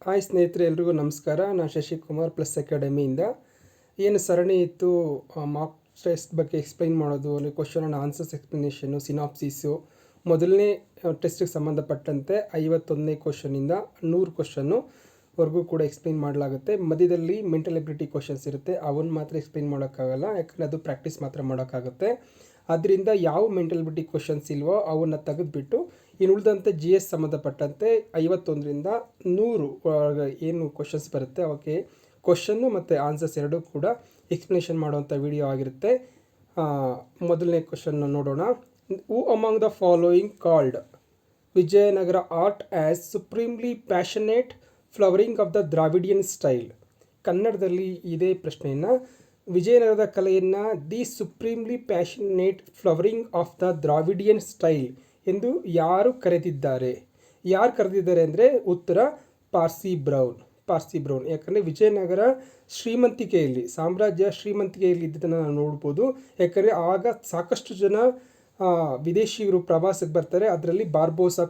Hi ಸ್ನೇಹಿತರೆ, ಎಲ್ರಿಗೂ ನಮಸ್ಕಾರ. ನಾನು ಶಶಿಕುಮಾರ್ ಪ್ಲಸ್ ಅಕಾಡೆಮಿಯಿಂದ ಏನು ಸರಣಿ ಇತ್ತು, ಮಾರ್ಕ್ ಟೆಸ್ಟ್ ಬಗ್ಗೆ ಎಕ್ಸ್ಪ್ಲೈನ್ ಮಾಡೋದು, ಅಲ್ಲಿ ಕ್ವಶನ್ ಆ್ಯಂಡ್ ಆನ್ಸರ್ಸ್ ಎಕ್ಸ್ಪ್ಲನೇಷನ್ನು, ಸಿನಾಪ್ಸಿಸು. ಮೊದಲನೇ ಟೆಸ್ಟಿಗೆ ಸಂಬಂಧಪಟ್ಟಂತೆ 51ನೇ ಕ್ವಶನಿಂದ 100 ಕ್ವಶನ್ನು ವರೆಗೂ ಕೂಡ ಎಕ್ಸ್ಪ್ಲೈನ್ ಮಾಡಲಾಗುತ್ತೆ. ಮಧ್ಯದಲ್ಲಿ ಮೆಂಟಲ್ ಎಬಿಲಿಟಿ ಕ್ವಶನ್ಸ್ ಇರುತ್ತೆ, ಅವನ್ನ ಮಾತ್ರ ಎಕ್ಸ್ಪ್ಲೈನ್ ಮಾಡೋಕ್ಕಾಗಲ್ಲ, ಯಾಕಂದರೆ ಅದು ಪ್ರಾಕ್ಟೀಸ್ ಮಾತ್ರ ಮಾಡೋಕ್ಕಾಗುತ್ತೆ. ಅದರಿಂದ ಯಾವ ಮೆಂಟಲ್ ಎಬಿಲಿಟಿ ಕ್ವಶನ್ಸ್ ಇಲ್ವೋ ಅವನ್ನ ತೆಗೆದುಬಿಟ್ಟು ಇನ್ನು ಉಳಿದಂತೆ ಜಿ ಎಸ್ ಸಂಬಂಧಪಟ್ಟಂತೆ 51ರಿಂದ 100 ಏನು ಕ್ವಶನ್ಸ್ ಬರುತ್ತೆ ಅವಕ್ಕೆ ಕ್ವಶನ್ನು ಮತ್ತು ಆನ್ಸರ್ಸ್ ಎರಡೂ ಕೂಡ ಎಕ್ಸ್ಪ್ಲನೇಷನ್ ಮಾಡುವಂಥ ವಿಡಿಯೋ ಆಗಿರುತ್ತೆ. ಮೊದಲನೇ ಕ್ವಶನ್ನ ನೋಡೋಣ. ಹೂ among the following called Vijayanagara art as supremely passionate flowering of the Dravidian style. ಕನ್ನಡದಲ್ಲಿ ಇದೇ ಪ್ರಶ್ನೆಯನ್ನು, ವಿಜಯನಗರದ ಕಲೆಯನ್ನು the supremely passionate flowering of the Dravidian style ಎಂದು ಯಾರು ಕರೆದಿದ್ದಾರೆ ಅಂದರೆ ಉತ್ತರ ಪಾರ್ಸಿ ಬ್ರೌನ್. ಯಾಕಂದರೆ ವಿಜಯನಗರ ಶ್ರೀಮಂತಿಕೆಯಲ್ಲಿ, ಸಾಮ್ರಾಜ್ಯ ಶ್ರೀಮಂತಿಕೆಯಲ್ಲಿ ಇದ್ದದನ್ನು ನಾವು ನೋಡ್ಬೋದು. ಯಾಕಂದರೆ ಆಗ ಸಾಕಷ್ಟು ಜನ ವಿದೇಶಿಗರು ಪ್ರವಾಸಕ್ಕೆ ಬರ್ತಾರೆ. ಅದರಲ್ಲಿ ಬಾರ್ಬೋಸಾ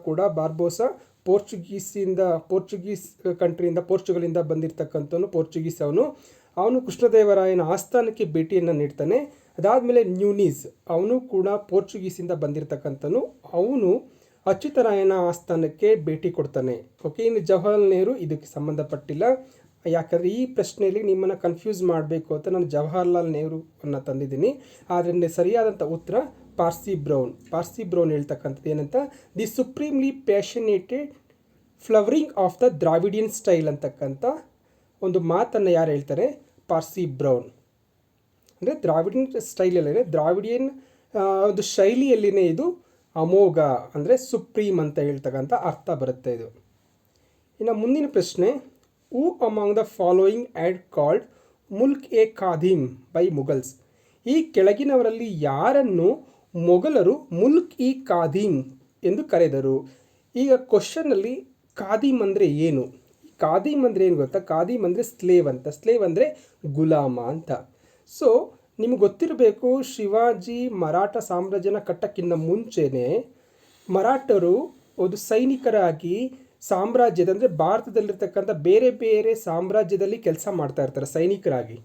ಪೋರ್ಚುಗಲಿಂದ ಬಂದಿರತಕ್ಕಂಥವನು, ಪೋರ್ಚುಗೀಸ್. ಅವನು ಕೃಷ್ಣದೇವರಾಯನ ಆಸ್ಥಾನಕ್ಕೆ ಭೇಟಿಯನ್ನು ನೀಡ್ತಾನೆ. ಅದಾದಮೇಲೆ ನ್ಯೂನೀಸ್ ಅವನು ಕೂಡ ಪೋರ್ಚುಗೀಸಿಂದ ಬಂದಿರತಕ್ಕಂಥನು, ಅವನು ಅಚ್ಯುತರಾಯನ ಆಸ್ಥಾನಕ್ಕೆ ಭೇಟಿ ಕೊಡ್ತಾನೆ. ಓಕೆ, ಇನ್ನು ಜವಾಹರ್ಲಾಲ್ ನೆಹರು ಇದಕ್ಕೆ ಸಂಬಂಧಪಟ್ಟಿಲ್ಲ. ಯಾಕಂದರೆ ಈ ಪ್ರಶ್ನೆಯಲ್ಲಿ ನಿಮ್ಮನ್ನು ಕನ್ಫ್ಯೂಸ್ ಮಾಡಬೇಕು ಅಂತ ನಾನು ಜವಾಹರ್ಲಾಲ್ ನೆಹರು ಅನ್ನು ತಂದಿದ್ದೀನಿ. ಆದರೆ ಸರಿಯಾದಂಥ ಉತ್ತರ ಪಾರ್ಸಿ ಬ್ರೌನ್ ಹೇಳ್ತಕ್ಕಂಥದ್ದು ಏನಂತ, the supremely passionated flowering of the Dravidian style ಅಂತಕ್ಕಂಥ ಒಂದು ಮಾತನ್ನು ಯಾರು ಹೇಳ್ತಾರೆ? Percy Brown. ಅಂದರೆ ದ್ರಾವಿಡಿಯನ್ ಸ್ಟೈಲಲ್ಲೇ, ದ್ರಾವಿಡಿಯನ್ ಒಂದು ಶೈಲಿಯಲ್ಲಿನೇ ಇದು ಅಮೋಘ ಅಂದರೆ ಸುಪ್ರೀಮ್ ಅಂತ ಹೇಳ್ತಕ್ಕಂಥ ಅರ್ಥ ಬರುತ್ತೆ ಇದು. ಇನ್ನು ಮುಂದಿನ ಪ್ರಶ್ನೆ, who among the following had called Mulk e Khadim by Mughals. ಈ ಕೆಳಗಿನವರಲ್ಲಿ ಯಾರನ್ನು ಮೊಘಲರು ಮುಲ್ಕ್ ಇ ಖಾದಿಮ್ ಎಂದು ಕರೆದರು? ಈಗ ಕ್ವಶನ್ನಲ್ಲಿ ಖಾದಿಮ್ ಅಂದರೆ ಏನು, ಖಾದಿಮ್ ಅಂದರೆ ಏನು ಗೊತ್ತಾ? ಖಾದಿಮ್ ಅಂದರೆ ಸ್ಲೇವ್ ಅಂದರೆ ಗುಲಾಮ ಅಂತ. ಸೊ ನಿಮ್ಗೆ ಗೊತ್ತಿರಬೇಕು, ಶಿವಾಜಿ ಮರಾಠ ಸಾಮ್ರಾಜ್ಯನ ಕಟ್ಟಕ್ಕಿಂತ ಮುಂಚೆನೇ ಮರಾಠರು ಒಂದು ಸೈನಿಕರಾಗಿ ಸಾಮ್ರಾಜ್ಯದ, ಅಂದರೆ ಭಾರತದಲ್ಲಿರ್ತಕ್ಕಂಥ ಬೇರೆ ಬೇರೆ ಸಾಮ್ರಾಜ್ಯದಲ್ಲಿ ಕೆಲಸ ಮಾಡ್ತಾ ಇರ್ತಾರೆ. ಸೈನಿಕರಾಗಿ,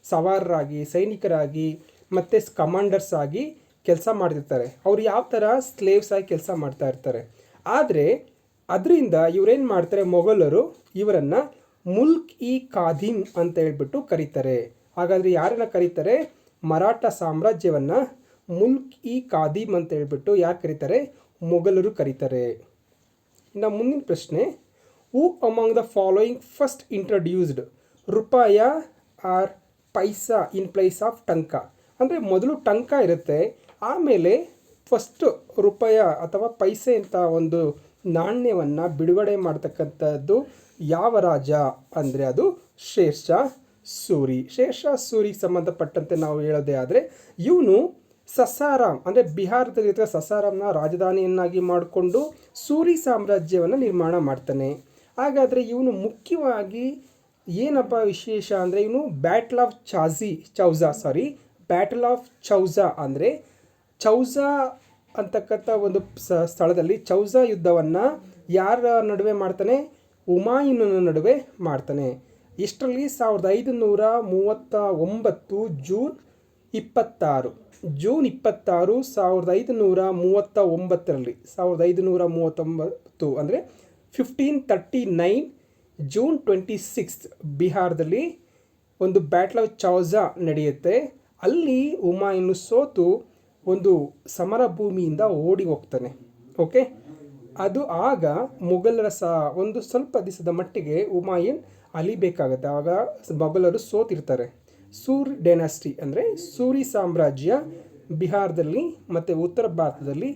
ಸವಾರರಾಗಿ, ಸೈನಿಕರಾಗಿ ಮತ್ತು ಕಮಾಂಡರ್ಸ್ ಆಗಿ ಕೆಲಸ ಮಾಡ್ತಿರ್ತಾರೆ. ಅವ್ರು ಯಾವ ಥರ ಸ್ಲೇವ್ಸ್ ಆಗಿ ಕೆಲಸ ಮಾಡ್ತಾ ಇರ್ತಾರೆ. ಆದರೆ ಅದರಿಂದ ಇವರೇನು ಮಾಡ್ತಾರೆ, ಮೊಘಲರು ಇವರನ್ನು ಮುಲ್ಕ್ ಇ ಖಾದಿಮ್ ಅಂತ ಹೇಳ್ಬಿಟ್ಟು ಕರೀತಾರೆ. ಹಾಗಾದರೆ ಯಾರನ್ನು ಕರೀತಾರೆ? ಮರಾಠ ಸಾಮ್ರಾಜ್ಯವನ್ನು ಮುಲ್ಕ್ ಇ ಖಾದಿಮ್ ಅಂತ ಹೇಳ್ಬಿಟ್ಟು ಯಾರು ಕರೀತಾರೆ? ಮೊಘಲರು ಕರೀತಾರೆ. ಇನ್ನು ಮುಂದಿನ ಪ್ರಶ್ನೆ, who among the following first introduced rupaya or paisa in place of tanka. ಅಂದರೆ ಮೊದಲು ಟಂಕ ಇರುತ್ತೆ, ಆಮೇಲೆ ಫಸ್ಟ್ ರೂಪಾಯ ಅಥವಾ ಪೈಸೆ ಅಂತ ಒಂದು ನಾಣ್ಯವನ್ನು ಬಿಡುಗಡೆ ಮಾಡ್ತಕ್ಕಂಥದ್ದು ಯಾವ ರಾಜ ಅಂದರೆ ಅದು ಶೇರ್ ಶಾ ಸೂರಿಗೆ ಸಂಬಂಧಪಟ್ಟಂತೆ ನಾವು ಹೇಳೋದೇ ಆದರೆ, ಇವನು ಸಸಾರಾಮ್ ಅಂದರೆ ಬಿಹಾರದಲ್ಲಿರುವ ಸಸಾರಾಮ್ನ ರಾಜಧಾನಿಯನ್ನಾಗಿ ಮಾಡಿಕೊಂಡು ಸೂರಿ ಸಾಮ್ರಾಜ್ಯವನ್ನು ನಿರ್ಮಾಣ ಮಾಡ್ತಾನೆ. ಹಾಗಾದರೆ ಇವನು ಮುಖ್ಯವಾಗಿ ಏನಪ್ಪ ವಿಶೇಷ ಅಂದರೆ, ಇವನು ಬ್ಯಾಟಲ್ ಆಫ್ ಚೌಜಾ ಅಂದರೆ ಚೌಜಾ ಅಂತಕ್ಕಂಥ ಒಂದು ಸ್ಥಳದಲ್ಲಿ ಚೌಜಾ ಯುದ್ಧವನ್ನು ಯಾರ ನಡುವೆ ಮಾಡ್ತಾನೆ? ಹುಮಾಯೂನನ ನಡುವೆ ಮಾಡ್ತಾನೆ. ಇಷ್ಟರಲ್ಲಿ 1539 ಜೂನ್ 26 1539 ಅಂದರೆ 1539 ಜೂನ್ 26 ಬಿಹಾರದಲ್ಲಿ ಒಂದು ಬ್ಯಾಟಲ್ ಆಫ್ ಚೌಜಾ ನಡೆಯುತ್ತೆ. ಅಲ್ಲಿ ಹುಮಾಯೂನ್ ಸೋತು ಒಂದು ಸಮರ ಭೂಮಿಯಿಂದ ಓಡಿ ಹೋಗ್ತಾನೆ. ಓಕೆ, ಅದು ಆಗ ಮೊಘಲರ ಒಂದು ಸ್ವಲ್ಪ ದಿವಸದ ಮಟ್ಟಿಗೆ ಹುಮಾಯೂನ್ ಅಲಿಬೇಕಾಗತ್ತೆ. ಆಗ ಮೊಘಲರು ಸೋತಿರ್ತಾರೆ. ಡೈನಾಸ್ಟಿ ಅಂದರೆ ಸೂರಿ ಸಾಮ್ರಾಜ್ಯ ಬಿಹಾರದಲ್ಲಿ ಮತ್ತು ಉತ್ತರ ಭಾರತದಲ್ಲಿ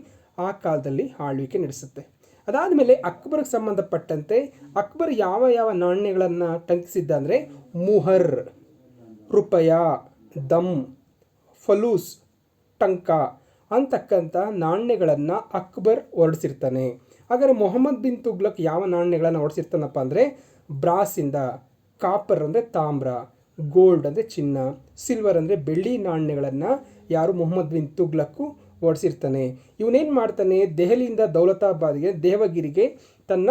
ಆ ಕಾಲದಲ್ಲಿ ಆಳ್ವಿಕೆ ನಡೆಸುತ್ತೆ. ಅದಾದಮೇಲೆ ಅಕ್ಬರ್ಗೆ ಸಂಬಂಧಪಟ್ಟಂತೆ ಅಕ್ಬರ್ ಯಾವ ನಾಣ್ಯಗಳನ್ನು ಟಂಕಿಸಿದ್ದ ಅಂದರೆ ಮುಹರ್, ರೂಪಾಯ, ದಮ್, ಫಲೂಸ್, ಟಂಕ ಅಂತಕ್ಕಂಥ ನಾಣ್ಯಗಳನ್ನು ಅಕ್ಬರ್ ಹೊರಡಿಸಿರ್ತಾನೆ. ಹಾಗಾದರೆ ಮೊಹಮ್ಮದ್ ಬಿನ್ ತುಗ್ಲಕ್ ಯಾವ ನಾಣ್ಯಗಳನ್ನು ಹೊರಡಿಸಿರ್ತಾನಪ್ಪ ಅಂದರೆ ಬ್ರಾಸಿಂದ, ಕಾಪರ್ ಅಂದರೆ ತಾಮ್ರ, ಗೋಲ್ಡ್ ಅಂದರೆ ಚಿನ್ನ, ಸಿಲ್ವರ್ ಅಂದರೆ ಬೆಳ್ಳಿ ನಾಣ್ಯಗಳನ್ನು ಯಾರು ಮೊಹಮ್ಮದ್ ಬಿನ್ ತುಗ್ಲಕ್ಕು ಹೊರಡಿಸಿರ್ತಾನೆ. ಇವನೇನು ಮಾಡ್ತಾನೆ, ದೆಹಲಿಯಿಂದ ದೌಲತಾಬಾದ್ಗೆ, ದೇವಗಿರಿಗೆ ತನ್ನ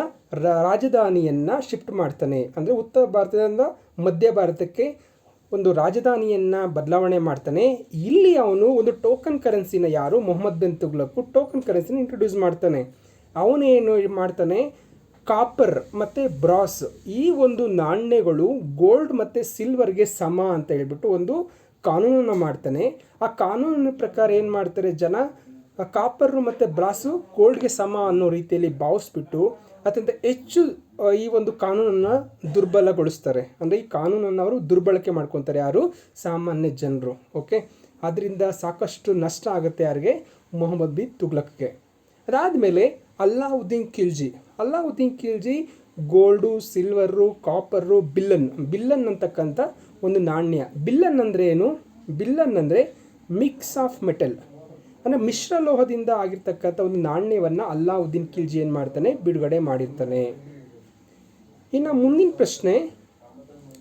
ರಾಜಧಾನಿಯನ್ನು ಶಿಫ್ಟ್ ಮಾಡ್ತಾನೆ. ಅಂದರೆ ಉತ್ತರ ಭಾರತದಿಂದ ಮಧ್ಯ ಭಾರತಕ್ಕೆ ಒಂದು ರಾಜಧಾನಿಯನ್ನು ಬದಲಾವಣೆ ಮಾಡ್ತಾನೆ. ಇಲ್ಲಿ ಅವನು ಒಂದು ಟೋಕನ್ ಕರೆನ್ಸಿನ, ಯಾರು ಮೊಹಮ್ಮದ್ ಬಿನ್ ತುಗ್ಲಕ್ ಟೋಕನ್ ಕರೆನ್ಸಿನ ಇಂಟ್ರೊಡ್ಯೂಸ್ ಮಾಡ್ತಾನೆ. ಅವನೇನು ಮಾಡ್ತಾನೆ, ಕಾಪರ್ ಮತ್ತು ಬ್ರಾಸ್ ಈ ಒಂದು ನಾಣ್ಯಗಳು ಗೋಲ್ಡ್ ಮತ್ತು ಸಿಲ್ವರ್ಗೆ ಸಮ ಅಂತ ಹೇಳ್ಬಿಟ್ಟು ಒಂದು ಕಾನೂನನ್ನು ಮಾಡ್ತಾನೆ. ಆ ಕಾನೂನಿನ ಪ್ರಕಾರ ಏನು ಮಾಡ್ತಾರೆ ಜನ, ಕಾಪರು ಮತ್ತು ಬ್ರಾಸು ಗೋಲ್ಡ್ಗೆ ಸಮ ಅನ್ನೋ ರೀತಿಯಲ್ಲಿ ಭಾವಿಸ್ಬಿಟ್ಟು ಅತ್ಯಂತ ಹೆಚ್ಚು ಈ ಒಂದು ಕಾನೂನನ್ನು ದುರ್ಬಲಗೊಳಿಸ್ತಾರೆ. ಅಂದರೆ ಈ ಕಾನೂನನ್ನು ಅವರು ದುರ್ಬಳಕೆ ಮಾಡ್ಕೊತಾರೆ, ಯಾರು, ಸಾಮಾನ್ಯ ಜನರು. ಓಕೆ, ಅದರಿಂದ ಸಾಕಷ್ಟು ನಷ್ಟ ಆಗುತ್ತೆ ಯಾರಿಗೆ, ಮೊಹಮ್ಮದ್ ಬಿನ್ ತುಗ್ಲಕ್ಗೆ. ಅದಾದಮೇಲೆ Alauddin Khilji gold, silver, copper, billon ಅಂತಕ್ಕಂಥ ಒಂದು ನಾಣ್ಯ. ಬಿಲ್ಲನ್ ಅಂದರೆ ಏನು, ಬಿಲ್ಲನ್ ಅಂದರೆ ಮಿಕ್ಸ್ ಆಫ್ ಮೆಟಲ್, ಅಂದರೆ ಮಿಶ್ರಲೋಹದಿಂದ ಆಗಿರ್ತಕ್ಕಂಥ ಒಂದು ನಾಣ್ಯವನ್ನು ಅಲ್ಲಾವುದ್ದೀನ್ ಖಿಲ್ಜಿ ಏನು ಮಾಡ್ತಾನೆ, ಬಿಡುಗಡೆ ಮಾಡಿರ್ತಾನೆ. ಇನ್ನು ಮುಂದಿನ ಪ್ರಶ್ನೆ,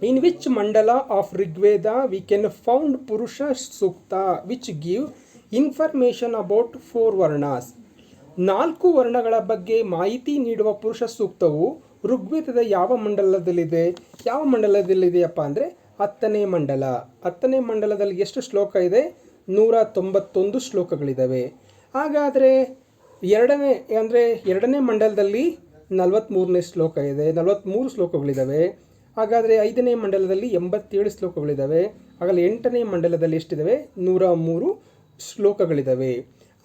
ಇನ್ ವಿಚ್ ಮಂಡಲ of Rigveda we can found ಪುರುಷ ಸೂಕ್ತ which give information about 4 varnas. 4 ವರ್ಣಗಳ ಬಗ್ಗೆ ಮಾಹಿತಿ ನೀಡುವ ಪುರುಷ ಸೂಕ್ತವು ಋಗ್ವೇದದ ಯಾವ ಮಂಡಲದಲ್ಲಿದೆಯಪ್ಪ ಅಂದರೆ 10ನೇ ಮಂಡಲ. 10ನೇ ಮಂಡಲದಲ್ಲಿ ಎಷ್ಟು ಶ್ಲೋಕ ಇದೆ, 191 ಶ್ಲೋಕಗಳಿದ್ದಾವೆ. ಹಾಗಾದರೆ ಎರಡನೇ ಮಂಡಲದಲ್ಲಿ 43ನೇ ಶ್ಲೋಕ ಇದೆ, 43 ಶ್ಲೋಕಗಳಿದ್ದಾವೆ. ಹಾಗಾದರೆ 5ನೇ ಮಂಡಲದಲ್ಲಿ 87 ಶ್ಲೋಕಗಳಿದ್ದಾವೆ. ಹಾಗಾದರೆ 8ನೇ ಮಂಡಲದಲ್ಲಿ ಎಷ್ಟಿದ್ದಾವೆ, 103 ಶ್ಲೋಕಗಳಿದ್ದಾವೆ.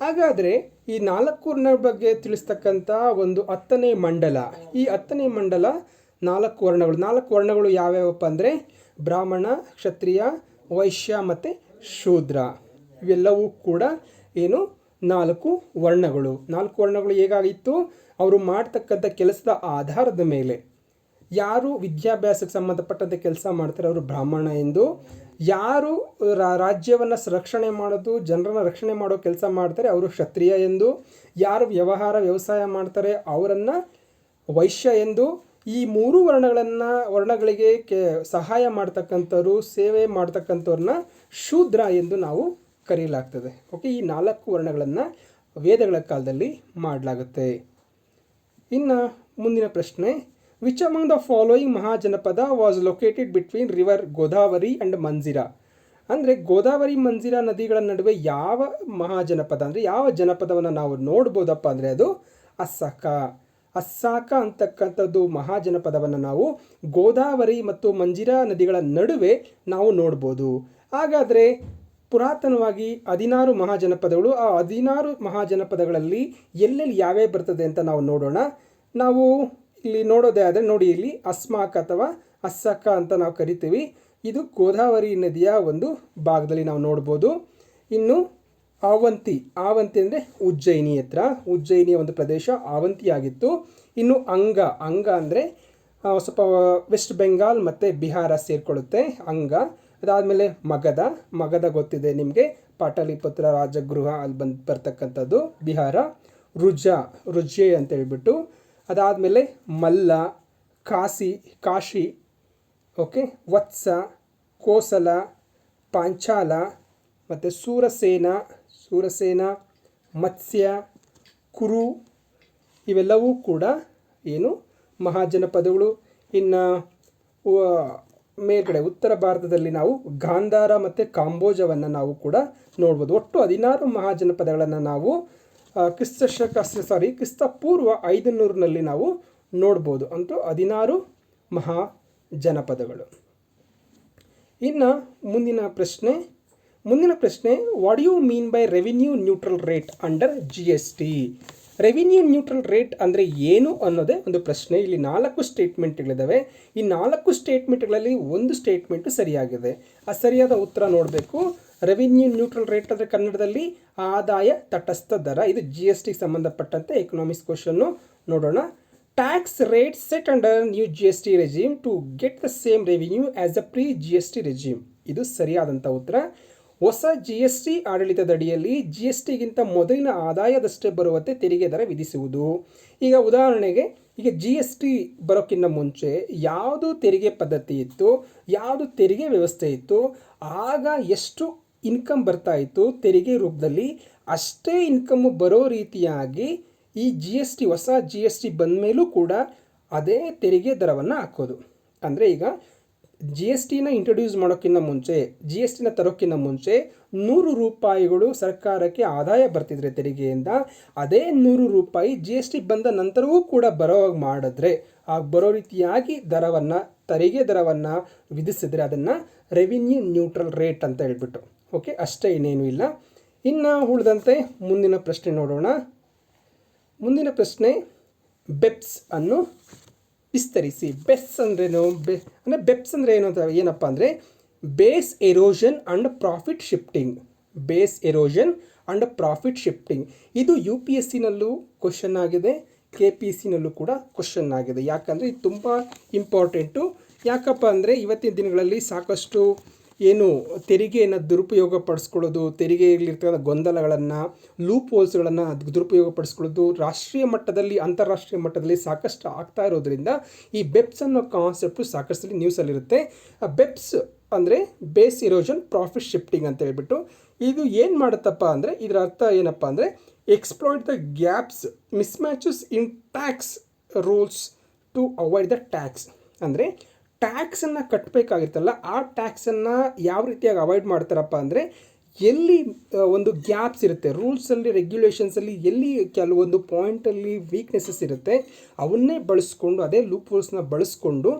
ಹಾಗಾದರೆ ಈ 4 ವರ್ಣಗಳ ಬಗ್ಗೆ ತಿಳಿಸ್ತಕ್ಕಂಥ ಒಂದು 10ನೇ ಮಂಡಲ, ಈ 10ನೇ ಮಂಡಲ 4 ವರ್ಣಗಳು ಯಾವ್ಯಾವಪ್ಪ ಅಂದರೆ ಬ್ರಾಹ್ಮಣ, ಕ್ಷತ್ರಿಯ, ವೈಶ್ಯ ಮತ್ತು ಶೂದ್ರ. ಇವೆಲ್ಲವೂ ಕೂಡ ಏನು 4 ವರ್ಣಗಳು. 4 ವರ್ಣಗಳು ಹೇಗಾಗಿತ್ತು, ಅವರು ಮಾಡ್ತಕ್ಕಂಥ ಕೆಲಸದ ಆಧಾರದ ಮೇಲೆ ಯಾರು ವಿದ್ಯಾಭ್ಯಾಸಕ್ಕೆ ಸಂಬಂಧಪಟ್ಟಂತೆ ಕೆಲಸ ಮಾಡ್ತಾರೆ ಅವರು ಬ್ರಾಹ್ಮಣ ಎಂದು, ಯಾರು ರಾಜ್ಯವನ್ನು ರಕ್ಷಣೆ ಮಾಡೋದು, ಜನರನ್ನು ರಕ್ಷಣೆ ಮಾಡೋ ಕೆಲಸ ಮಾಡ್ತಾರೆ ಅವರು ಕ್ಷತ್ರಿಯ ಎಂದು, ಯಾರು ವ್ಯವಸಾಯ ಮಾಡ್ತಾರೆ ಅವರನ್ನು ವೈಶ್ಯ ಎಂದು, ಈ 3 ವರ್ಣಗಳಿಗೆ ಸಹಾಯ ಮಾಡ್ತಕ್ಕಂಥವ್ರು, ಸೇವೆ ಮಾಡ್ತಕ್ಕಂಥವ್ರನ್ನ ಶೂದ್ರ ಎಂದು ನಾವು ಕರೆಯಲಾಗ್ತದೆ. ಓಕೆ, ಈ 4 ವರ್ಣಗಳನ್ನು ವೇದಗಳ ಕಾಲದಲ್ಲಿ ಮಾಡಲಾಗುತ್ತೆ. ಇನ್ನು ಮುಂದಿನ ಪ್ರಶ್ನೆ, which among the following mahajanapada was located between river Godavari and Manjira. ಅಂದರೆ ಗೋದಾವರಿ ಮಂಜಿರಾ ನದಿಗಳ ನಡುವೆ ಯಾವ ಮಹಾಜನಪದ, ಅಂದರೆ ಯಾವ ಜನಪದವನ್ನು ನಾವು ನೋಡ್ಬೋದಪ್ಪ ಅಂದರೆ ಅದು ಅಸ್ಸಾಕ ಅಂತಕ್ಕಂಥದ್ದು ಮಹಾಜನಪದವನ್ನು ನಾವು ಗೋದಾವರಿ ಮತ್ತು ಮಂಜಿರಾ ನದಿಗಳ ನಡುವೆ ನಾವು ನೋಡ್ಬೋದು. ಹಾಗಾದರೆ ಪುರಾತನವಾಗಿ 16 ಮಹಾಜನಪದಗಳು, ಆ 16 ಮಹಾಜನಪದಗಳಲ್ಲಿ ಎಲ್ಲೆಲ್ಲಿ ಯಾವ್ಯಾವ ಬರ್ತದೆ ಅಂತ ನಾವು ನೋಡೋಣ. ನಾವು ಇಲ್ಲಿ ನೋಡೋದೇ ಆದರೆ ನೋಡಿ, ಇಲ್ಲಿ ಅಸ್ಮಾಕ ಅಥವಾ ಅಸ್ಸಕ ಅಂತ ನಾವು ಕರಿತೀವಿ. ಇದು ಗೋದಾವರಿ ನದಿಯ ಒಂದು ಭಾಗದಲ್ಲಿ ನಾವು ನೋಡ್ಬೋದು. ಇನ್ನು ಆವಂತಿ ಅಂದರೆ ಉಜ್ಜಯಿನಿ ಹತ್ರ, ಉಜ್ಜಯಿನಿಯ ಒಂದು ಪ್ರದೇಶ ಆವಂತಿಯಾಗಿತ್ತು. ಇನ್ನು ಅಂಗ ಅಂದರೆ ಸ್ವಲ್ಪ ವೆಸ್ಟ್ ಬೆಂಗಾಲ್ ಮತ್ತು ಬಿಹಾರ ಸೇರಿಕೊಳ್ಳುತ್ತೆ ಅಂಗ. ಅದಾದಮೇಲೆ ಮಗಧ ಗೊತ್ತಿದೆ ನಿಮಗೆ, ಪಾಟಲಿಪುತ್ರ ರಾಜಗೃಹ ಅಲ್ಲಿ ಬರ್ತಕ್ಕಂಥದ್ದು ಬಿಹಾರ. ರುಜ್ಜೆ ಅಂತ ಹೇಳ್ಬಿಟ್ಟು. ಅದಾದಮೇಲೆ ಮಲ್ಲ, ಕಾಶಿ, ಓಕೆ, ವತ್ಸ, ಕೋಸಲ, ಪಾಂಚಾಲ ಮತ್ತು ಸೂರಸೇನ, ಮತ್ಸ್ಯ, ಕುರು, ಇವೆಲ್ಲವೂ ಕೂಡ ಏನು ಮಹಾಜನಪದಗಳು. ಇನ್ನು ಮೇಲ್ಗಡೆ ಉತ್ತರ ಭಾರತದಲ್ಲಿ ನಾವು ಗಾಂಧಾರ ಮತ್ತು ಕಾಂಬೋಜವನ್ನು ನಾವು ಕೂಡ ನೋಡ್ಬೋದು. ಒಟ್ಟು 16 ಮಹಾಜನಪದಗಳನ್ನು ನಾವು ಕ್ರಿಸ್ತ ಪೂರ್ವ 500ರಲ್ಲಿ ನಾವು ನೋಡ್ಬೋದು. ಅಂತೂ 16 ಮಹಾಜನಪದಗಳು. ಇನ್ನು ಮುಂದಿನ ಪ್ರಶ್ನೆ, what you mean by revenue neutral rate under GST. Revenue neutral rate ಅಂದರೆ ಏನು ಅನ್ನೋದೇ ಒಂದು ಪ್ರಶ್ನೆ. ಇಲ್ಲಿ 4 ಸ್ಟೇಟ್ಮೆಂಟ್ಗಳಿದ್ದಾವೆ. ಈ 4 ಸ್ಟೇಟ್ಮೆಂಟ್ಗಳಲ್ಲಿ ಒಂದು ಸ್ಟೇಟ್ಮೆಂಟು ಸರಿಯಾಗಿದೆ. ಆ ಸರಿಯಾದ ಉತ್ತರ ನೋಡಬೇಕು. ರೆವಿನ್ಯೂ ನ್ಯೂಟ್ರಲ್ ರೇಟ್ ಅಂದರೆ ಕನ್ನಡದಲ್ಲಿ ಆದಾಯ ತಟಸ್ಥ ದರ. ಇದು GSTಗೆ ಸಂಬಂಧಪಟ್ಟಂತೆ ಎಕನಾಮಿಕ್ಸ್ ಕ್ವಶನ್ನು ನೋಡೋಣ. Tax rate set under new GST regime to get the same revenue as a pre GST regime. ಇದು ಸರಿಯಾದಂಥ ಉತ್ತರ. ಹೊಸ GST ಆಡಳಿತದಡಿಯಲ್ಲಿ GSTಗಿಂತ ಮೊದಲಿನ ಆದಾಯದಷ್ಟೇ ಬರುವಂತೆ ತೆರಿಗೆ ದರ ವಿಧಿಸುವುದು. ಈಗ ಉದಾಹರಣೆಗೆ, ಈಗ GST ಬರೋಕ್ಕಿಂತ ಮುಂಚೆ ಯಾವುದು ತೆರಿಗೆ ಪದ್ಧತಿ ಇತ್ತು, ಯಾವುದು ತೆರಿಗೆ ವ್ಯವಸ್ಥೆ ಇತ್ತು, ಆಗ ಎಷ್ಟು ಇನ್ಕಮ್ ಬರ್ತಾ ಇತ್ತು ತೆರಿಗೆ ರೂಪದಲ್ಲಿ, ಅಷ್ಟೇ ಇನ್ಕಮ್ಮು ಬರೋ ರೀತಿಯಾಗಿ ಈ ಜಿ ಎಸ್ ಟಿ ಹೊಸ ಜಿ ಎಸ್ ಟಿ ಬಂದ ಮೇಲೂ ಕೂಡ ಅದೇ ತೆರಿಗೆ ದರವನ್ನು ಹಾಕೋದು. ಅಂದರೆ ಈಗ ಜಿ ಎಸ್ ಟಿನ ಇಂಟ್ರೊಡ್ಯೂಸ್ ಮಾಡೋಕ್ಕಿಂತ ಮುಂಚೆ, ಜಿ ಎಸ್ ಟಿನ ತರೋಕ್ಕಿಂತ ಮುಂಚೆ 100 ರೂಪಾಯಿಗಳು ಸರ್ಕಾರಕ್ಕೆ ಆದಾಯ ಬರ್ತಿದ್ರೆ ತೆರಿಗೆಯಿಂದ, ಅದೇ 100 ರೂಪಾಯಿ ಜಿ ಎಸ್ ಟಿ ಬಂದ ನಂತರವೂ ಕೂಡ ಬರೋ ಮಾಡಿದ್ರೆ, ಬರೋ ರೀತಿಯಾಗಿ ತೆರಿಗೆ ದರವನ್ನು ವಿಧಿಸಿದ್ರೆ ಅದನ್ನು ರೆವಿನ್ಯೂ ನ್ಯೂಟ್ರಲ್ ರೇಟ್ ಅಂತ ಹೇಳ್ಬಿಟ್ಟು. ಓಕೆ, ಅಷ್ಟೇ, ಇನ್ನೇನು ಇಲ್ಲ. ಇನ್ನು ಉಳಿದಂತೆ ಮುಂದಿನ ಪ್ರಶ್ನೆ ನೋಡೋಣ. ಮುಂದಿನ ಪ್ರಶ್ನೆ, ಬೆಪ್ಸ್ ಅನ್ನು ವಿಸ್ತರಿಸಿ. ಬೆಪ್ಸ್ ಅಂದ್ರೇನು? ಅಂದರೆ ಬೆಪ್ಸ್ ಅಂದರೆ ಏನು ಅಂತ ಏನಪ್ಪ ಅಂದರೆ base erosion and profit shifting. Base erosion and profit shifting ಇದು ಯು ಪಿ ಎಸ್ ಸಿನಲ್ಲೂ ಕ್ವಶನ್ ಆಗಿದೆ, ಕೆ ಪಿ ಎಸ್ ಸಿನಲ್ಲೂ ಕೂಡ ಕ್ವಶನ್ ಆಗಿದೆ. ಯಾಕಂದರೆ ಇದು ತುಂಬ ಇಂಪಾರ್ಟೆಂಟು. ಯಾಕಪ್ಪ ಅಂದರೆ ಇವತ್ತಿನ ದಿನಗಳಲ್ಲಿ ಸಾಕಷ್ಟು ಏನು ತೆರಿಗೆಯನ್ನು ದುರುಪಯೋಗ ಪಡಿಸ್ಕೊಳ್ಳೋದು, ತೆರಿಗೆಯಲ್ಲಿರ್ತಕ್ಕಂಥ ಗೊಂದಲಗಳನ್ನು, ಲೂಪ್ ಹೋಲ್ಸ್ಗಳನ್ನು ದುರುಪಯೋಗ ಪಡಿಸ್ಕೊಳ್ಳೋದು ರಾಷ್ಟ್ರೀಯ ಮಟ್ಟದಲ್ಲಿ, ಅಂತಾರಾಷ್ಟ್ರೀಯ ಮಟ್ಟದಲ್ಲಿ ಸಾಕಷ್ಟು ಆಗ್ತಾ ಇರೋದ್ರಿಂದ ಈ ಬೆಪ್ಸ್ ಅನ್ನೋ ಕಾನ್ಸೆಪ್ಟು ಸಾಕಷ್ಟು ನ್ಯೂಸಲ್ಲಿರುತ್ತೆ. ಬೆಪ್ಸ್ ಅಂದರೆ ಬೇಸ್ ಇರೋಷನ್ ಪ್ರಾಫಿಟ್ ಶಿಫ್ಟಿಂಗ್ ಅಂತ ಹೇಳ್ಬಿಟ್ಟು ಇದು ಏನು ಮಾಡುತ್ತಪ್ಪ ಅಂದರೆ, ಇದರ ಅರ್ಥ ಏನಪ್ಪ ಅಂದರೆ exploit the gaps mismatches in tax rules to avoid the tax. ಅಂದರೆ ಟ್ಯಾಕ್ಸನ್ನು ಕಟ್ಟಬೇಕಾಗಿರ್ತಲ್ಲ, ಆ ಟ್ಯಾಕ್ಸನ್ನು ಯಾವ ರೀತಿಯಾಗಿ ಅವಾಯ್ಡ್ ಮಾಡ್ತಾರಪ್ಪ ಅಂದರೆ ಎಲ್ಲಿ ಒಂದು ಗ್ಯಾಪ್ಸ್ ಇರುತ್ತೆ ರೂಲ್ಸಲ್ಲಿ, ರೆಗ್ಯುಲೇಷನ್ಸಲ್ಲಿ, ಎಲ್ಲಿ ಕೆಲವೊಂದು ಪಾಯಿಂಟಲ್ಲಿ ವೀಕ್ನೆಸಸ್ ಇರುತ್ತೆ ಅವನ್ನೇ ಬಳಸ್ಕೊಂಡು, ಅದೇ ಲೂಪ್ ಹೋಲ್ಸ್ನ ಬಳಸ್ಕೊಂಡು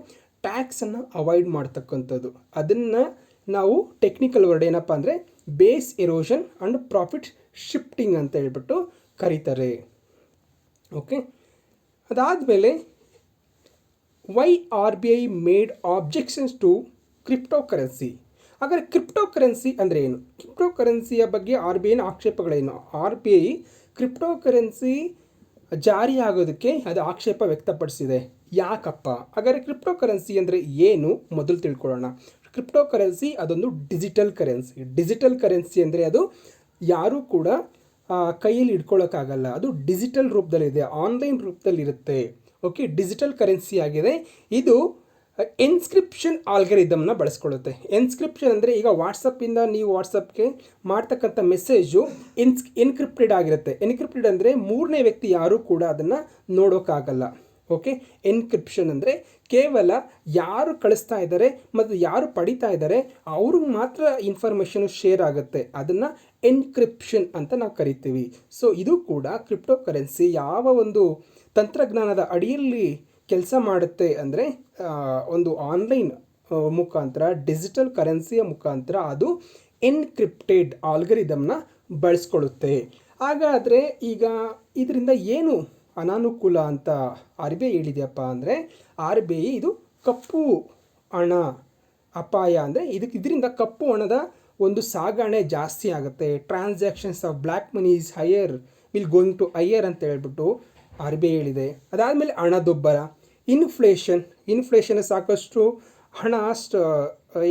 ಟ್ಯಾಕ್ಸನ್ನು ಅವಾಯ್ಡ್ ಮಾಡ್ತಕ್ಕಂಥದ್ದು. ಅದನ್ನು ನಾವು ಟೆಕ್ನಿಕಲ್ ವರ್ಡ್ ಏನಪ್ಪ ಅಂದರೆ base erosion and profit shifting ಅಂತ ಹೇಳ್ಬಿಟ್ಟು ಕರೀತಾರೆ. ಓಕೆ, ಅದಾದಮೇಲೆ why R B I made objections to cryptocurrency. ಹಾಗಾದರೆ ಕ್ರಿಪ್ಟೋ ಕರೆನ್ಸಿ ಅಂದರೆ ಏನು? ಕ್ರಿಪ್ಟೋ ಕರೆನ್ಸಿಯ ಬಗ್ಗೆ ಆರ್ ಬಿ ಐನ ಆಕ್ಷೇಪಗಳೇನು? R B I cryptocurrency ಜಾರಿಯಾಗೋದಕ್ಕೆ ಅದು ಆಕ್ಷೇಪ ವ್ಯಕ್ತಪಡಿಸಿದೆ. ಯಾಕಪ್ಪ? ಹಾಗಾದರೆ ಕ್ರಿಪ್ಟೋ ಕರೆನ್ಸಿ ಅಂದರೆ ಏನು ಮೊದಲು ತಿಳ್ಕೊಳ್ಳೋಣ. ಕ್ರಿಪ್ಟೋ ಕರೆನ್ಸಿ ಅದೊಂದು ಡಿಜಿಟಲ್ ಕರೆನ್ಸಿ. ಡಿಜಿಟಲ್ ಕರೆನ್ಸಿ ಅಂದರೆ ಅದು ಯಾರೂ ಕೂಡ ಕೈಯಲ್ಲಿ ಇಟ್ಕೊಳ್ಳೋಕ್ಕಾಗಲ್ಲ, ಅದು ಡಿಜಿಟಲ್ ರೂಪದಲ್ಲಿದೆ, ಆನ್ಲೈನ್ ರೂಪದಲ್ಲಿರುತ್ತೆ. ಓಕೆ, ಡಿಜಿಟಲ್ ಕರೆನ್ಸಿ ಆಗಿದೆ. ಇದು ಎನ್ಸ್ಕ್ರಿಪ್ಷನ್ ಆಲ್ಗರಿದಮ್ನ ಬಳಸ್ಕೊಳ್ಳುತ್ತೆ. ಎನ್ಸ್ಕ್ರಿಪ್ಷನ್ ಅಂದರೆ ಈಗ ವಾಟ್ಸಪ್ಪಿಂದ ನೀವು ವಾಟ್ಸಪ್ಗೆ ಮಾಡ್ತಕ್ಕಂಥ ಮೆಸೇಜು ಎನ್ಕ್ರಿಪ್ಟೆಡ್ ಆಗಿರುತ್ತೆ. ಎನ್ಕ್ರಿಪ್ಟೆಡ್ ಅಂದರೆ ಮೂರನೇ ವ್ಯಕ್ತಿ ಯಾರೂ ಕೂಡ ಅದನ್ನು ನೋಡೋಕ್ಕಾಗಲ್ಲ. ಓಕೆ, ಎನ್ಕ್ರಿಪ್ಷನ್ ಅಂದರೆ ಕೇವಲ ಯಾರು ಕಳಿಸ್ತಾ ಇದ್ದಾರೆ ಮತ್ತು ಯಾರು ಪಡಿತಾ ಇದ್ದಾರೆ ಅವ್ರಿಗೆ ಮಾತ್ರ ಇನ್ಫಾರ್ಮೇಷನು ಶೇರ್ ಆಗುತ್ತೆ. ಅದನ್ನು ಎನ್ಕ್ರಿಪ್ಷನ್ ಅಂತ ನಾವು ಕರಿತೀವಿ. ಸೊ ಇದು ಕೂಡ ಕ್ರಿಪ್ಟೋ ಕರೆನ್ಸಿ ಯಾವ ಒಂದು ತಂತ್ರಜ್ಞಾನದ ಅಡಿಯಲ್ಲಿ ಕೆಲಸ ಮಾಡುತ್ತೆ ಅಂದರೆ ಒಂದು ಆನ್ಲೈನ್ ಮುಖಾಂತರ, ಡಿಜಿಟಲ್ ಕರೆನ್ಸಿಯ ಮುಖಾಂತರ ಅದು ಎನ್ಕ್ರಿಪ್ಟೆಡ್ ಆಲ್ಗರಿದಮ್ನ ಬಳಸ್ಕೊಳ್ಳುತ್ತೆ. ಹಾಗಾದರೆ ಈಗ ಇದರಿಂದ ಏನು ಅನಾನುಕೂಲ ಅಂತ ಆರ್ ಬಿ ಐ ಹೇಳಿದೆಯಪ್ಪ ಅಂದರೆ, ಆರ್ ಬಿ ಐ ಇದು ಕಪ್ಪು ಹಣ ಅಪಾಯ ಅಂದರೆ ಇದರಿಂದ ಕಪ್ಪು ಹಣದ ಒಂದು ಸಾಗಣೆ ಜಾಸ್ತಿ ಆಗುತ್ತೆ. Transactions of black money is higher will going to higher ಅಂತ ಹೇಳ್ಬಿಟ್ಟು ಆರ್ ಬಿ ಐ ಹೇಳಿದೆ. ಅದಾದಮೇಲೆ ಹಣದುಬ್ಬರ, ಇನ್ಫ್ಲೇಷನ್ ಸಾಕಷ್ಟು ಹಣ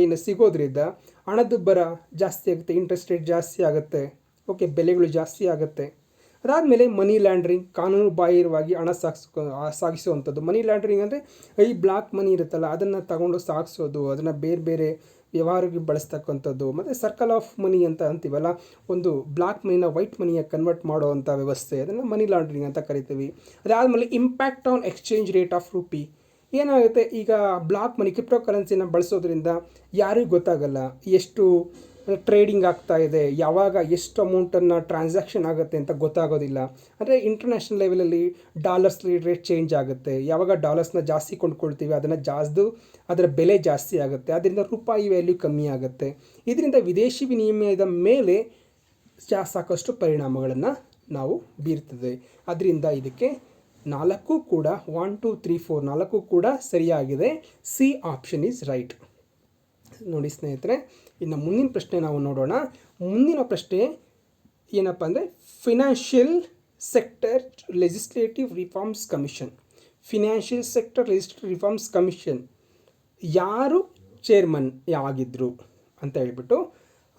ಏನು ಸಿಗೋದ್ರಿಂದ ಹಣದುಬ್ಬರ ಜಾಸ್ತಿ ಆಗುತ್ತೆ, ಇಂಟ್ರೆಸ್ಟ್ ರೇಟ್ ಜಾಸ್ತಿ ಆಗುತ್ತೆ. ಓಕೆ, ಬೆಲೆಗಳು ಜಾಸ್ತಿ ಆಗುತ್ತೆ. ಅದಾದಮೇಲೆ ಮನಿ ಲ್ಯಾಂಡ್ರಿಂಗ್, ಕಾನೂನು ಬಾಹಿರವಾಗಿ ಹಣ ಸಾಗಿಸುವಂಥದ್ದು. ಮನಿ ಲ್ಯಾಂಡ್ರಿಂಗ್ ಅಂದರೆ ಈ ಬ್ಲಾಕ್ ಮನಿ ಇರುತ್ತಲ್ಲ ಅದನ್ನು ತಗೊಂಡು ಸಾಗಿಸೋದು, ಅದನ್ನು ಬೇರೆ ಬೇರೆ ವ್ಯವಹಾರಕ್ಕೆ ಬಳಸ್ತಕ್ಕಂಥದ್ದು. ಮತ್ತು ಸರ್ಕಲ್ ಆಫ್ ಮನಿ ಅಂತ ಅಂತೀವಲ್ಲ, ಒಂದು ಬ್ಲಾಕ್ ಮನಿನ ವೈಟ್ ಮನಿಯಾಗಿ ಕನ್ವರ್ಟ್ ಮಾಡುವಂಥ ವ್ಯವಸ್ಥೆ, ಅದನ್ನು ಮನಿ ಲಾಂಡ್ರಿಂಗ್ ಅಂತ ಕರಿತೀವಿ. ಅದಾದಮೇಲೆ impact on exchange rate of rupee. ಏನಾಗುತ್ತೆ, ಈಗ ಬ್ಲಾಕ್ ಮನಿ ಕ್ರಿಪ್ಟೋ ಕರೆನ್ಸಿನ ಬಳಸೋದ್ರಿಂದ ಯಾರಿಗೂ ಗೊತ್ತಾಗಲ್ಲ ಎಷ್ಟು ಟ್ರೇಡಿಂಗ್ ಆಗ್ತಾ ಇದೆ, ಯಾವಾಗ ಎಷ್ಟು ಅಮೌಂಟನ್ನು ಟ್ರಾನ್ಸಾಕ್ಷನ್ ಆಗುತ್ತೆ ಅಂತ ಗೊತ್ತಾಗೋದಿಲ್ಲ. ಅಂದರೆ ಇಂಟರ್ನ್ಯಾಷನಲ್ ಲೆವೆಲಲ್ಲಿ ಡಾಲರ್ಸ್ ರೇಟ್ ಚೇಂಜ್ ಆಗುತ್ತೆ. ಯಾವಾಗ ಡಾಲರ್ಸ್ನ ಜಾಸ್ತಿ ಕೊಂಡ್ಕೊಳ್ತೀವಿ ಅದರ ಬೆಲೆ ಜಾಸ್ತಿ ಆಗುತ್ತೆ, ಅದರಿಂದ ರೂಪಾಯಿ ವ್ಯಾಲ್ಯೂ ಕಮ್ಮಿ ಆಗುತ್ತೆ. ಇದರಿಂದ ವಿದೇಶಿ ವಿನಿಮಯದ ಮೇಲೆ ಸಾಕಷ್ಟು ಪರಿಣಾಮಗಳನ್ನು ನಾವು ಬೀರ್ತದೆ. ಅದರಿಂದ ಇದಕ್ಕೆ 4 ಕೂಡ 1 2 3 4 4 ಕೂಡ ಸರಿಯಾಗಿದೆ. C option is right. ನೋಡಿ ಸ್ನೇಹಿತರೆ, ಇನ್ನು ಮುಂದಿನ ಪ್ರಶ್ನೆ ನಾವು ನೋಡೋಣ. ಮುಂದಿನ ಪ್ರಶ್ನೆ ಏನಪ್ಪ ಅಂದರೆ financial sector legislative reforms commission. Financial sector legislative reforms commission ಯಾರು ಚೇರ್ಮನ್ ಆಗಿದ್ದರು ಅಂತ ಹೇಳ್ಬಿಟ್ಟು.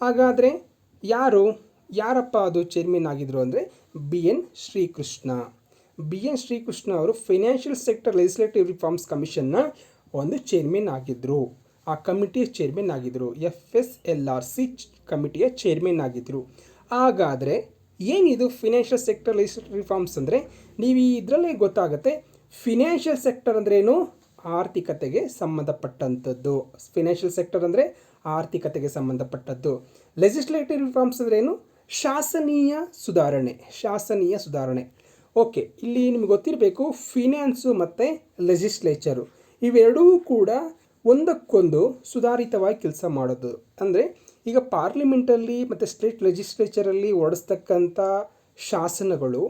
ಹಾಗಾದರೆ ಯಾರಪ್ಪ ಅದು ಚೇರ್ಮನ್ ಆಗಿದ್ದರು ಅಂದರೆ ಬಿ ಎನ್ ಶ್ರೀಕೃಷ್ಣ ಅವರು ಫಿನಾನ್ಷಿಯಲ್ ಸೆಕ್ಟರ್ ಲೆಜಿಸ್ಲೇಟಿವ್ ರಿಫಾರ್ಮ್ಸ್ ಕಮಿಷನ್ನ ಒಂದು ಚೇರ್ಮನ್ ಆಗಿದ್ದರು. ಆ ಕಮಿಟಿಯ ಚೇರ್ಮನ್ ಆಗಿದ್ದರು, FSLRC ಕಮಿಟಿಯ ಚೇರ್ಮನ್ ಆಗಿದ್ದರು. ಹಾಗಾದರೆ ಏನಿದು ಫಿನಾನ್ಷಿಯಲ್ ಸೆಕ್ಟರ್ ಲೆಜಿಸ್ಲೇಟಿವ್ ರಿಫಾರ್ಮ್ಸ್ ಅಂದರೆ ನೀವು ಇದರಲ್ಲಿ ಗೊತ್ತಾಗುತ್ತೆ ಫಿನಾನ್ಷಿಯಲ್ ಸೆಕ್ಟರ್ ಅಂದ್ರೇನು, ಆರ್ಥಿಕತೆಗೆ ಸಂಬಂಧಪಟ್ಟಂಥದ್ದು. ಫಿನಾನ್ಷಿಯಲ್ ಸೆಕ್ಟರ್ ಅಂದರೆ ಆರ್ಥಿಕತೆಗೆ ಸಂಬಂಧಪಟ್ಟದ್ದು. ಲೆಜಿಸ್ಲೇಟಿವ್ ರಿಫಾರ್ಮ್ಸ್ ಅಂದ್ರೇನು, ಶಾಸನೀಯ ಸುಧಾರಣೆ. ಓಕೆ, ಇಲ್ಲಿ ನಿಮ್ಗೆ ಗೊತ್ತಿರಬೇಕು ಫಿನಾನ್ಸು ಮತ್ತು ಲೆಜಿಸ್ಲೇಚರು ಇವೆರಡೂ ಕೂಡ ಒಂದಕ್ಕೊಂದು ಸುಧಾರಿತವಾಗಿ ಕೆಲಸ ಮಾಡೋದು. ಅಂದರೆ ಈಗ ಪಾರ್ಲಿಮೆಂಟಲ್ಲಿ ಮತ್ತು ಸ್ಟೇಟ್ ಲೆಜಿಸ್ಲೇಚರಲ್ಲಿ ಹೊರಡಿಸ್ತಕ್ಕಂಥ ಶಾಸನಗಳು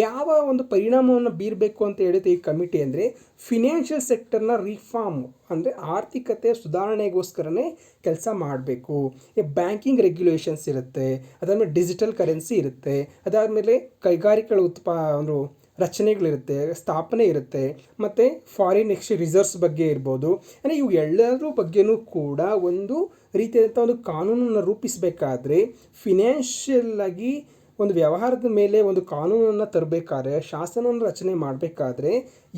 ಯಾವ ಒಂದು ಪರಿಣಾಮವನ್ನು ಬೀರಬೇಕು ಅಂತ ಹೇಳಿದೆ ಈ ಕಮಿಟಿ ಅಂದರೆ ಫಿನಾನ್ಷಿಯಲ್ ಸೆಕ್ಟರ್ನ ರಿಫಾರ್ಮ್ ಅಂದರೆ ಆರ್ಥಿಕತೆ ಸುಧಾರಣೆಗೋಸ್ಕರನೇ ಕೆಲಸ ಮಾಡಬೇಕು. ಈ ಬ್ಯಾಂಕಿಂಗ್ ರೆಗ್ಯುಲೇಷನ್ಸ್ ಇರುತ್ತೆ, ಅದಾದಮೇಲೆ ಡಿಜಿಟಲ್ ಕರೆನ್ಸಿ ಇರುತ್ತೆ, ಅದಾದಮೇಲೆ ಕೈಗಾರಿಕೆಗಳ ಒಂದು ರಚನೆಗಳಿರುತ್ತೆ, ಸ್ಥಾಪನೆ ಇರುತ್ತೆ, ಮತ್ತು ಫಾರಿನ್ ಎಕ್ಸ್ಚೇಂಜ್ ರಿಸರ್ವ್ಸ್ ಬಗ್ಗೆ ಇರ್ಬೋದು. ಅಂದರೆ ಇವು ಎಲ್ಲರ ಬಗ್ಗೆನೂ ಕೂಡ ಒಂದು ರೀತಿಯಾದಂಥ ಒಂದು ಕಾನೂನನ್ನು ರೂಪಿಸಬೇಕಾದ್ರೆ ಫಿನಾನ್ಷಿಯಲ್ಲಾಗಿ ಒಂದು ವ್ಯವಹಾರದ ಮೇಲೆ ಒಂದು ಕಾನೂನನ್ನು ತರಬೇಕಾದ್ರೆ, ಶಾಸನವನ್ನು ರಚನೆ ಮಾಡಬೇಕಾದ್ರೆ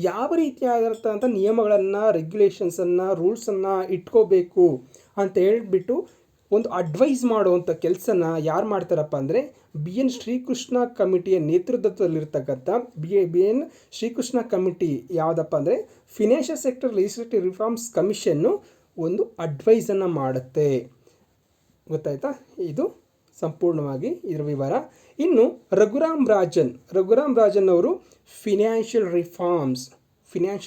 ಯಾವ ರೀತಿಯಾದಂಥ ನಿಯಮಗಳನ್ನು, ರೆಗ್ಯುಲೇಷನ್ಸನ್ನು, ರೂಲ್ಸನ್ನು ಇಟ್ಕೋಬೇಕು ಅಂತ ಹೇಳ್ಬಿಟ್ಟು ಒಂದು ಅಡ್ವೈಸ್ ಮಾಡುವಂಥ ಕೆಲಸನ ಯಾರು ಮಾಡ್ತಾರಪ್ಪ ಅಂದರೆ BN ಶ್ರೀಕೃಷ್ಣ ಕಮಿಟಿಯ ನೇತೃತ್ವದಲ್ಲಿರ್ತಕ್ಕಂಥ BN ಶ್ರೀಕೃಷ್ಣ ಕಮಿಟಿ ಯಾವುದಪ್ಪ ಅಂದರೆ financial sector legislative reforms commission ಒಂದು ಅಡ್ವೈಸನ್ನು ಮಾಡುತ್ತೆ. ಗೊತ್ತಾಯ್ತಾ? ಇದು ಸಂಪೂರ್ಣವಾಗಿ ಇದರ ವಿವರ. ಇನ್ನು ರಘುರಾಮ್ ರಾಜನ್ ಅವರು ಫಿನಾನ್ಷಿಯಲ್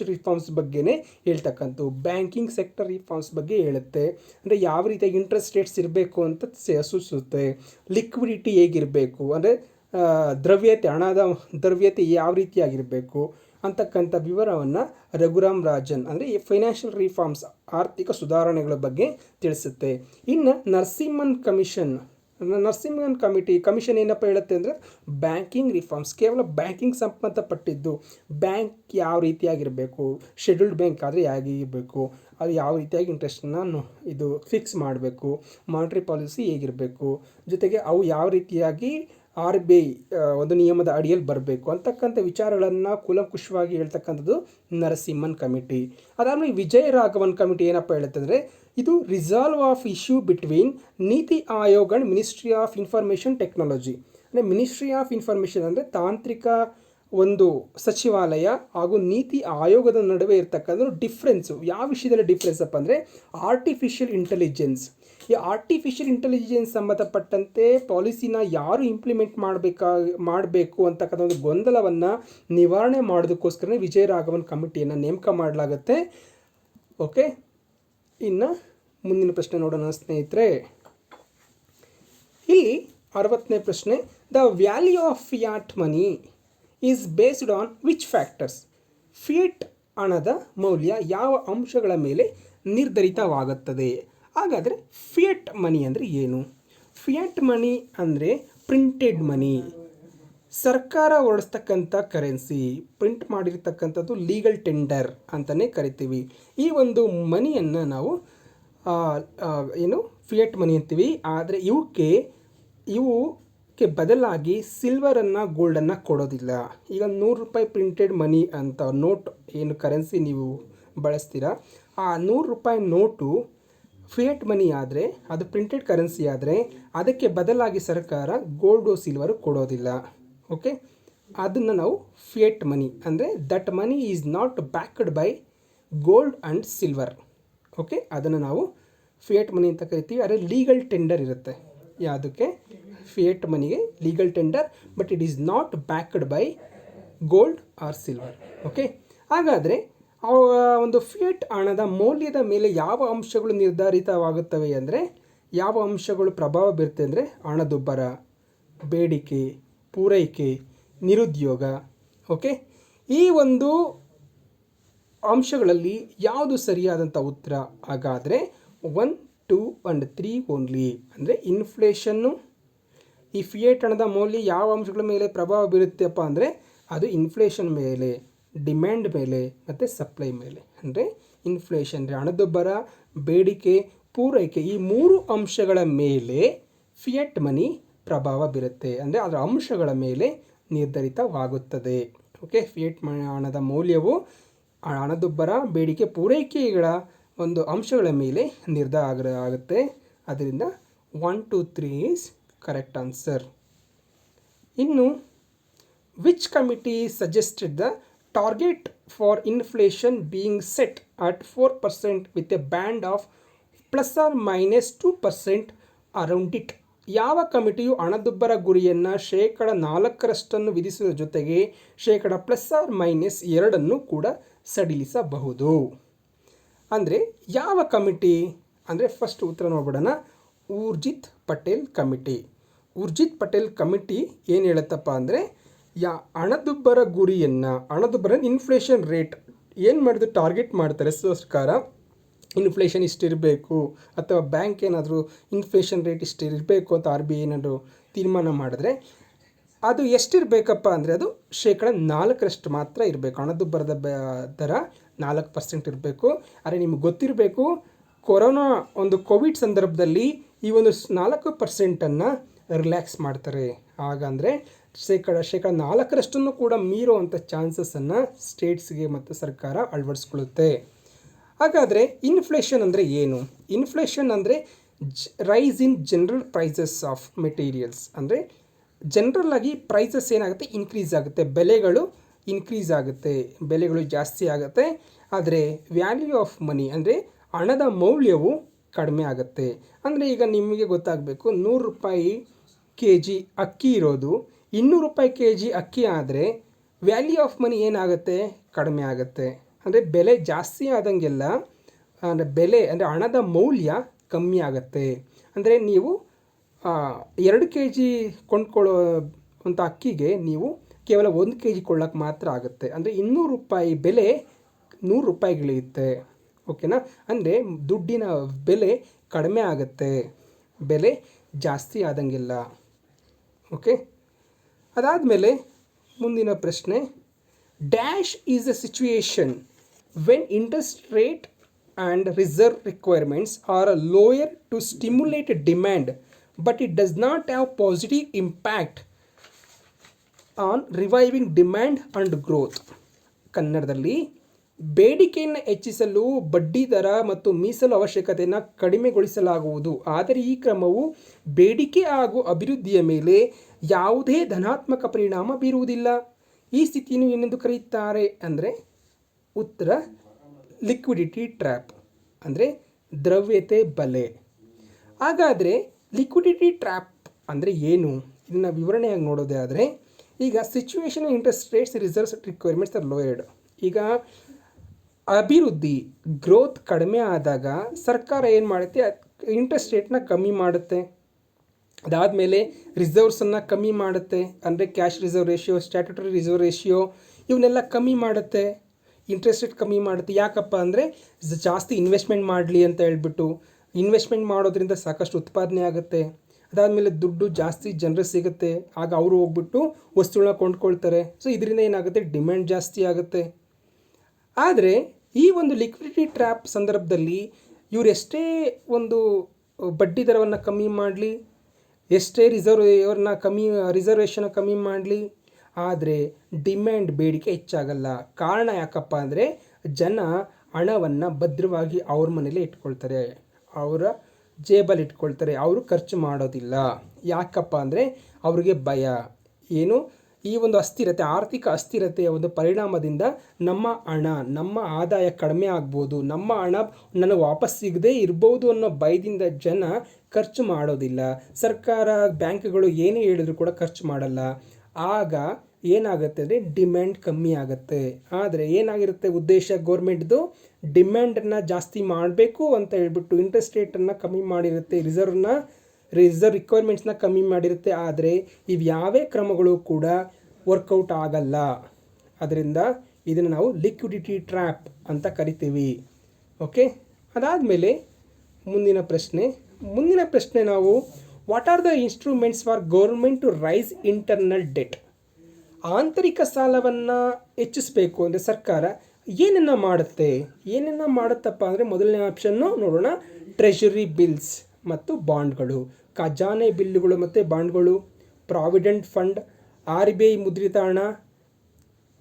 ರಿಫಾರ್ಮ್ಸ್ ಬಗ್ಗೆನೇ ಹೇಳ್ತಕ್ಕಂಥ ಬ್ಯಾಂಕಿಂಗ್ ಸೆಕ್ಟರ್ ರಿಫಾರ್ಮ್ಸ್ ಬಗ್ಗೆ ಹೇಳುತ್ತೆ. ಅಂದರೆ ಯಾವ ರೀತಿಯಾಗಿ ಇಂಟ್ರೆಸ್ಟ್ ರೇಟ್ಸ್ ಇರಬೇಕು ಅಂತ ಸೂಚಿಸುತ್ತೆ, ಲಿಕ್ವಿಡಿಟಿ ಹೇಗಿರಬೇಕು ಅಂದರೆ ಹಣದ ದ್ರವ್ಯತೆ ಯಾವ ರೀತಿಯಾಗಿರಬೇಕು ಅಂತಕ್ಕಂಥ ವಿವರವನ್ನು ರಘುರಾಮ್ ರಾಜನ್ ಅಂದರೆ ಈ ಫೈನಾನ್ಷಿಯಲ್ ರಿಫಾರ್ಮ್ಸ್ ಆರ್ಥಿಕ ಸುಧಾರಣೆಗಳ ಬಗ್ಗೆ ತಿಳಿಸುತ್ತೆ. ಇನ್ನು ನರಸಿಂಹನ್ ಕಮಿಷನ್ ಏನಪ್ಪ ಹೇಳುತ್ತೆ ಅಂದರೆ ಬ್ಯಾಂಕಿಂಗ್ ರಿಫಾರ್ಮ್ಸ್, ಕೇವಲ ಬ್ಯಾಂಕಿಂಗ್ ಸಂಬಂಧಪಟ್ಟಿದ್ದು. ಬ್ಯಾಂಕ್ ಯಾವ ರೀತಿಯಾಗಿರಬೇಕು, ಶೆಡ್ಯೂಲ್ಡ್ ಬ್ಯಾಂಕ್ ಆದರೆ ಹೇಗಿರಬೇಕು, ಅದು ಯಾವ ರೀತಿಯಾಗಿ ಇಂಟ್ರೆಸ್ಟನ್ನು ಇದು ಫಿಕ್ಸ್ ಮಾಡಬೇಕು, ಮಾನಿಟರಿ ಪಾಲಿಸಿ ಹೇಗಿರಬೇಕು, ಜೊತೆಗೆ ಅವು ಯಾವ ರೀತಿಯಾಗಿ RBI ಒಂದು ನಿಯಮದ ಅಡಿಯಲ್ಲಿ ಬರಬೇಕು ಅಂತಕ್ಕಂಥ ವಿಚಾರಗಳನ್ನು ಕೂಲಂಕುಷವಾಗಿ ಹೇಳ್ತಕ್ಕಂಥದ್ದು ನರಸಿಂಹನ್ ಕಮಿಟಿ. ಅದಾದಮೇಲೆ ವಿಜಯ ರಾಘವನ್ ಕಮಿಟಿ ಏನಪ್ಪ ಹೇಳುತ್ತಂದರೆ ಇದು ರಿಸಾಲ್ವ್ ಆಫ್ ಇಶ್ಯೂ ಬಿಟ್ವೀನ್ ನೀತಿ Aayog and ministry of information technology. ಅಂದರೆ ಮಿನಿಸ್ಟ್ರಿ ಆಫ್ ಇನ್ಫಾರ್ಮೇಷನ್ ಅಂದರೆ ತಾಂತ್ರಿಕ ಒಂದು ಸಚಿವಾಲಯ ಹಾಗೂ ನೀತಿ ಆಯೋಗದ ನಡುವೆ ಇರ್ತಕ್ಕಂಥ ಡಿಫ್ರೆನ್ಸು. ಯಾವ ವಿಷಯದಲ್ಲಿ ಡಿಫ್ರೆನ್ಸ್ ಅಪ್ಪ ಅಂದರೆ ಆರ್ಟಿಫಿಷಿಯಲ್ ಇಂಟೆಲಿಜೆನ್ಸ್ ಸಂಬಂಧಪಟ್ಟಂತೆ ಪಾಲಿಸಿನ ಯಾರು ಇಂಪ್ಲಿಮೆಂಟ್ ಮಾಡಬೇಕು ಅಂತಕ್ಕಂಥ ಒಂದು ಗೊಂದಲವನ್ನು ನಿವಾರಣೆ ಮಾಡೋದಕ್ಕೋಸ್ಕರ ವಿಜಯ ರಾಘವನ್ ಕಮಿಟಿಯನ್ನು ನೇಮಕ ಮಾಡಲಾಗುತ್ತೆ. ಓಕೆ, ಇನ್ನು ಮುಂದಿನ ಪ್ರಶ್ನೆ ನೋಡೋಣ ಸ್ನೇಹಿತರೆ. ಇಲ್ಲಿ 60ನೇ ಪ್ರಶ್ನೆ, the value of fiat money is based on which factors? Fiat ಹಣದ ಮೌಲ್ಯ ಯಾವ ಅಂಶಗಳ ಮೇಲೆ ನಿರ್ಧರಿತವಾಗುತ್ತದೆ? ಹಾಗಾದರೆ ಫಿಯಟ್ ಮನಿ ಅಂದರೆ ಏನು? ಫಿಯಟ್ ಮನಿ ಅಂದರೆ ಪ್ರಿಂಟೆಡ್ ಮನಿ, ಸರ್ಕಾರ ಹೊರಡಿಸ್ತಕ್ಕಂಥ ಕರೆನ್ಸಿ, ಪ್ರಿಂಟ್ ಮಾಡಿರ್ತಕ್ಕಂಥದ್ದು ಲೀಗಲ್ ಟೆಂಡರ್ ಅಂತಲೇ ಕರಿತೀವಿ. ಈ ಒಂದು ಮನಿಯನ್ನು ನಾವು ಫಿಯಟ್ ಮನಿ ಅಂತೀವಿ. ಆದರೆ ಇವಕ್ಕೆ ಬದಲಾಗಿ ಸಿಲ್ವರನ್ನು, ಗೋಲ್ಡನ್ನು ಕೊಡೋದಿಲ್ಲ. ಈಗ 100 ರೂಪಾಯಿ ಪ್ರಿಂಟೆಡ್ ಮನಿ ಅಂತ ನೋಟ್ ಏನು ಕರೆನ್ಸಿ ನೀವು ಬಳಸ್ತೀರಾ, ಆ 100 ರೂಪಾಯಿ ನೋಟು ಫಿಯಟ್ ಮನಿ ಆದರೆ, ಅದು ಪ್ರಿಂಟೆಡ್ ಕರೆನ್ಸಿ ಆದರೆ ಅದಕ್ಕೆ ಬದಲಾಗಿ ಸರ್ಕಾರ ಗೋಲ್ಡು ಸಿಲ್ವರು ಕೊಡೋದಿಲ್ಲ. ಓಕೆ, ಅದನ್ನು ನಾವು ಫಿಯಟ್ ಮನಿ ಅಂದರೆ that money is not backed by gold and silver. Okay, ಅದನ್ನು ನಾವು ಫಿಯಟ್ ಮನಿ ಅಂತ ಕರಿತೀವಿ. ಆದರೆ ಲೀಗಲ್ ಟೆಂಡರ್ ಇರುತ್ತೆ ಯಾವುದಕ್ಕೆ? ಫಿಯಟ್ ಮನಿಗೆ legal tender, but it is not backed by gold R silver. Okay, ಹಾಗಾದರೆ ಒಂದು ಫಿಯಟ್ ಹಣದ ಮೌಲ್ಯದ ಮೇಲೆ ಯಾವ ಅಂಶಗಳು ನಿರ್ಧಾರಿತವಾಗುತ್ತವೆ ಅಂದರೆ, ಯಾವ ಅಂಶಗಳು ಪ್ರಭಾವ ಬೀರುತ್ತೆ ಅಂದರೆ ಹಣದುಬ್ಬರ, ಬೇಡಿಕೆ, ಪೂರೈಕೆ, ನಿರುದ್ಯೋಗ. ಓಕೆ, ಈ ಒಂದು ಅಂಶಗಳಲ್ಲಿ ಯಾವುದು ಸರಿಯಾದಂಥ ಉತ್ತರ? ಹಾಗಾದರೆ 1, 2 and 3 ಓನ್ಲಿ. ಅಂದರೆ ಇನ್ಫ್ಲೇಷನ್ನು, ಈ ಫಿಯಟ್ ಹಣದ ಮೌಲ್ಯ ಯಾವ ಅಂಶಗಳ ಮೇಲೆ ಪ್ರಭಾವ ಬೀರುತ್ತಪ್ಪ ಅಂದರೆ ಅದು ಇನ್ಫ್ಲೇಷನ್ ಮೇಲೆ, ಡಿಮ್ಯಾಂಡ್ ಮೇಲೆ ಮತ್ತು ಸಪ್ಲೈ ಮೇಲೆ. ಅಂದರೆ ಇನ್ಫ್ಲೇಷನ್ ಅಂದರೆ ಹಣದುಬ್ಬರ, ಬೇಡಿಕೆ, ಪೂರೈಕೆ, ಈ 3 ಅಂಶಗಳ ಮೇಲೆ ಫಿಯಟ್ ಮನಿ ಪ್ರಭಾವ ಬೀರುತ್ತೆ. ಅಂದರೆ ಅದರ ಅಂಶಗಳ ಮೇಲೆ ನಿರ್ಧರಿತವಾಗುತ್ತದೆ. ಓಕೆ, ಫಿಯಟ್ ಹಣದ ಮೌಲ್ಯವು ಹಣದುಬ್ಬರ, ಬೇಡಿಕೆ, ಪೂರೈಕೆಗಳ ಒಂದು ಅಂಶಗಳ ಮೇಲೆ ನಿರ್ಧಾರ ಆಗುತ್ತೆ. ಅದರಿಂದ 1, 2, 3 ಈಸ್ ಕರೆಕ್ಟ್ ಆನ್ಸರ್. ಇನ್ನು which committee suggested the target for inflation being set at 4% with A band of ±2% around it? ಯಾವ ಕಮಿಟಿಯು ಹಣದುಬ್ಬರ ಗುರಿಯನ್ನು -4% ವಿಧಿಸುವ ಜೊತೆಗೆ ±2 ಕೂಡ ಸಡಿಲಿಸಬಹುದು? ಅಂದರೆ ಯಾವ ಕಮಿಟಿ ಅಂದರೆ ಫಸ್ಟ್ ಉತ್ತರ ನೋಡ್ಬಿಡೋಣ. ಊರ್ಜಿತ್ ಪಟೇಲ್ ಕಮಿಟಿ. ಊರ್ಜಿತ್ ಪಟೇಲ್ ಕಮಿಟಿ ಏನು ಹೇಳುತ್ತಪ್ಪ ಅಂದರೆ ಹಣದುಬ್ಬರ ಗುರಿಯನ್ನು ಇನ್ಫ್ಲೇಷನ್ ರೇಟ್ ಏನು ಮಾಡಿದ್ರು ಟಾರ್ಗೆಟ್ ಮಾಡ್ತಾರೆ ಸರ್ಕಾರ. ಇನ್ಫ್ಲೇಷನ್ ಇಷ್ಟಿರಬೇಕು ಅಥವಾ ಬ್ಯಾಂಕ್ ಏನಾದರೂ ಇನ್ಫ್ಲೇಷನ್ ರೇಟ್ ಇಷ್ಟಿರಬೇಕು ಅಂತ RBI ಏನಾದರೂ ತೀರ್ಮಾನ ಮಾಡಿದ್ರೆ ಅದು ಎಷ್ಟಿರಬೇಕಪ್ಪ ಅಂದರೆ ಅದು 4% ಮಾತ್ರ ಇರಬೇಕು. ಹಣದುಬ್ಬರದ ದರ 4% ಇರಬೇಕು. ಆದರೆ ನಿಮ್ಗೆ ಗೊತ್ತಿರಬೇಕು, ಕೊರೋನಾ ಕೋವಿಡ್ ಸಂದರ್ಭದಲ್ಲಿ ಈ ಒಂದು 4%ಅನ್ನು ರಿಲ್ಯಾಕ್ಸ್ ಮಾಡ್ತಾರೆ. ಹಾಗಂದರೆ -4% ಕೂಡ ಮೀರುವಂಥ ಚಾನ್ಸಸ್ಸನ್ನು ಸ್ಟೇಟ್ಸ್ಗೆ ಮತ್ತು ಸರ್ಕಾರ ಅಳವಡಿಸ್ಕೊಳ್ಳುತ್ತೆ. ಹಾಗಾದರೆ ಇನ್ಫ್ಲೇಷನ್ ಅಂದರೆ ಏನು? ಇನ್ಫ್ಲೇಷನ್ ಅಂದರೆ rise in general prices of materials. ಅಂದರೆ ಜನರಲ್ಲಾಗಿ ಪ್ರೈಸಸ್ ಏನಾಗುತ್ತೆ, ಇನ್ಕ್ರೀಸ್ ಆಗುತ್ತೆ, ಬೆಲೆಗಳು ಇನ್ಕ್ರೀಸ್ ಆಗುತ್ತೆ, ಬೆಲೆಗಳು ಜಾಸ್ತಿ ಆಗುತ್ತೆ. ಆದರೆ ವ್ಯಾಲ್ಯೂ ಆಫ್ ಮನಿ ಅಂದರೆ ಹಣದ ಮೌಲ್ಯವು ಕಡಿಮೆ ಆಗುತ್ತೆ. ಅಂದರೆ ಈಗ ನಿಮಗೆ ಗೊತ್ತಾಗಬೇಕು, 100 ರೂಪಾಯಿ kg ಅಕ್ಕಿ ಇರೋದು 200 ರೂಪಾಯಿ kg ಅಕ್ಕಿ ಆದರೆ ವ್ಯಾಲ್ಯೂ ಆಫ್ ಮನಿ ಏನಾಗುತ್ತೆ, ಕಡಿಮೆ ಆಗುತ್ತೆ. ಅಂದರೆ ಬೆಲೆ ಜಾಸ್ತಿ ಆದಂಗೆಲ್ಲ ಅಂದರೆ ಹಣದ ಮೌಲ್ಯ ಕಮ್ಮಿ ಆಗುತ್ತೆ. ಅಂದರೆ ನೀವು 2 kg ಕೊಂಡ್ಕೊಳ್ಳೋ ಅಂಥ ಅಕ್ಕಿಗೆ ನೀವು ಕೇವಲ 1 kg ಕೊಳ್ಳೋಕ್ಕೆ ಮಾತ್ರ ಆಗುತ್ತೆ. ಅಂದರೆ 200 ರೂಪಾಯಿ ಬೆಲೆ 100 ರೂಪಾಯಿಗಳಿರುತ್ತೆ. ಓಕೆನಾ? ಅಂದರೆ ದುಡ್ಡಿನ ಬೆಲೆ ಕಡಿಮೆ ಆಗುತ್ತೆ, ಬೆಲೆ ಜಾಸ್ತಿ ಆದಂಗೆಲ್ಲ. ಓಕೆ, ಅದಾದಮೇಲೆ ಮುಂದಿನ ಪ್ರಶ್ನೆ, dash is a situation when interest rate and reserve requirements are lower to stimulate demand but it does not have positive impact on reviving demand and growth. ಕನ್ನಡದಲ್ಲಿ, ಬೇಡಿಕೆಯನ್ನು ಹೆಚ್ಚಿಸಲು ಬಡ್ಡಿ ದರ ಮತ್ತು ಮೀಸಲು ಅವಶ್ಯಕತೆಯನ್ನು ಕಡಿಮೆಗೊಳಿಸಲಾಗುವುದು, ಆದರೆ ಈ ಕ್ರಮವು ಬೇಡಿಕೆ ಹಾಗೂ ಅಭಿವೃದ್ಧಿಯ ಮೇಲೆ ಯಾವುದೇ ಧನಾತ್ಮಕ ಪರಿಣಾಮ ಬೀರುವುದಿಲ್ಲ. ಈ ಸ್ಥಿತಿಯನ್ನು ಏನೆಂದು ಕರೆಯುತ್ತಾರೆ ಅಂದರೆ ಉತ್ತರ ಲಿಕ್ವಿಡಿಟಿ ಟ್ರ್ಯಾಪ್, ಅಂದರೆ ದ್ರವ್ಯತೆ ಬಲೆ. ಹಾಗಾದರೆ ಲಿಕ್ವಿಡಿಟಿ ಟ್ರ್ಯಾಪ್ ಅಂದರೆ ಏನು? ಇದನ್ನು ವಿವರಣೆಯಾಗಿ ನೋಡೋದೇ ಆದರೆ, ಈಗ situation interest rates reserves requirements are lowered. ಈಗ ಅಭಿವೃದ್ಧಿ ಗ್ರೋತ್ ಕಡಿಮೆ ಆದಾಗ ಸರ್ಕಾರ ಏನು ಮಾಡುತ್ತೆ, ಇಂಟ್ರೆಸ್ಟ್ ರೇಟ್ನ ಕಮ್ಮಿ ಮಾಡುತ್ತೆ. ಅದಾದಮೇಲೆ ರಿಸರ್ವ್ಸನ್ನು ಕಮ್ಮಿ ಮಾಡುತ್ತೆ. ಅಂದರೆ cash reserve ratio, statutory reserve ratio ಇವನ್ನೆಲ್ಲ ಕಮ್ಮಿ ಮಾಡುತ್ತೆ. ಇಂಟ್ರೆಸ್ಟ್ ರೇಟ್ ಕಮ್ಮಿ ಮಾಡುತ್ತೆ. ಯಾಕಪ್ಪ ಅಂದರೆ ಜಾಸ್ತಿ ಇನ್ವೆಸ್ಟ್ಮೆಂಟ್ ಮಾಡಲಿ ಅಂತ ಹೇಳ್ಬಿಟ್ಟು. ಇನ್ವೆಸ್ಟ್ಮೆಂಟ್ ಮಾಡೋದ್ರಿಂದ ಸಾಕಷ್ಟು ಉತ್ಪಾದನೆ ಆಗುತ್ತೆ. ಅದಾದಮೇಲೆ ದುಡ್ಡು ಜಾಸ್ತಿ ಜನರಿಗೆ ಸಿಗುತ್ತೆ. ಆಗ ಅವರು ಹೋಗ್ಬಿಟ್ಟು ವಸ್ತುಗಳನ್ನ ಕೊಂಡ್ಕೊಳ್ತಾರೆ. ಸೊ ಇದರಿಂದ ಏನಾಗುತ್ತೆ, ಡಿಮ್ಯಾಂಡ್ ಜಾಸ್ತಿ ಆಗುತ್ತೆ. ಆದರೆ ಈ ಒಂದು ಲಿಕ್ವಿಡಿಟಿ ಟ್ರ್ಯಾಪ್ ಸಂದರ್ಭದಲ್ಲಿ ಇವರು ಎಷ್ಟೇ ಒಂದು ಬಡ್ಡಿ ದರವನ್ನು ಕಮ್ಮಿ ಮಾಡಲಿ, ಎಷ್ಟೇ ರಿಸರ್ವೇಷನ್ನ ಕಮ್ಮಿ ಮಾಡಲಿ, ಆದರೆ ಡಿಮ್ಯಾಂಡ್ ಬೇಡಿಕೆ ಹೆಚ್ಚಾಗಲ್ಲ. ಕಾರಣ ಯಾಕಪ್ಪ ಅಂದರೆ ಜನ ಹಣವನ್ನು ಭದ್ರವಾಗಿ ಅವ್ರ ಮನೇಲಿ ಇಟ್ಕೊಳ್ತಾರೆ, ಅವರ ಜೇಬಲ್ಲಿ ಇಟ್ಕೊಳ್ತಾರೆ, ಅವರು ಖರ್ಚು ಮಾಡೋದಿಲ್ಲ. ಯಾಕಪ್ಪ ಅಂದರೆ ಅವ್ರಿಗೆ ಭಯ ಏನು, ಈ ಒಂದು ಅಸ್ಥಿರತೆ, ಆರ್ಥಿಕ ಅಸ್ಥಿರತೆಯ ಒಂದು ಪರಿಣಾಮದಿಂದ ನಮ್ಮ ಹಣ, ನಮ್ಮ ಆದಾಯ ಕಡಿಮೆ ಆಗ್ಬೋದು, ನಮ್ಮ ಹಣ ನನಗೆ ವಾಪಸ್ ಸಿಗದೇ ಇರ್ಬೋದು ಅನ್ನೋ ಭಯದಿಂದ ಜನ ಖರ್ಚು ಮಾಡೋದಿಲ್ಲ. ಸರ್ಕಾರ, ಬ್ಯಾಂಕ್ಗಳು ಏನೇ ಹೇಳಿದ್ರು ಕೂಡ ಖರ್ಚು ಮಾಡಲ್ಲ. ಆಗ ಏನಾಗುತ್ತೆ ಅಂದರೆ ಡಿಮ್ಯಾಂಡ್ ಕಮ್ಮಿ ಆಗುತ್ತೆ. ಆದರೆ ಏನಾಗಿರುತ್ತೆ ಉದ್ದೇಶ ಗೌರ್ಮೆಂಟ್ದು, ಡಿಮ್ಯಾಂಡನ್ನು ಜಾಸ್ತಿ ಮಾಡಬೇಕು ಅಂತ ಹೇಳ್ಬಿಟ್ಟು ಇಂಟ್ರೆಸ್ಟ್ ರೇಟನ್ನು ಕಮ್ಮಿ ಮಾಡಿರುತ್ತೆ, ರಿಸರ್ವ್ ರಿಕ್ವೈರ್ಮೆಂಟ್ಸ್ನ ಕಮ್ಮಿ ಮಾಡಿರುತ್ತೆ. ಆದರೆ ಇವ್ಯಾವೇ ಕ್ರಮಗಳು ಕೂಡ ವರ್ಕೌಟ್ ಆಗಲ್ಲ. ಅದರಿಂದ ಇದನ್ನು ನಾವು ಲಿಕ್ವಿಡಿಟಿ ಟ್ರ್ಯಾಪ್ ಅಂತ ಕರಿತೀವಿ. ಓಕೆ, ಅದಾದಮೇಲೆ ಮುಂದಿನ ಪ್ರಶ್ನೆ ನಾವು, what are the instruments for government to raise internal debt? ಆಂತರಿಕ ಸಾಲವನ್ನು ಹೆಚ್ಚಿಸಬೇಕು ಅಂದರೆ ಸರ್ಕಾರ ಏನನ್ನು ಮಾಡುತ್ತಪ್ಪ ಅಂದರೆ ಮೊದಲನೇ ಆಪ್ಷನ್ನು ನೋಡೋಣ, ಟ್ರೆಷರಿ ಬಿಲ್ಸ್ ಮತ್ತು ಬಾಂಡ್ಗಳು, ಖಜಾನೆ ಬಿಲ್ಲುಗಳು ಮತ್ತು ಬಾಂಡ್ಗಳು, ಪ್ರಾವಿಡೆಂಟ್ ಫಂಡ್, RBI ಮುದ್ರಿತ ಹಣ,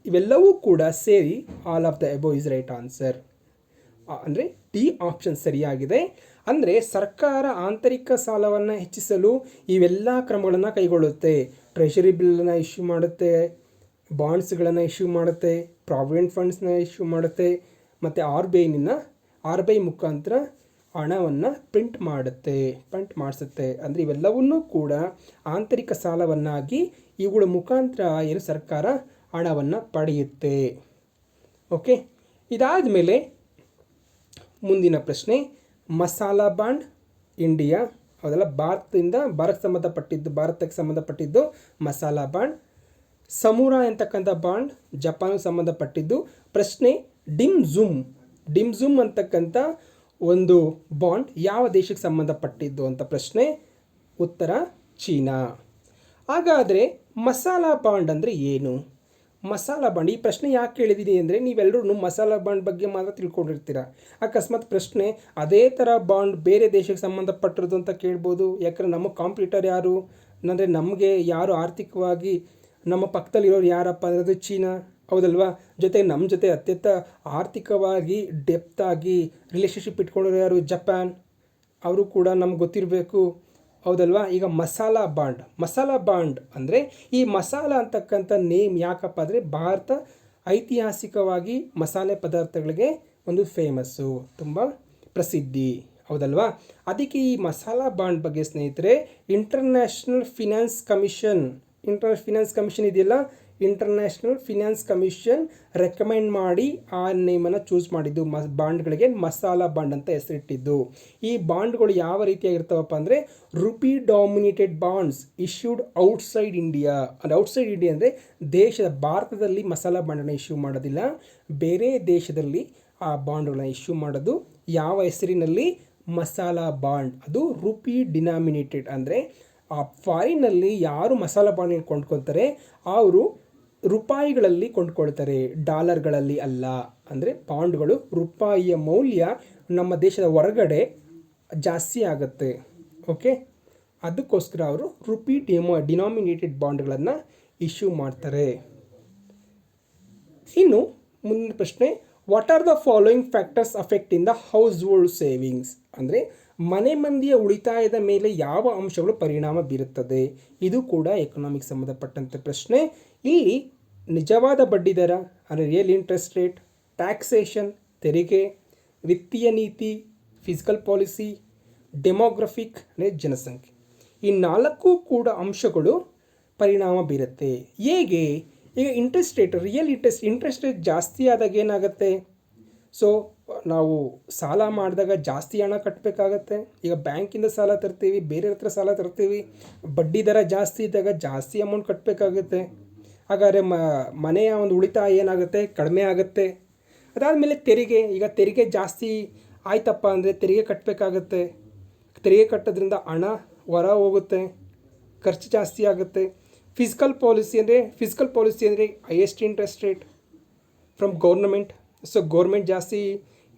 ಇವೆಲ್ಲವೂ ಕೂಡ ಸೇರಿ all of the above is right answer. ಅಂದರೆ ಡಿ ಆಪ್ಷನ್ ಸರಿಯಾಗಿದೆ. ಅಂದರೆ ಸರ್ಕಾರ ಆಂತರಿಕ ಸಾಲವನ್ನು ಹೆಚ್ಚಿಸಲು ಇವೆಲ್ಲ ಕ್ರಮಗಳನ್ನು ಕೈಗೊಳ್ಳುತ್ತೆ. ಟ್ರೆಷರಿ ಬಿಲ್ಲನ್ನು ಇಶ್ಯೂ ಮಾಡುತ್ತೆ, ಬಾಂಡ್ಸ್ಗಳನ್ನು ಇಶ್ಯೂ ಮಾಡುತ್ತೆ, ಪ್ರಾವಿಡೆಂಟ್ ಫಂಡ್ಸ್ನ ಇಶ್ಯೂ ಮಾಡುತ್ತೆ, ಮತ್ತು ಆರ್ ಬಿ ಐ ಮುಖಾಂತರ ಹಣವನ್ನು ಪ್ರಿಂಟ್ ಮಾಡಿಸುತ್ತೆ. ಅಂದರೆ ಇವೆಲ್ಲವನ್ನೂ ಕೂಡ ಆಂತರಿಕ ಸಾಲವನ್ನಾಗಿ ಇವುಗಳ ಮುಖಾಂತರ ಏನು ಸರ್ಕಾರ ಹಣವನ್ನು ಪಡೆಯುತ್ತೆ. ಓಕೆ, ಇದಾದ ಮೇಲೆ ಮುಂದಿನ ಪ್ರಶ್ನೆ, ಮಸಾಲಾ ಬಾಂಡ್ ಇಂಡಿಯಾ ಹೌದಲ್ಲ, ಭಾರತಕ್ಕೆ ಸಂಬಂಧಪಟ್ಟಿದ್ದು ಮಸಾಲಾ ಬಾಂಡ್. ಸಮೂರಾ ಅಂತಕ್ಕಂಥ ಬಾಂಡ್ ಜಪಾನ್ಗೆ ಸಂಬಂಧಪಟ್ಟಿದ್ದು. ಪ್ರಶ್ನೆ, ಡಿಮ್ಝುಮ್ ಅಂತಕ್ಕಂಥ ಒಂದು ಬಾಂಡ್ ಯಾವ ದೇಶಕ್ಕೆ ಸಂಬಂಧಪಟ್ಟಿದ್ದು ಅಂತ ಪ್ರಶ್ನೆ. ಉತ್ತರ ಚೀನಾ. ಹಾಗಾದರೆ ಮಸಾಲಾ ಬಾಂಡ್ ಅಂದರೆ ಏನು? ಮಸಾಲಾ ಬಾಂಡ್, ಈ ಪ್ರಶ್ನೆ ಯಾಕೆ ಕೇಳಿದ್ದೀನಿ ಅಂದರೆ ನೀವೆಲ್ಲರೂ ಮಸಾಲಾ ಬಾಂಡ್ ಬಗ್ಗೆ ಮಾತ್ರ ತಿಳ್ಕೊಂಡಿರ್ತೀರ. ಅಕಸ್ಮಾತ್ ಪ್ರಶ್ನೆ ಅದೇ ಥರ ಬಾಂಡ್ ಬೇರೆ ದೇಶಕ್ಕೆ ಸಂಬಂಧಪಟ್ಟಿರೋದು ಅಂತ ಕೇಳ್ಬೋದು. ಯಾಕಂದರೆ ನಮ್ಮ ಕಾಂಪಿಟೇಟರ್ ಯಾರು ಅಂದರೆ ನಮಗೆ ಯಾರು ಆರ್ಥಿಕವಾಗಿ ನಮ್ಮ ಪಕ್ಕದಲ್ಲಿರೋರು ಯಾರಪ್ಪ ಅಂದರೆ ಅದು ಚೀನಾ, ಹೌದಲ್ವಾ? ಜೊತೆಗೆ ನಮ್ಮ ಜೊತೆ ಅತ್ಯಂತ ಆರ್ಥಿಕವಾಗಿ ಡೆಪ್ತಾಗಿ ರಿಲೇಷನ್ಶಿಪ್ ಇಟ್ಕೊಂಡಿರೋ ಯಾರು? ಜಪಾನ್. ಅವರು ಕೂಡ ನಮ್ಗೆ ಗೊತ್ತಿರಬೇಕು, ಹೌದಲ್ವಾ? ಈಗ ಮಸಾಲಾ ಬಾಂಡ್ ಅಂದರೆ ಈ ಮಸಾಲ ಅಂತಕ್ಕಂಥ ನೇಮ್ ಯಾಕಪ್ಪ ಅಂದರೆ ಭಾರತ ಐತಿಹಾಸಿಕವಾಗಿ ಮಸಾಲೆ ಪದಾರ್ಥಗಳಿಗೆ ಒಂದು ಫೇಮಸ್ಸು, ತುಂಬ ಪ್ರಸಿದ್ಧಿ, ಹೌದಲ್ವಾ? ಅದಕ್ಕೆ ಈ ಮಸಾಲಾ ಬಾಂಡ್ ಬಗ್ಗೆ ಸ್ನೇಹಿತರೆ ಇಂಟರ್ನ್ಯಾಷನಲ್ ಫಿನಾನ್ಸ್ ಕಮಿಷನ್ ಇದೆಯಲ್ಲ, ಇಂಟರ್ನ್ಯಾಷನಲ್ ಫಿನಾನ್ಸ್ ಕಮಿಷನ್ ರೆಕಮೆಂಡ್ ಮಾಡಿ ಆ ನೇಮನ್ನು ಚೂಸ್ ಮಾಡಿದ್ದು. ಬಾಂಡ್ಗಳಿಗೆ ಮಸಾಲಾ ಬಾಂಡ್ ಅಂತ ಹೆಸರಿಟ್ಟಿದ್ದು. ಈ ಬಾಂಡ್ಗಳು ಯಾವ ರೀತಿಯಾಗಿರ್ತಾವಪ್ಪ ಅಂದರೆ rupee dominated bonds issued outside India. ಅಂದರೆ ದೇಶದ ಭಾರತದಲ್ಲಿ ಮಸಾಲಾ ಬಾಂಡನ್ನು ಇಶ್ಯೂ ಮಾಡೋದಿಲ್ಲ, ಬೇರೆ ದೇಶದಲ್ಲಿ ಆ ಬಾಂಡ್ಗಳನ್ನ ಇಶ್ಯೂ ಮಾಡೋದು. ಯಾವ ಹೆಸರಿನಲ್ಲಿ? ಮಸಾಲಾ ಬಾಂಡ್. ಅದು ರುಪಿ ಡಿನಾಮಿನೇಟೆಡ್, ಅಂದರೆ ಆ ಫಾರಿನಲ್ಲಿ ಯಾರು ಮಸಾಲಾ ಬಾಂಡ್ ಕೊಂಡ್ಕೊಳ್ತಾರೆ ಅವರು ರೂಪಾಯಿಗಳಲ್ಲಿ ಕೊಂಡ್ಕೊಳ್ತಾರೆ, ಡಾಲರ್ಗಳಲ್ಲಿ ಅಲ್ಲ. ಅಂದರೆ ಬಾಂಡ್ಗಳು ರೂಪಾಯಿಯ ಮೌಲ್ಯ ನಮ್ಮ ದೇಶದ ಹೊರಗಡೆ ಜಾಸ್ತಿ ಆಗುತ್ತೆ. ಓಕೆ, ಅದಕ್ಕೋಸ್ಕರ ಅವರು ರುಪಿ ಡಿನಾಮಿನೇಟೆಡ್ ಬಾಂಡ್ಗಳನ್ನು ಇಶ್ಯೂ ಮಾಡ್ತಾರೆ. ಇನ್ನು ಮುಂದಿನ ಪ್ರಶ್ನೆ, what are the following factors affect in the house hold savings? ಅಂದರೆ ಮನೆ ಮಂದಿಯ ಉಳಿತಾಯದ ಮೇಲೆ ಯಾವ ಅಂಶಗಳು ಪರಿಣಾಮ ಬೀರುತ್ತದೆ? ಇದು ಕೂಡ ಎಕನಾಮಿಕ್ಸ್ ಸಂಬಂಧಪಟ್ಟಂಥ ಪ್ರಶ್ನೆ. ಇಲ್ಲಿ ನಿಜವಾದ ಬಡ್ಡಿದರ ಅಂದರೆ ರಿಯಲ್ ಇಂಟ್ರೆಸ್ಟ್ ರೇಟ್, ಟ್ಯಾಕ್ಸೇಷನ್ ತೆರಿಗೆ, ವಿತ್ತೀಯ ನೀತಿ ಫಿಸಿಕಲ್ ಪಾಲಿಸಿ, ಡೆಮೋಗ್ರಫಿಕ್ ಅಂದರೆ ಜನಸಂಖ್ಯೆ, ಈ ನಾಲ್ಕು ಕೂಡ ಅಂಶಗಳು ಪರಿಣಾಮ ಬೀರುತ್ತೆ. ಹೇಗೆ? ಈಗ interest rate, real interest rate ಜಾಸ್ತಿ ಆದಾಗ ಏನಾಗುತ್ತೆ? ಸೊ ನಾವು ಸಾಲ ಮಾಡಿದಾಗ ಜಾಸ್ತಿ ಹಣ ಕಟ್ಟಬೇಕಾಗತ್ತೆ. ಈಗ ಬ್ಯಾಂಕಿಂದ ಸಾಲ ತರ್ತೀವಿ, ಬೇರೆ ಹತ್ರ ಸಾಲ ತರ್ತೀವಿ, ಬಡ್ಡಿ ದರ ಜಾಸ್ತಿ ಇದ್ದಾಗ ಜಾಸ್ತಿ ಅಮೌಂಟ್ ಕಟ್ಟಬೇಕಾಗುತ್ತೆ. ಹಾಗಾದರೆ ಮನೆಯ ಒಂದು ಉಳಿತಾಯ ಏನಾಗುತ್ತೆ? ಕಡಿಮೆ ಆಗುತ್ತೆ. ಅದಾದಮೇಲೆ ತೆರಿಗೆ, ಈಗ ತೆರಿಗೆ ಜಾಸ್ತಿ ಆಯ್ತಪ್ಪ ಅಂದರೆ ತೆರಿಗೆ ಕಟ್ಟಬೇಕಾಗತ್ತೆ. ತೆರಿಗೆ ಕಟ್ಟೋದ್ರಿಂದ ಹಣ ಹೊರ ಹೋಗುತ್ತೆ, ಖರ್ಚು ಜಾಸ್ತಿ ಆಗುತ್ತೆ. ಫಿಸಿಕಲ್ ಪಾಲಿಸಿ ಅಂದರೆ highest interest rate from government. So government ಜಾಸ್ತಿ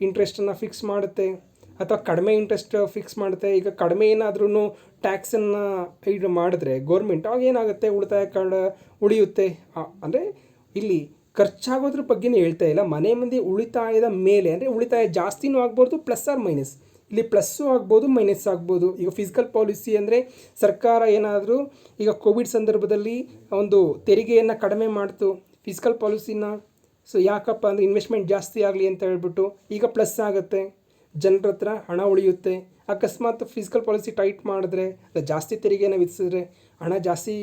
ಇಂಟ್ರೆಸ್ಟನ್ನು ಫಿಕ್ಸ್ ಮಾಡುತ್ತೆ ಅಥವಾ ಕಡಿಮೆ ಇಂಟ್ರೆಸ್ಟ್ ಫಿಕ್ಸ್ ಮಾಡುತ್ತೆ. ಈಗ ಕಡಿಮೆ ಏನಾದ್ರೂ ಟ್ಯಾಕ್ಸನ್ನು ಇದು ಮಾಡಿದ್ರೆ ಗೌರ್ಮೆಂಟ್ ಆವಾಗ ಏನಾಗುತ್ತೆ? ಉಳಿತಾಯ ಉಳಿಯುತ್ತೆ. ಅಂದರೆ ಇಲ್ಲಿ ಖರ್ಚಾಗೋದ್ರ ಬಗ್ಗೆನೇ ಹೇಳ್ತಾ ಇಲ್ಲ, ಮನೆ ಮಂದಿ ಉಳಿತಾಯದ ಮೇಲೆ. ಅಂದರೆ ಉಳಿತಾಯ ಜಾಸ್ತಿನೂ ಆಗ್ಬೋದು, ಪ್ಲಸ್ ಆರ್ ಮೈನಸ್. ಇಲ್ಲಿ ಪ್ಲಸ್ಸು ಆಗ್ಬೋದು, ಮೈನಸ್ ಆಗ್ಬೋದು. ಈಗ ಫಿಸಿಕಲ್ ಪಾಲಿಸಿ ಅಂದರೆ ಸರ್ಕಾರ ಏನಾದರೂ ಈಗ ಕೋವಿಡ್ ಸಂದರ್ಭದಲ್ಲಿ ಒಂದು ತೆರಿಗೆಯನ್ನು ಕಡಿಮೆ ಮಾಡ್ತು ಫಿಸಿಕಲ್ ಪಾಲಿಸಿನ. ಸೊ ಯಾಕಪ್ಪ ಅಂದರೆ ಇನ್ವೆಸ್ಟ್ಮೆಂಟ್ ಜಾಸ್ತಿ ಆಗಲಿ ಅಂತ ಹೇಳ್ಬಿಟ್ಟು ಈಗ ಪ್ಲಸ್ ಆಗುತ್ತೆ, ಜನರ ಹತ್ರ ಹಣ ಉಳಿಯುತ್ತೆ. ಅಕಸ್ಮಾತ್ ಫಿಸಿಕಲ್ ಪಾಲಿಸಿ ಟೈಟ್ ಮಾಡಿದ್ರೆ, ಜಾಸ್ತಿ ತೆರಿಗೆಯನ್ನು ವಿಧಿಸಿದ್ರೆ ಹಣ ಜಾಸ್ತಿ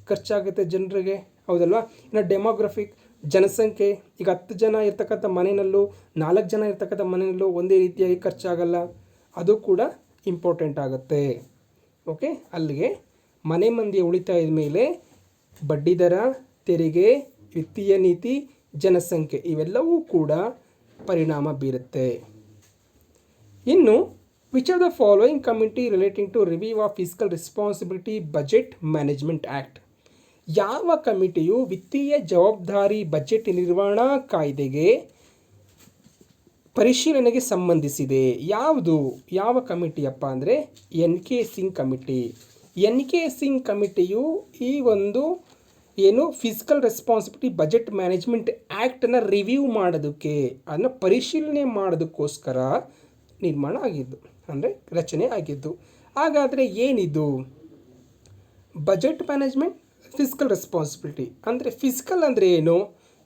ಖರ್ಚಾಗುತ್ತೆ ಜನರಿಗೆ, ಹೌದಲ್ವಾ? ಇನ್ನು ಡೆಮೋಗ್ರಫಿಕ್ ಜನಸಂಖ್ಯೆ, ಈಗ 10 ಜನ ಇರ್ತಕ್ಕಂಥ ಮನೆಯಲ್ಲೂ 4 ಜನ ಇರ್ತಕ್ಕಂಥ ಮನೆಯಲ್ಲೂ ಒಂದೇ ರೀತಿಯಾಗಿ ಖರ್ಚಾಗಲ್ಲ, ಅದು ಕೂಡ ಇಂಪಾರ್ಟೆಂಟ್ ಆಗುತ್ತೆ. ಓಕೆ, ಅಲ್ಲಿಗೆ ಮನೆ ಮಂದಿಯ ಉಳಿತಾಯದ ಮೇಲೆ ಬಡ್ಡಿದರ, ತೆರಿಗೆ, ವಿತ್ತೀಯ ನೀತಿ, ಜನಸಂಖ್ಯೆ ಇವೆಲ್ಲವೂ ಕೂಡ ಪರಿಣಾಮ ಬೀರುತ್ತೆ. ಇನ್ನು which of the following committee relating to review of fiscal responsibility budget management act? ಯಾವ ಕಮಿಟಿಯು ವಿತ್ತೀಯ ಜವಾಬ್ದಾರಿ ಬಜೆಟ್ ನಿರ್ವಹಣಾ ಕಾಯ್ದೆಗೆ ಪರಿಶೀಲನೆಗೆ ಸಂಬಂಧಿಸಿದೆ? ಯಾವ ಕಮಿಟಿಯಪ್ಪ ಅಂದರೆ NK Singh committee. NK Singh ಕಮಿಟಿಯು ಈ ಒಂದು ಫಿಸಿಕಲ್ ರೆಸ್ಪಾನ್ಸಿಬಿಲಿಟಿ ಬಜೆಟ್ ಮ್ಯಾನೇಜ್ಮೆಂಟ್ ಆ್ಯಕ್ಟನ್ನು ರಿವ್ಯೂ ಮಾಡೋದಕ್ಕೆ, ಅದನ್ನು ಪರಿಶೀಲನೆ ಮಾಡೋದಕ್ಕೋಸ್ಕರ ನಿರ್ಮಾಣ ಆಗಿದ್ದು, ಅಂದರೆ ರಚನೆ ಆಗಿದ್ದು. ಹಾಗಾದರೆ ಏನಿದು ಬಜೆಟ್ ಮ್ಯಾನೇಜ್ಮೆಂಟ್ ಫಿಸಿಕಲ್ ರೆಸ್ಪಾನ್ಸಿಬಿಲಿಟಿ ಅಂದರೆ ಫಿಸಿಕಲ್ ಅಂದರೆ ಏನು?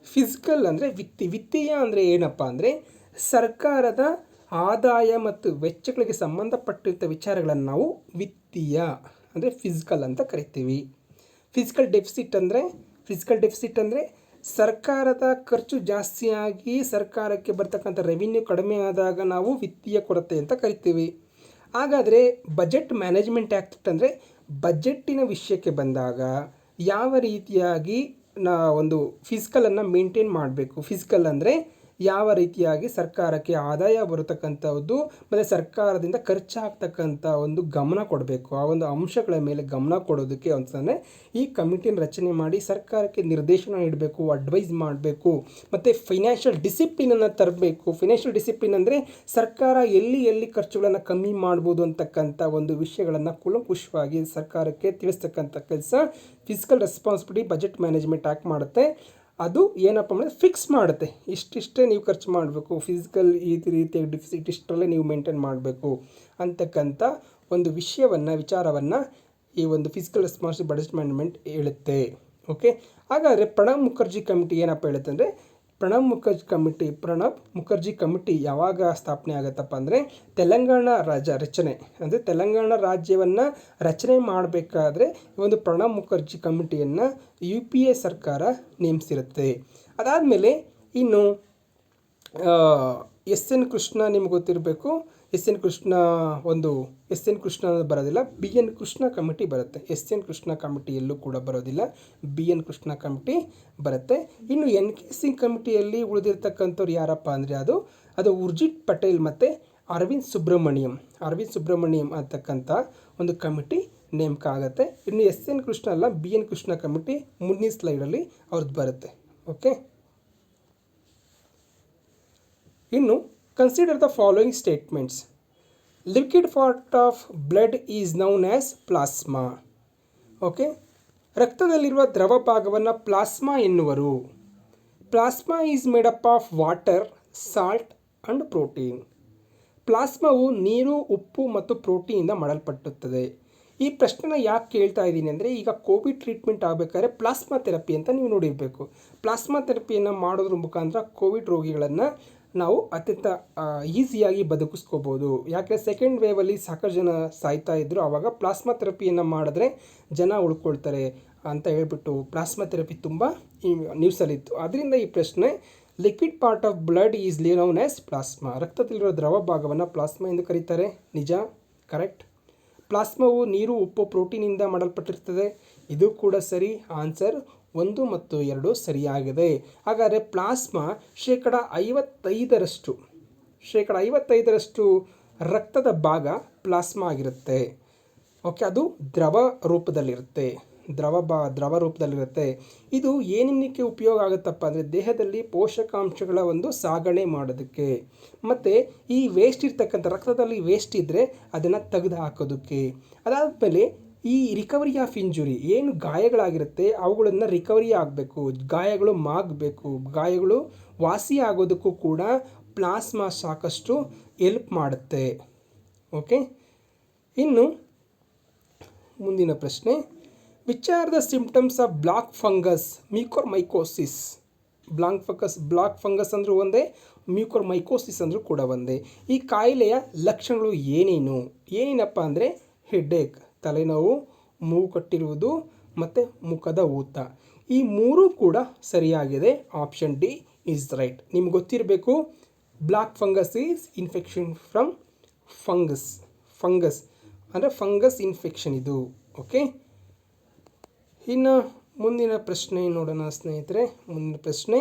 ಫಿಸಿಕಲ್ ಅಂದರೆ ವಿತ್ತೀಯ ಅಂದರೆ ಏನಪ್ಪ ಅಂದರೆ ಸರ್ಕಾರದ ಆದಾಯ ಮತ್ತು ವೆಚ್ಚಗಳಿಗೆ ಸಂಬಂಧಪಟ್ಟಿದ್ದ ವಿಚಾರಗಳನ್ನು ನಾವು ವಿತ್ತೀಯ ಅಂದರೆ ಫಿಸಿಕಲ್ ಅಂತ ಕರಿತೀವಿ. ಫಿಸಿಕಲ್ ಡೆಫಿಸಿಟ್ ಅಂದರೆ ಸರ್ಕಾರದ ಖರ್ಚು ಜಾಸ್ತಿಯಾಗಿ ಸರ್ಕಾರಕ್ಕೆ ಬರ್ತಕ್ಕಂಥ ರೆವಿನ್ಯೂ ಕಡಿಮೆ ಆದಾಗ ನಾವು ವಿತ್ತೀಯ ಕೊರತೆ ಅಂತ ಕರಿತೀವಿ. ಹಾಗಾದರೆ ಬಜೆಟ್ ಮ್ಯಾನೇಜ್ಮೆಂಟ್ ಆ್ಯಕ್ಟ್ ಅಂದರೆ ಬಜೆಟ್ಟಿನ ವಿಷಯಕ್ಕೆ ಬಂದಾಗ ಯಾವ ರೀತಿಯಾಗಿ ಒಂದು ಫಿಸಿಕಲನ್ನು ಮೇಂಟೈನ್ ಮಾಡಬೇಕು. ಫಿಸಿಕಲ್ ಅಂದರೆ ಯಾವ ರೀತಿಯಾಗಿ ಸರ್ಕಾರಕ್ಕೆ ಆದಾಯ ಬರತಕ್ಕಂಥದ್ದು ಮತ್ತು ಸರ್ಕಾರದಿಂದ ಖರ್ಚಾಗ್ತಕ್ಕಂಥ ಒಂದು ಗಮನ ಕೊಡಬೇಕು, ಆ ಒಂದು ಅಂಶಗಳ ಮೇಲೆ ಗಮನ ಕೊಡೋದಕ್ಕೆ ಅಂತಂದರೆ ಈ ಕಮಿಟಿನ ರಚನೆ ಮಾಡಿ ಸರ್ಕಾರಕ್ಕೆ ನಿರ್ದೇಶನ ನೀಡಬೇಕು, ಅಡ್ವೈಸ್ ಮಾಡಬೇಕು ಮತ್ತು ಫೈನಾನ್ಷಿಯಲ್ ಡಿಸಿಪ್ಲಿನನ್ನು ತರಬೇಕು. ಫೈನಾನ್ಷಿಯಲ್ ಡಿಸಿಪ್ಲಿನ್ ಅಂದರೆ ಸರ್ಕಾರ ಎಲ್ಲಿ ಖರ್ಚುಗಳನ್ನು ಕಮ್ಮಿ ಮಾಡ್ಬೋದು ಅಂತಕ್ಕಂಥ ಒಂದು ವಿಷಯಗಳನ್ನು ಕೂಲಂಕುಷವಾಗಿ ಸರ್ಕಾರಕ್ಕೆ ತಿಳಿಸ್ತಕ್ಕಂಥ ಕೆಲಸ physical responsibility budget management act ಮಾಡುತ್ತೆ. ಅದು ಏನಪ್ಪ ಅಂದರೆ ಫಿಕ್ಸ್ ಮಾಡುತ್ತೆ, ಇಷ್ಟಿಷ್ಟೇ ನೀವು ಖರ್ಚು ಮಾಡಬೇಕು, ಫಿಸಿಕಲ್ ಈ ರೀತಿಯಾಗಿ ಡೆಫಿಸಿಟ್ ಇಷ್ಟರಲ್ಲೇ ನೀವು ಮೇಂಟೈನ್ ಮಾಡಬೇಕು ಅಂತಕ್ಕಂಥ ಒಂದು ವಿಚಾರವನ್ನು ಈ ಒಂದು ಫಿಸಿಕಲ್ ರೆಸ್ಪಾನ್ಸಿಬಿಲಿಟಿ ಬಜೆಟ್ ಮ್ಯಾನೇಜ್ಮೆಂಟ್ ಹೇಳುತ್ತೆ. ಓಕೆ, ಹಾಗಾದರೆ ಪ್ರಣಬ್ ಮುಖರ್ಜಿ ಕಮಿಟಿ ಏನಪ್ಪ ಹೇಳುತ್ತೆ ಅಂದರೆ ಪ್ರಣಬ್ ಮುಖರ್ಜಿ ಕಮಿಟಿ ಯಾವಾಗ ಸ್ಥಾಪನೆ ಆಗುತ್ತಪ್ಪ ಅಂದರೆ ತೆಲಂಗಾಣ ತೆಲಂಗಾಣ ರಾಜ್ಯವನ್ನು ರಚನೆ ಮಾಡಬೇಕಾದ್ರೆ ಒಂದು ಪ್ರಣಬ್ ಮುಖರ್ಜಿ ಕಮಿಟಿಯನ್ನು UPA ಸರ್ಕಾರ ನೇಮಿಸಿರುತ್ತೆ. ಅದಾದಮೇಲೆ ಇನ್ನು SN ಕೃಷ್ಣ ನಿಮ್ಗೆ ಗೊತ್ತಿರಬೇಕು. SN ಕೃಷ್ಣ ಅನ್ನೋದು ಬರೋದಿಲ್ಲ, BN ಕೃಷ್ಣ ಕಮಿಟಿ ಬರುತ್ತೆ. SN ಕೃಷ್ಣ ಕಮಿಟಿ ಎಲ್ಲೂ ಕೂಡ ಬರೋದಿಲ್ಲ, BN ಕೃಷ್ಣ ಕಮಿಟಿ ಬರುತ್ತೆ. ಇನ್ನು NK ಸಿಂಗ್ ಕಮಿಟಿಯಲ್ಲಿ ಉಳಿದಿರ್ತಕ್ಕಂಥವ್ರು ಯಾರಪ್ಪ ಅಂದರೆ ಅದು ಉರ್ಜಿತ್ ಪಟೇಲ್ ಮತ್ತು ಅರವಿಂದ್ ಸುಬ್ರಹ್ಮಣ್ಯಂ ಅಂತಕ್ಕಂಥ ಒಂದು ಕಮಿಟಿ ನೇಮಕ ಆಗುತ್ತೆ. ಇನ್ನು SN ಕೃಷ್ಣ ಅಲ್ಲ, BN ಕೃಷ್ಣ ಕಮಿಟಿ ಮುಂದಿನ ಸ್ಲೈಡಲ್ಲಿ ಅವ್ರದ್ದು ಬರುತ್ತೆ. ಓಕೆ, ಇನ್ನು consider the following statements. Liquid part of blood is known as plasma. Okay, ರಕ್ತದಲ್ಲಿರುವ ದ್ರವ ಭಾಗವನ್ನು ಪ್ಲಾಸ್ಮಾ ಎನ್ನುವರು. Plasma is made up of water, salt and protein. ಪ್ಲಾಸ್ಮಾವು ನೀರು, ಉಪ್ಪು ಮತ್ತು ಪ್ರೋಟೀನಿಂದ ಮಾಡಲ್ಪಟ್ಟುತ್ತದೆ. ಈ ಪ್ರಶ್ನೆನ ಯಾಕೆ ಕೇಳ್ತಾ ಇದ್ದೀನಿ ಅಂದರೆ ಈಗ ಕೋವಿಡ್ ಟ್ರೀಟ್ಮೆಂಟ್ ಆಗಬೇಕಾದ್ರೆ ಪ್ಲಾಸ್ಮಾ ಥೆರಪಿ ಅಂತ ನೀವು ನೋಡಿರಬೇಕು. ಪ್ಲಾಸ್ಮಾ ಥೆರಪಿಯನ್ನು ಮಾಡೋದ್ರ ಮುಖಾಂತರ ಕೋವಿಡ್ ರೋಗಿಗಳನ್ನು ನಾವು ಅತ್ಯಂತ ಈಸಿಯಾಗಿ ಬದುಕಿಸ್ಕೋಬೋದು. ಯಾಕೆ ಸೆಕೆಂಡ್ ವೇವಲ್ಲಿ ಸಾಕಷ್ಟು ಜನ ಸಾಯ್ತಾ ಇದ್ದರು, ಆವಾಗ ಪ್ಲಾಸ್ಮಾ ಥೆರಪಿಯನ್ನು ಮಾಡಿದ್ರೆ ಜನ ಉಳ್ಕೊಳ್ತಾರೆ ಅಂತ ಹೇಳ್ಬಿಟ್ಟು ಪ್ಲಾಸ್ಮಾ ಥೆರಪಿ ತುಂಬ ಈ ನ್ಯೂಸಲ್ಲಿತ್ತು. ಅದರಿಂದ ಈ ಪ್ರಶ್ನೆ liquid part of blood is known as plasma. ರಕ್ತದಲ್ಲಿರೋ ದ್ರವ ಭಾಗವನ್ನು ಪ್ಲಾಸ್ಮಾ ಎಂದು ಕರೀತಾರೆ. ನಿಜ, ಕರೆಕ್ಟ್. ಪ್ಲಾಸ್ಮಾವು ನೀರು, ಉಪ್ಪು, ಪ್ರೋಟೀನಿಂದ ಮಾಡಲ್ಪಟ್ಟಿರ್ತದೆ. ಇದು ಕೂಡ ಸರಿ. ಆನ್ಸರ್ 1 ಮತ್ತು 2 ಸರಿಯಾಗಿದೆ. ಹಾಗಾದರೆ ಪ್ಲಾಸ್ಮಾ ಶೇಕಡ 55% ರಕ್ತದ ಭಾಗ ಪ್ಲಾಸ್ಮಾ ಆಗಿರುತ್ತೆ. ಓಕೆ, ಅದು ದ್ರವ ರೂಪದಲ್ಲಿರುತ್ತೆ. ಇದು ಏನಕ್ಕೆ ಉಪಯೋಗ ಆಗುತ್ತಪ್ಪ ಅಂದರೆ ದೇಹದಲ್ಲಿ ಪೋಷಕಾಂಶಗಳ ಒಂದು ಸಾಗಣೆ ಮಾಡೋದಕ್ಕೆ, ಮತ್ತು ಈ ವೇಸ್ಟ್ ಇರ್ತಕ್ಕಂಥ ರಕ್ತದಲ್ಲಿ ವೇಸ್ಟ್ ಇದ್ದರೆ ಅದನ್ನು ತೆಗೆದು ಹಾಕೋದಕ್ಕೆ. ಅದಾದಮೇಲೆ ಈ ರಿಕವರಿ ಆಫ್ ಇಂಜುರಿ, ಏನು ಗಾಯಗಳಾಗಿರುತ್ತೆ ಅವುಗಳನ್ನು ರಿಕವರಿ ಆಗಬೇಕು, ಗಾಯಗಳು ಮಾಗಬೇಕು, ಗಾಯಗಳು ವಾಸಿ ಆಗೋದಕ್ಕೂ ಕೂಡ ಪ್ಲಾಸ್ಮಾ ಸಾಕಷ್ಟು ಹೆಲ್ಪ್ ಮಾಡುತ್ತೆ. ಓಕೆ, ಇನ್ನು ಮುಂದಿನ ಪ್ರಶ್ನೆ. Which are the symptoms of block fungus mucormycosis? Block fungus ಅಂದರೂ ಒಂದೇ, ಮ್ಯೂಕೋರ್ಮೈಕೋಸಿಸ್ ಅಂದರೂ ಕೂಡ ಒಂದೇ. ಈ ಕಾಯಿಲೆಯ ಲಕ್ಷಣಗಳು ಏನೇನಪ್ಪ ಅಂದರೆ ಹೆಡ್ಏಕ್, ತಲೆನೋವು, ಮೂಗು ಕಟ್ಟಿರುವುದು ಮತ್ತು ಮುಖದ ಊತ. ಈ ಮೂರೂ ಕೂಡ ಸರಿಯಾಗಿದೆ. Option D is right. ನಿಮ್ಗೆ ಗೊತ್ತಿರಬೇಕು, black fungus is infection from fungus ಅಂದರೆ ಫಂಗಸ್ ಇನ್ಫೆಕ್ಷನ್ ಇದು. ಓಕೆ, ಇನ್ನು ಮುಂದಿನ ಪ್ರಶ್ನೆ ನೋಡೋಣ ಸ್ನೇಹಿತರೆ. ಮುಂದಿನ ಪ್ರಶ್ನೆ,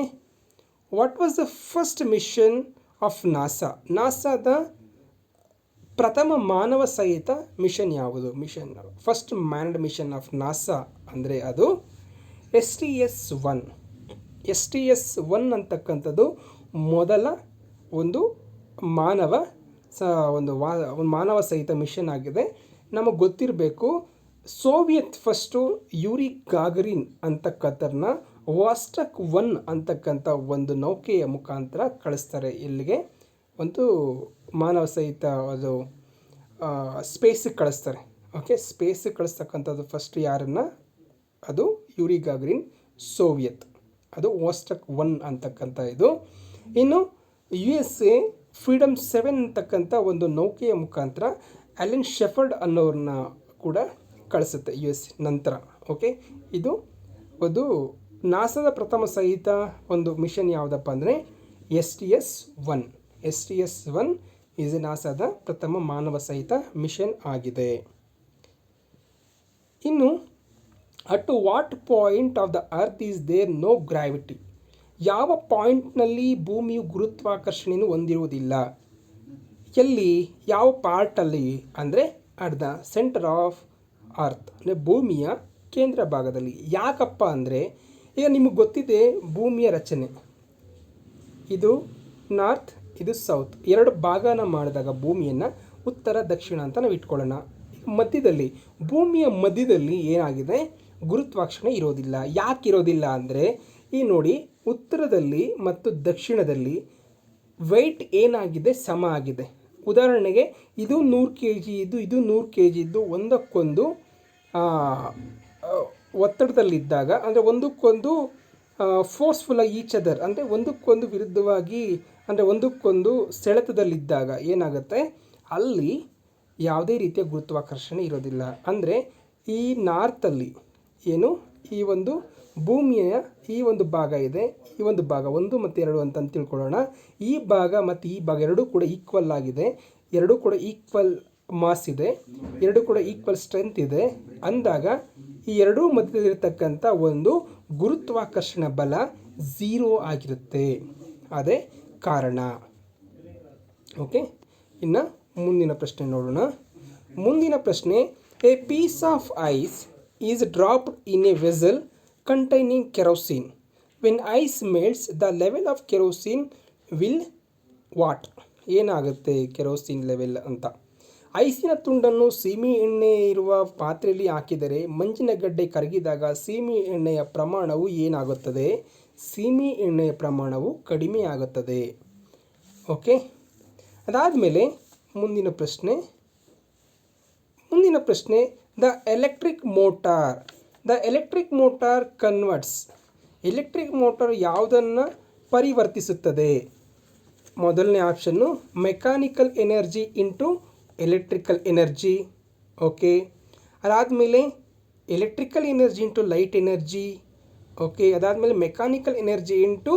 what was the first mission of ನಾಸಾದ ಪ್ರಥಮ ಮಾನವ ಸಹಿತ ಮಿಷನ್ ಯಾವುದು? First manned mission of NASA ಅಂದರೆ ಅದು STS-1 ಅಂತಕ್ಕಂಥದ್ದು ಮೊದಲ ಒಂದು ಮಾನವ ಸಹಿತ ಮಿಷನ್ ಆಗಿದೆ. ನಮಗೆ ಗೊತ್ತಿರಬೇಕು, ಸೋವಿಯತ್ ಫಸ್ಟು ಯೂರಿ ಗಾಗರಿನ್ ಅಂತಕ್ಕಂಥವ್ರನ್ನ ವಾಸ್ಟಕ್ 1 ಅಂತಕ್ಕಂಥ ಒಂದು ನೌಕೆಯ ಮುಖಾಂತರ ಕಳಿಸ್ತಾರೆ. ಇಲ್ಲಿಗೆ ಒಂದು ಮಾನವ ಸಹಿತ ಅದು ಸ್ಪೇಸಿಗೆ ಕಳಿಸ್ತಾರೆ. ಓಕೆ, ಸ್ಪೇಸಿಗೆ ಕಳಿಸ್ತಕ್ಕಂಥದ್ದು ಫಸ್ಟ್ ಯಾರನ್ನು? ಅದು ಯೂರಿ ಗಾಗ್ರಿನ್ ಸೋವಿಯತ್, ಅದು ವೋಸ್ಟಕ್ 1 ಅಂತಕ್ಕಂಥ ಇದು. ಇನ್ನು USA ಫ್ರೀಡಮ್ 7 ಅಂತಕ್ಕಂಥ ಒಂದು ನೌಕೆಯ ಮುಖಾಂತರ ಅಲೆನ್ ಶೆಫರ್ಡ್ ಅನ್ನೋರನ್ನ ಕೂಡ ಕಳಿಸುತ್ತೆ US ನಂತರ. ಓಕೆ, ಇದು ಒಂದು ನಾಸಾದ ಪ್ರಥಮ ಸಹಿತ ಒಂದು ಮಿಷನ್ ಯಾವುದಪ್ಪ ಅಂದರೆ STS-1. STS-1 ಈಸ್ ನಾಸಾದ ಪ್ರಥಮ ಮಾನವ ಸಹಿತ ಮಿಷನ್ ಆಗಿದೆ. ಇನ್ನು at what point of the earth is there no gravity, ಯಾವ ಪಾಯಿಂಟ್ನಲ್ಲಿ ಭೂಮಿಯು ಗುರುತ್ವಾಕರ್ಷಣೆಯನ್ನು ಹೊಂದಿರುವುದಿಲ್ಲ, ಎಲ್ಲಿ, ಯಾವ ಪಾರ್ಟಲ್ಲಿ ಅಂದರೆ at the centre of earth, ಅಂದರೆ ಭೂಮಿಯ ಕೇಂದ್ರ ಭಾಗದಲ್ಲಿ. ಯಾಕಪ್ಪ ಅಂದರೆ ಈಗ ನಿಮಗೆ ಗೊತ್ತಿದೆ ಭೂಮಿಯ ರಚನೆ, ಇದು ನಾರ್ತ್, ಇದು ಸೌತ್, ಎರಡು ಭಾಗನ ಮಾಡಿದಾಗ ಭೂಮಿಯನ್ನು ಉತ್ತರ ದಕ್ಷಿಣ ಅಂತ ನಾವು ಇಟ್ಕೊಳ್ಳೋಣ. ಮಧ್ಯದಲ್ಲಿ, ಭೂಮಿಯ ಮಧ್ಯದಲ್ಲಿ ಏನಾಗಿದೆ, ಗುರುತ್ವಾಕರ್ಷಣೆ ಇರೋದಿಲ್ಲ. ಯಾಕೆ ಇರೋದಿಲ್ಲ ಅಂದರೆ ಈ ನೋಡಿ, ಉತ್ತರದಲ್ಲಿ ಮತ್ತು ದಕ್ಷಿಣದಲ್ಲಿ ವೆಯ್ಟ್ ಏನಾಗಿದೆ, ಸಮ ಆಗಿದೆ. ಉದಾಹರಣೆಗೆ ಇದು 100 kg ಇದ್ದು, ಇದು 100 kg ಇದ್ದು ಒಂದಕ್ಕೊಂದು ಒತ್ತಡದಲ್ಲಿದ್ದಾಗ, ಅಂದರೆ ಒಂದಕ್ಕೊಂದು ಫೋರ್ಸ್ಫುಲ್ಲಾಗಿ ಈಚ್ ಅದರ್, ಅಂದರೆ ಒಂದಕ್ಕೊಂದು ವಿರುದ್ಧವಾಗಿ, ಅಂದರೆ ಒಂದಕ್ಕೊಂದು ಸೆಳೆತದಲ್ಲಿದ್ದಾಗ ಏನಾಗುತ್ತೆ, ಅಲ್ಲಿ ಯಾವುದೇ ರೀತಿಯ ಗುರುತ್ವಾಕರ್ಷಣೆ ಇರೋದಿಲ್ಲ. ಅಂದರೆ ಈ ನಾರ್ತಲ್ಲಿ ಏನು, ಈ ಒಂದು ಭೂಮಿಯ ಈ ಒಂದು ಭಾಗ ಇದೆ, ಈ ಒಂದು ಭಾಗ 1 ಮತ್ತು 2 ಅಂತ ತಿಳ್ಕೊಳ್ಳೋಣ. ಈ ಭಾಗ ಮತ್ತು ಈ ಭಾಗ ಎರಡೂ ಕೂಡ ಈಕ್ವಲ್ ಆಗಿದೆ, ಎರಡೂ ಕೂಡ ಈಕ್ವಲ್ ಮಾಸ್ ಇದೆ, ಎರಡೂ ಕೂಡ ಈಕ್ವಲ್ ಸ್ಟ್ರೆಂತ್ ಇದೆ. ಅಂದಾಗ ಈ ಎರಡೂ ಮಧ್ಯದಲ್ಲಿರ್ತಕ್ಕಂಥ ಒಂದು ಗುರುತ್ವಾಕರ್ಷಣ ಬಲ 0 ಆಗಿರುತ್ತೆ. ಅದೇ ಕಾರಣ. ಓಕೆ, ಇನ್ನು ಮುಂದಿನ ಪ್ರಶ್ನೆ ನೋಡೋಣ. ಮುಂದಿನ ಪ್ರಶ್ನೆ, a piece of ice is dropped in a vessel containing kerosene. When ice melts, the level of kerosene will what? ಏನಾಗುತ್ತೆ ಕೆರೋಸಿನ್ ಲೆವೆಲ್ ಅಂತ. ಐಸಿನ ತುಂಡನ್ನು ಸೀಮೆ ಎಣ್ಣೆ ಇರುವ ಪಾತ್ರೆಯಲ್ಲಿ ಹಾಕಿದರೆ ಮಂಜಿನ ಗಡ್ಡೆ ಕರಗಿದಾಗ ಸೀಮೆ ಎಣ್ಣೆಯ ಪ್ರಮಾಣವು ಏನಾಗುತ್ತದೆ, ಸೀಮೆ ಎಣ್ಣೆಯ ಪ್ರಮಾಣವು ಕಡಿಮೆ ಆಗುತ್ತದೆ. ಓಕೆ, ಅದಾದಮೇಲೆ ಮುಂದಿನ ಪ್ರಶ್ನೆ, the electric motor converts, electric motor ಯಾವುದನ್ನು ಪರಿವರ್ತಿಸುತ್ತದೆ? ಮೊದಲನೇ option mechanical energy into electrical energy. Okay, ಅದಾದಮೇಲೆ electrical energy into light energy. Okay, ಅದಾದಮೇಲೆ mechanical energy into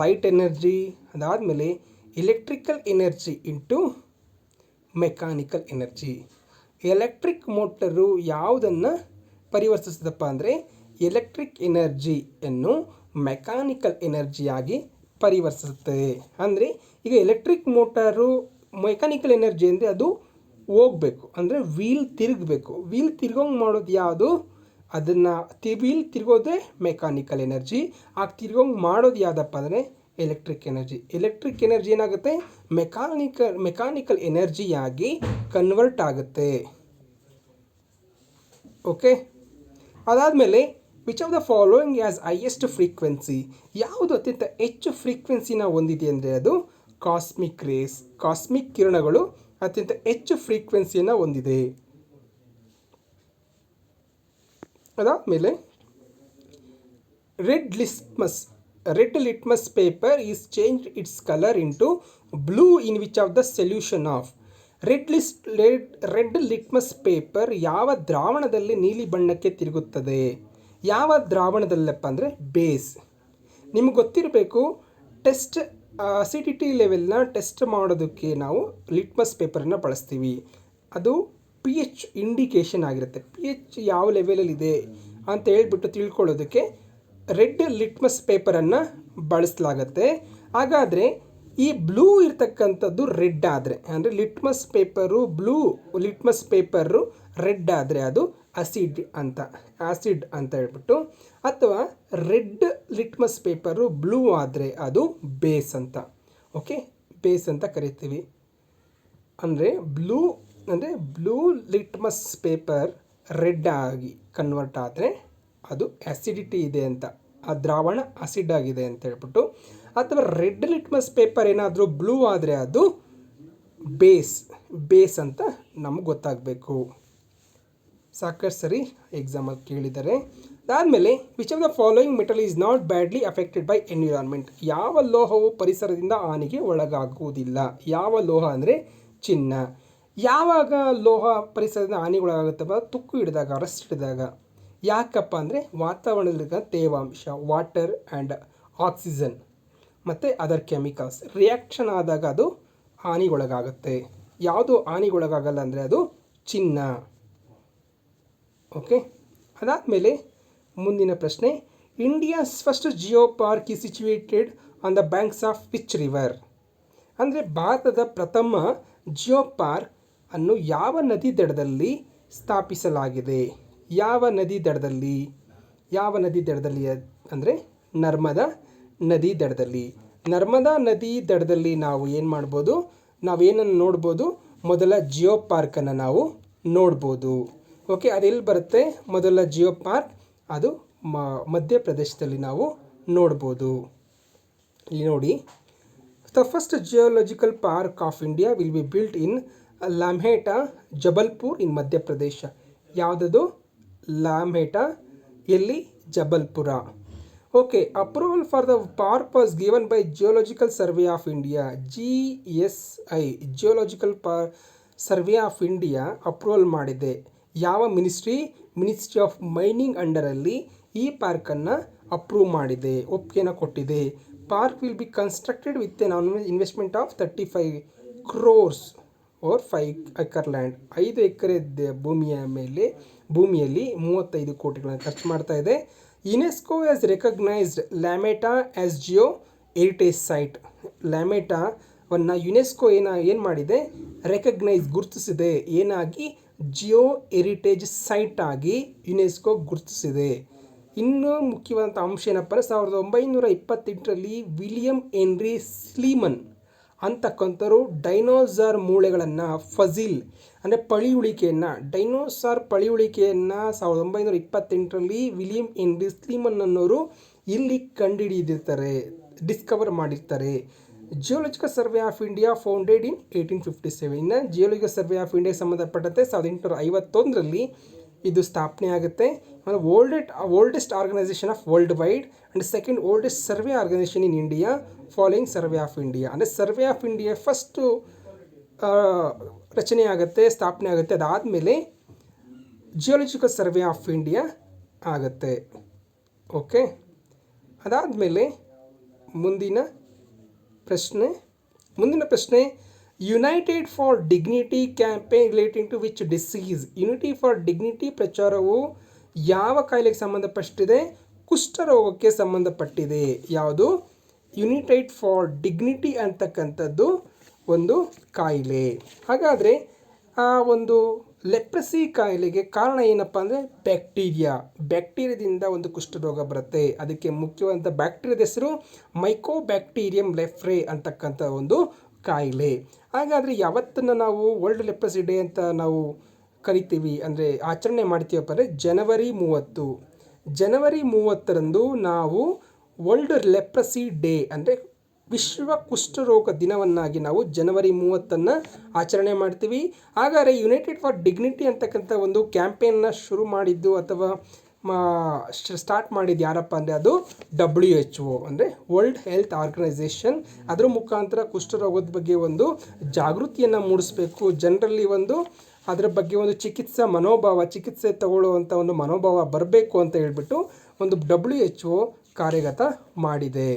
light energy. ಅದಾದಮೇಲೆ electrical energy into mechanical energy. Electric motor ಯಾವುದನ್ನು ಪರಿವರ್ತಿಸುತ್ತಪ್ಪ ಅಂದರೆ electric ಎನರ್ಜಿಯನ್ನು mechanical ಎನರ್ಜಿಯಾಗಿ ಪರಿವರ್ತಿಸುತ್ತೆ. ಅಂದರೆ ಈಗ ಎಲೆಕ್ಟ್ರಿಕ್ ಮೋಟಾರು ಮೆಕ್ಯಾನಿಕಲ್ ಎನರ್ಜಿ ಅಂದರೆ ಅದು ಹೋಗಬೇಕು, ಅಂದರೆ ವೀಲ್ ತಿರುಗಬೇಕು. ವೀಲ್ ತಿರ್ಗೋಂಗೆ ಮಾಡೋದು ಯಾವುದು, ಅದನ್ನು ವೀಲ್ ತಿರುಗೋದೇ ಮೆಕ್ಯಾನಿಕಲ್ ಎನರ್ಜಿ. ಆಗ ತಿರ್ಗೋಂಗೆ ಮಾಡೋದು ಯಾವುದಪ್ಪ ಅಂದರೆ ಎಲೆಕ್ಟ್ರಿಕ್ ಎನರ್ಜಿ. ಎಲೆಕ್ಟ್ರಿಕ್ ಎನರ್ಜಿ ಏನಾಗುತ್ತೆ, ಮೆಕ್ಯಾನಿಕಲ್ ಎನರ್ಜಿಯಾಗಿ ಕನ್ವರ್ಟ್ ಆಗುತ್ತೆ. ಓಕೆ, ಅದಾದಮೇಲೆ which of the following as highest frequency, ಯಾವುದು ಅತ್ಯಂತ ಹೆಚ್ಚು ಫ್ರೀಕ್ವೆನ್ಸಿನ ಹೊಂದಿದೆ ಅಂದರೆ ಅದು ಕಾಸ್ಮಿಕ್ ರೇಸ್. ಕಾಸ್ಮಿಕ್ ಕಿರಣಗಳು ಅತ್ಯಂತ ಹೆಚ್ಚು ಫ್ರೀಕ್ವೆನ್ಸಿಯನ್ನು ಹೊಂದಿದೆ. ಅದಾದಮೇಲೆ red litmus paper is change its colour into blue in which of the solution of. Red litmus paper ಯಾವ ದ್ರಾವಣದಲ್ಲಿ ನೀಲಿ ಬಣ್ಣಕ್ಕೆ ತಿರುಗುತ್ತದೆ? ಯಾವ ದ್ರಾವಣದಲ್ಲಪ್ಪ ಅಂದರೆ ಬೇಸ್. ನಿಮ್ಗೆ ಗೊತ್ತಿರಬೇಕು, ಟೆಸ್ಟ್ ಅಸಿಡಿಟಿ ಲೆವೆಲ್ನ ಟೆಸ್ಟ್ ಮಾಡೋದಕ್ಕೆ ನಾವು ಲಿಟ್ಮಸ್ ಪೇಪರನ್ನು ಬಳಸ್ತೀವಿ. ಅದು pH ಇಂಡಿಕೇಷನ್ ಆಗಿರುತ್ತೆ. pH ಯಾವ ಲೆವೆಲಲ್ಲಿದೆ ಅಂತ ಹೇಳ್ಬಿಟ್ಟು ತಿಳ್ಕೊಳ್ಳೋದಕ್ಕೆ ರೆಡ್ ಲಿಟ್ಮಸ್ ಪೇಪರನ್ನು ಬಳಸಲಾಗತ್ತೆ. ಹಾಗಾದರೆ ಈ ಬ್ಲೂ ಇರ್ತಕ್ಕಂಥದ್ದು ರೆಡ್ ಆದರೆ, ಅಂದರೆ ಬ್ಲೂ ಲಿಟ್ಮಸ್ ಪೇಪರು ರೆಡ್ ಆದರೆ ಅದು ಆ್ಯಸಿಡ್ ಅಂತ ಹೇಳ್ಬಿಟ್ಟು, ಅಥವಾ ರೆಡ್ ಲಿಟ್ಮಸ್ ಪೇಪರು ಬ್ಲೂ ಆದರೆ ಅದು ಬೇಸ್ ಅಂತ. ಓಕೆ, ಬೇಸ್ ಅಂತ ಕರಿತೀವಿ. ಅಂದರೆ ಬ್ಲೂ ಲಿಟ್ಮಸ್ ಪೇಪರ್ ರೆಡ್ ಆಗಿ ಕನ್ವರ್ಟ್ ಆದರೆ ಅದು ಆ್ಯಸಿಡಿಟಿ ಇದೆ ಅಂತ, ಆ ದ್ರಾವಣ ಆಸಿಡ್ ಆಗಿದೆ ಅಂತ ಹೇಳ್ಬಿಟ್ಟು. ಅಥವಾ ರೆಡ್ ಲಿಟ್ಮಸ್ ಪೇಪರ್ ಏನಾದರೂ ಬ್ಲೂ ಆದರೆ ಅದು ಬೇಸ್ ಅಂತ ನಮಗೆ ಗೊತ್ತಾಗಬೇಕು. ಸಾಕಷ್ಟು ಸರಿ ಎಕ್ಸಾಮಲ್ಲಿ ಕೇಳಿದ್ದಾರೆ. ಅದಾದಮೇಲೆ which of the following metal is not badly affected by environment. ಯಾವ ಲೋಹವು ಪರಿಸರದಿಂದ ಹಾನಿಗೆ ಒಳಗಾಗುವುದಿಲ್ಲ? ಯಾವ ಲೋಹ ಅಂದರೆ ಚಿನ್ನ. ಯಾವಾಗ ಲೋಹ ಪರಿಸರದಿಂದ ಹಾನಿಗೊಳಗಾಗುತ್ತಪ್ಪ? ತುಕ್ಕು ಹಿಡಿದಾಗ, ರಸ್ಟ್ ಹಿಡಿದಾಗ. ಯಾಕಪ್ಪ ಅಂದರೆ ವಾತಾವರಣದಲ್ಲಿರುವ ತೇವಾಂಶ, ವಾಟರ್ ಆ್ಯಂಡ್ ಆಕ್ಸಿಜನ್ ಮತ್ತು ಅದರ್ ಕೆಮಿಕಲ್ಸ್ ರಿಯಾಕ್ಷನ್ ಆದಾಗ ಅದು ಹಾನಿಗೊಳಗಾಗುತ್ತೆ. ಯಾವುದು ಹಾನಿಗೊಳಗಾಗಲ್ಲ ಅಂದರೆ ಅದು ಚಿನ್ನ. ಓಕೆ. ಅದಾದಮೇಲೆ ಮುಂದಿನ ಪ್ರಶ್ನೆ, ಇಂಡಿಯಾಸ್ ಫಸ್ಟ್ ಜಿಯೋ ಪಾರ್ಕ್ ಈ situated on the banks of which river? ಅಂದರೆ ಭಾರತದ ಪ್ರಥಮ ಜಿಯೋ ಪಾರ್ಕ್ ಅನ್ನು ಯಾವ ನದಿ ದಡದಲ್ಲಿ ಸ್ಥಾಪಿಸಲಾಗಿದೆ? ಯಾವ ನದಿ ದಡದಲ್ಲಿ? ಯಾವ ನದಿ ದಡದಲ್ಲಿ ಅಂದರೆ ನರ್ಮದಾ ನದಿ ದಡದಲ್ಲಿ. ನರ್ಮದಾ ನದಿ ದಡದಲ್ಲಿ ನಾವು ಏನು ಮಾಡ್ಬೋದು? ನಾವೇನನ್ನು ನೋಡ್ಬೋದು? ಮೊದಲ ಜಿಯೋ ಪಾರ್ಕನ್ನು ನಾವು ನೋಡ್ಬೋದು. ಓಕೆ. ಅದೆಲ್ಲಿ ಬರುತ್ತೆ ಮೊದಲ ಜಿಯೋ ಪಾರ್ಕ್? ಅದು ಮಧ್ಯಪ್ರದೇಶದಲ್ಲಿ ನಾವು ನೋಡ್ಬೋದು. ಇಲ್ಲಿ ನೋಡಿ, the first geological park of India will be built in Lamheta, Jabalpur in Madhya Pradesh. ಯಾವುದದು? ಲಾಮ್ಹೇಟಾ, ಎಲ್ಲಿ? Jabalpur. Okay. Approval for the park was given by geological survey of India, GSI, geological survey of India approval ಮಾಡಿದೆ. ಯಾವ ಮಿನಿಸ್ಟ್ರಿ? ಮಿನಿಸ್ಟ್ರಿ ಆಫ್ ಮೈನಿಂಗ್ ಅಂಡರಲ್ಲಿ ಈ ಪಾರ್ಕನ್ನು approve ಮಾಡಿದೆ, ಒಪ್ಪಿಗೆನ ಕೊಟ್ಟಿದೆ. Park will be constructed with an investment of 35 crores or 5 acre land. 5 ಎಕರೆ ಭೂಮಿಯಲ್ಲಿ 35 ಕೋಟಿಗಳನ್ನು ಖರ್ಚು ಮಾಡ್ತಾ ಇದೆ. UNESCO has recognised Lameta as geo heritage site. ಲ್ಯಾಮೆಟಾವನ್ನು ಯುನೆಸ್ಕೋ ಏನು ಮಾಡಿದೆ? ರೆಕಗ್ನೈಸ್, ಗುರುತಿಸಿದೆ. ಏನಾಗಿ? ಜಿಯೋ ಹೆರಿಟೇಜ್ ಸೈಟ್ ಆಗಿ ಯುನೆಸ್ಕೋ ಗುರುತಿಸಿದೆ. ಇನ್ನೂ ಮುಖ್ಯವಾದಂಥ ಅಂಶ ಏನಪ್ಪ ಅಂದರೆ 1928ರಲ್ಲಿ ವಿಲಿಯಂ ಹೆನ್ರಿ ಸ್ಲೀಮನ್ ಅಂತಕ್ಕಂಥವ್ರು ಡೈನೋಸಾರ್ ಮೂಳೆಗಳನ್ನು, ಫಸಿಲ್ ಅಂದರೆ ಪಳಿಯುಳಿಕೆಯನ್ನು, ಡೈನೋಸಾರ್ ಪಳಿಯುಳಿಕೆಯನ್ನು 1928ರಲ್ಲಿ ವಿಲಿಯಂ ಹೆನ್ರಿ ಸ್ಲೀಮನ್ ಅನ್ನೋರು ಇಲ್ಲಿ ಕಂಡುಹಿಡಿದಿರ್ತಾರೆ, ಡಿಸ್ಕವರ್ ಮಾಡಿರ್ತಾರೆ. Geological survey of India founded in 1857. ಇನ್ನು ಜಿಯೋಲಾಜಿಕಲ್ ಸರ್ವೆ ಆಫ್ ಇಂಡಿಯಾಗೆ ಸಂಬಂಧಪಟ್ಟಂತೆ 1851ರಲ್ಲಿ ಇದು ಸ್ಥಾಪನೆ ಆಗುತ್ತೆ. Oldest organisation of world wide and second oldest survey organisation in India following survey of India. ಅಂದರೆ ಸರ್ವೆ ಆಫ್ ಇಂಡಿಯಾ ಫಸ್ಟು ರಚನೆ ಆಗುತ್ತೆ, ಸ್ಥಾಪನೆ ಆಗುತ್ತೆ. ಅದಾದಮೇಲೆ ಜಿಯೋಲಾಜಿಕಲ್ ಸರ್ವೆ ಆಫ್ ಇಂಡಿಯಾ ಆಗುತ್ತೆ. ಓಕೆ. ಅದಾದಮೇಲೆ ಮುಂದಿನ ಪ್ರಶ್ನೆ, united for dignity campaign relating to which disease? Unity for dignity ಪ್ರಚಾರವು ಯಾವ ಕಾಯಿಲೆಗೆ ಸಂಬಂಧಪಟ್ಟಿದೆ? ಕುಷ್ಠರೋಗಕ್ಕೆ ಸಂಬಂಧಪಟ್ಟಿದೆ. ಯಾವುದು? ಯುನೈಟೆಡ್ ಫಾರ್ ಡಿಗ್ನಿಟಿ ಅಂತಕ್ಕಂಥದ್ದು ಒಂದು ಕಾಯಿಲೆ. ಹಾಗಾದರೆ ಆ ಒಂದು ಲೆಪ್ರಸಿ ಕಾಯಿಲೆಗೆ ಕಾರಣ ಏನಪ್ಪ ಅಂದರೆ ಬ್ಯಾಕ್ಟೀರಿಯಾದಿಂದ ಒಂದು ಕುಷ್ಠರೋಗ ಬರುತ್ತೆ. ಅದಕ್ಕೆ ಮುಖ್ಯವಾದಂಥ ಬ್ಯಾಕ್ಟೀರಿಯಾದ ಹೆಸರು ಮೈಕೋಬ್ಯಾಕ್ಟೀರಿಯಂ ಲೆಪ್ರೆ ಅಂತಕ್ಕಂಥ ಒಂದು ಕಾಯಿಲೆ. ಹಾಗಾದರೆ ಯಾವತ್ತನ್ನು ನಾವು ವರ್ಲ್ಡ್ ಲೆಪ್ರಸಿ ಡೇ ಅಂತ ನಾವು ಕರಿತೀವಿ ಅಂದರೆ ಆಚರಣೆ ಮಾಡ್ತೀವಪ್ಪ ಅಂದರೆ ಜನವರಿ 30ರಂದು ನಾವು ವರ್ಲ್ಡ್ ಲೆಪ್ರಸಿ ಡೇ ಅಂದರೆ ವಿಶ್ವ ಕುಷ್ಠರೋಗ ದಿನವನ್ನಾಗಿ ನಾವು ಜನವರಿ 30 ಆಚರಣೆ ಮಾಡ್ತೀವಿ. ಹಾಗಾದರೆ ಯುನೈಟೆಡ್ ಫಾರ್ ಡಿಗ್ನಿಟಿ ಅಂತಕ್ಕಂಥ ಒಂದು ಕ್ಯಾಂಪೇನ್ನ ಶುರು ಮಾಡಿದ್ದು ಅಥವಾ ಸ್ಟಾರ್ಟ್ ಮಾಡಿದ್ದು ಯಾರಪ್ಪ ಅಂದರೆ ಅದು WHO ಅಂದರೆ ವರ್ಲ್ಡ್ ಹೆಲ್ತ್ ಆರ್ಗನೈಸೇಷನ್. ಅದರ ಮುಖಾಂತರ ಕುಷ್ಠರೋಗದ ಬಗ್ಗೆ ಒಂದು ಜಾಗೃತಿಯನ್ನು ಮೂಡಿಸಬೇಕು, ಜನರಲ್ಲಿ ಅದರ ಬಗ್ಗೆ ಒಂದು ಚಿಕಿತ್ಸೆ ತಗೊಳ್ಳುವಂಥ ಒಂದು ಮನೋಭಾವ ಬರಬೇಕು ಅಂತ ಹೇಳ್ಬಿಟ್ಟು ಒಂದು WHO ಕಾರ್ಯಗತ ಮಾಡಿದೆ.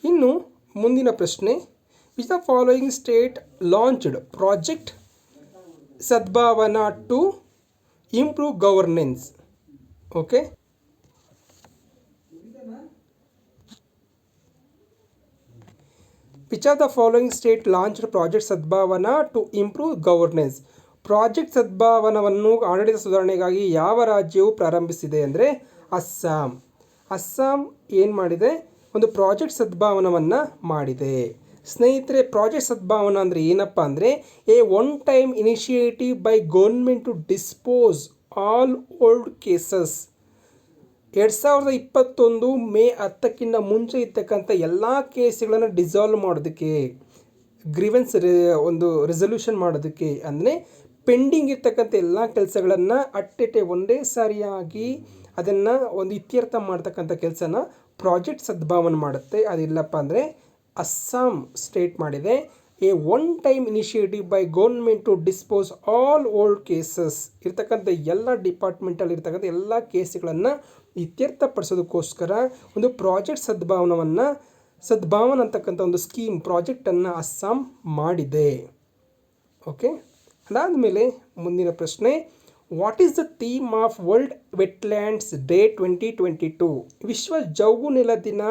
ಇನ್ನು ಮುಂದಿನ ಪ್ರಶ್ನೆ, which the following state launched project Sadbhavana to improve governance? Okay. Which of the following state launched project Sadbhavana to improve governance? Project ಸದ್ಭಾವನವನ್ನು ಆಡಳಿತ ಸುಧಾರಣೆಗಾಗಿ ಯಾವ ರಾಜ್ಯವು ಪ್ರಾರಂಭಿಸಿದೆ ಅಂದರೆ ಅಸ್ಸಾಂ ಏನು ಮಾಡಿದೆ? ಒಂದು ಪ್ರಾಜೆಕ್ಟ್ ಸದ್ಭಾವನವನ್ನು ಮಾಡಿದೆ. ಸ್ನೇಹಿತರೆ, ಪ್ರಾಜೆಕ್ಟ್ ಸದ್ಭಾವನಾ ಅಂದರೆ ಏನಪ್ಪ ಅಂದರೆ one time initiative by government to dispose all old cases. 2021 May 10ಕ್ಕಿಂತ ಮುಂಚೆ ಇರ್ತಕ್ಕಂಥ ಎಲ್ಲ ಕೇಸ್ಗಳನ್ನು ಡಿಸಾಲ್ವ್ ಮಾಡೋದಕ್ಕೆ, ಗ್ರೀವೆನ್ಸ್ ಒಂದು ರೆಸಲ್ಯೂಷನ್ ಮಾಡೋದಕ್ಕೆ ಅಂದರೆ ಪೆಂಡಿಂಗ್ ಇರ್ತಕ್ಕಂಥ ಎಲ್ಲ ಕೆಲಸಗಳನ್ನು ಅಟ್ಟೆಟೆ ಒಂದೇ ಸಾರಿಯಾಗಿ ಅದನ್ನು ಒಂದು ಇತ್ಯರ್ಥ ಮಾಡ್ತಕ್ಕಂಥ ಕೆಲಸನ ಪ್ರಾಜೆಕ್ಟ್ ಸದ್ಭಾವನೆ ಮಾಡುತ್ತೆ. ಅದಿಲ್ಲಪ್ಪ ಅಂದರೆ ಅಸ್ಸಾಂ ಸ್ಟೇಟ್ ಮಾಡಿದೆ, a one time initiative by government to dispose all old cases. ಇರ್ತಕ್ಕಂಥ ಎಲ್ಲ ಡಿಪಾರ್ಟ್ಮೆಂಟಲ್ಲಿ ಇರ್ತಕ್ಕಂಥ ಎಲ್ಲ ಕೇಸ್ಗಳನ್ನು ಇತ್ಯರ್ಥಪಡಿಸೋದಕ್ಕೋಸ್ಕರ ಒಂದು ಪ್ರಾಜೆಕ್ಟ್ ಸದ್ಭಾವನ ಅಂತಕ್ಕಂಥ ಒಂದು ಸ್ಕೀಮ್ ಪ್ರಾಜೆಕ್ಟನ್ನು ಅಸ್ಸಾಂ ಮಾಡಿದೆ. ಓಕೆ, ಅದಾದಮೇಲೆ ಮುಂದಿನ ಪ್ರಶ್ನೆ, what is the theme of world wetlands day 2022? ವಿಶ್ವ ಜೌಗುನೆಲ ದಿನ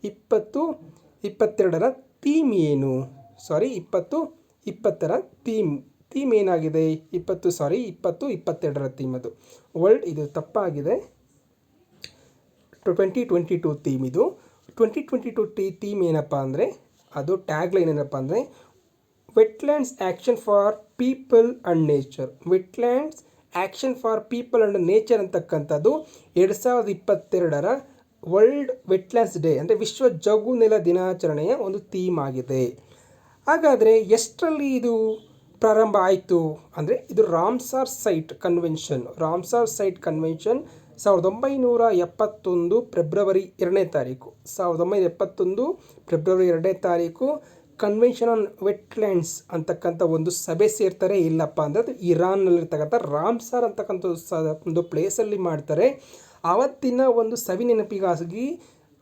2022ರ ಥೀಮ್ ಏನು? 2020ರ ಥೀಮ್ ಏನಾಗಿದೆ? 2022ರ ಥೀಮ್ ಅದು ವರ್ಲ್ಡ್, ಇದು ತಪ್ಪಾಗಿದೆ. 2022 ಥೀಮ್ ಇದು. 2022 ಥೀಮ್ ಏನಪ್ಪ ಅಂದರೆ, ಅದು ಟ್ಯಾಗ್ಲೈನ್ ಏನಪ್ಪ ಅಂದರೆ, wetlands action for people and nature. Wetlands action for people and nature ಅಂತಕ್ಕಂಥದ್ದು 2022ರ ವರ್ಲ್ಡ್ ವೆಟ್ಲ್ಯಾಂಡ್ಸ್ ಡೇ ಅಂದರೆ ವಿಶ್ವ ಜೌಗುನೆಲ ದಿನಾಚರಣೆಯ ಒಂದು ಥೀಮ್ ಆಗಿದೆ. ಹಾಗಾದರೆ ಎಷ್ಟರಲ್ಲಿ ಇದು ಪ್ರಾರಂಭ ಆಯಿತು ಅಂದರೆ, ಇದು ರಾಮ್ಸಾರ್ ಸೈಟ್ ಕನ್ವೆನ್ಷನ್ 1971 ಫೆಬ್ರವರಿ 2ನೇ ತಾರೀಕು 1971 ಫೆಬ್ರವರಿ 2ನೇ ತಾರೀಕು ಕನ್ವೆನ್ಷನ್ ಆನ್ ವೆಟ್ಲ್ಯಾಂಡ್ಸ್ ಅಂತಕ್ಕಂಥ ಒಂದು ಸಭೆ ಸೇರ್ತಾರೆ. ಇಲ್ಲಪ್ಪ ಅಂದರೆ ಅದು ಇರಾನ್ನಲ್ಲಿರ್ತಕ್ಕಂಥ ರಾಮ್ಸಾರ್ ಅಂತಕ್ಕಂಥ ಒಂದು ಪ್ಲೇಸಲ್ಲಿ ಮಾಡ್ತಾರೆ. ಆವತ್ತಿನ ಒಂದು ಸವಿ ನೆನಪಿಗಾಗಿ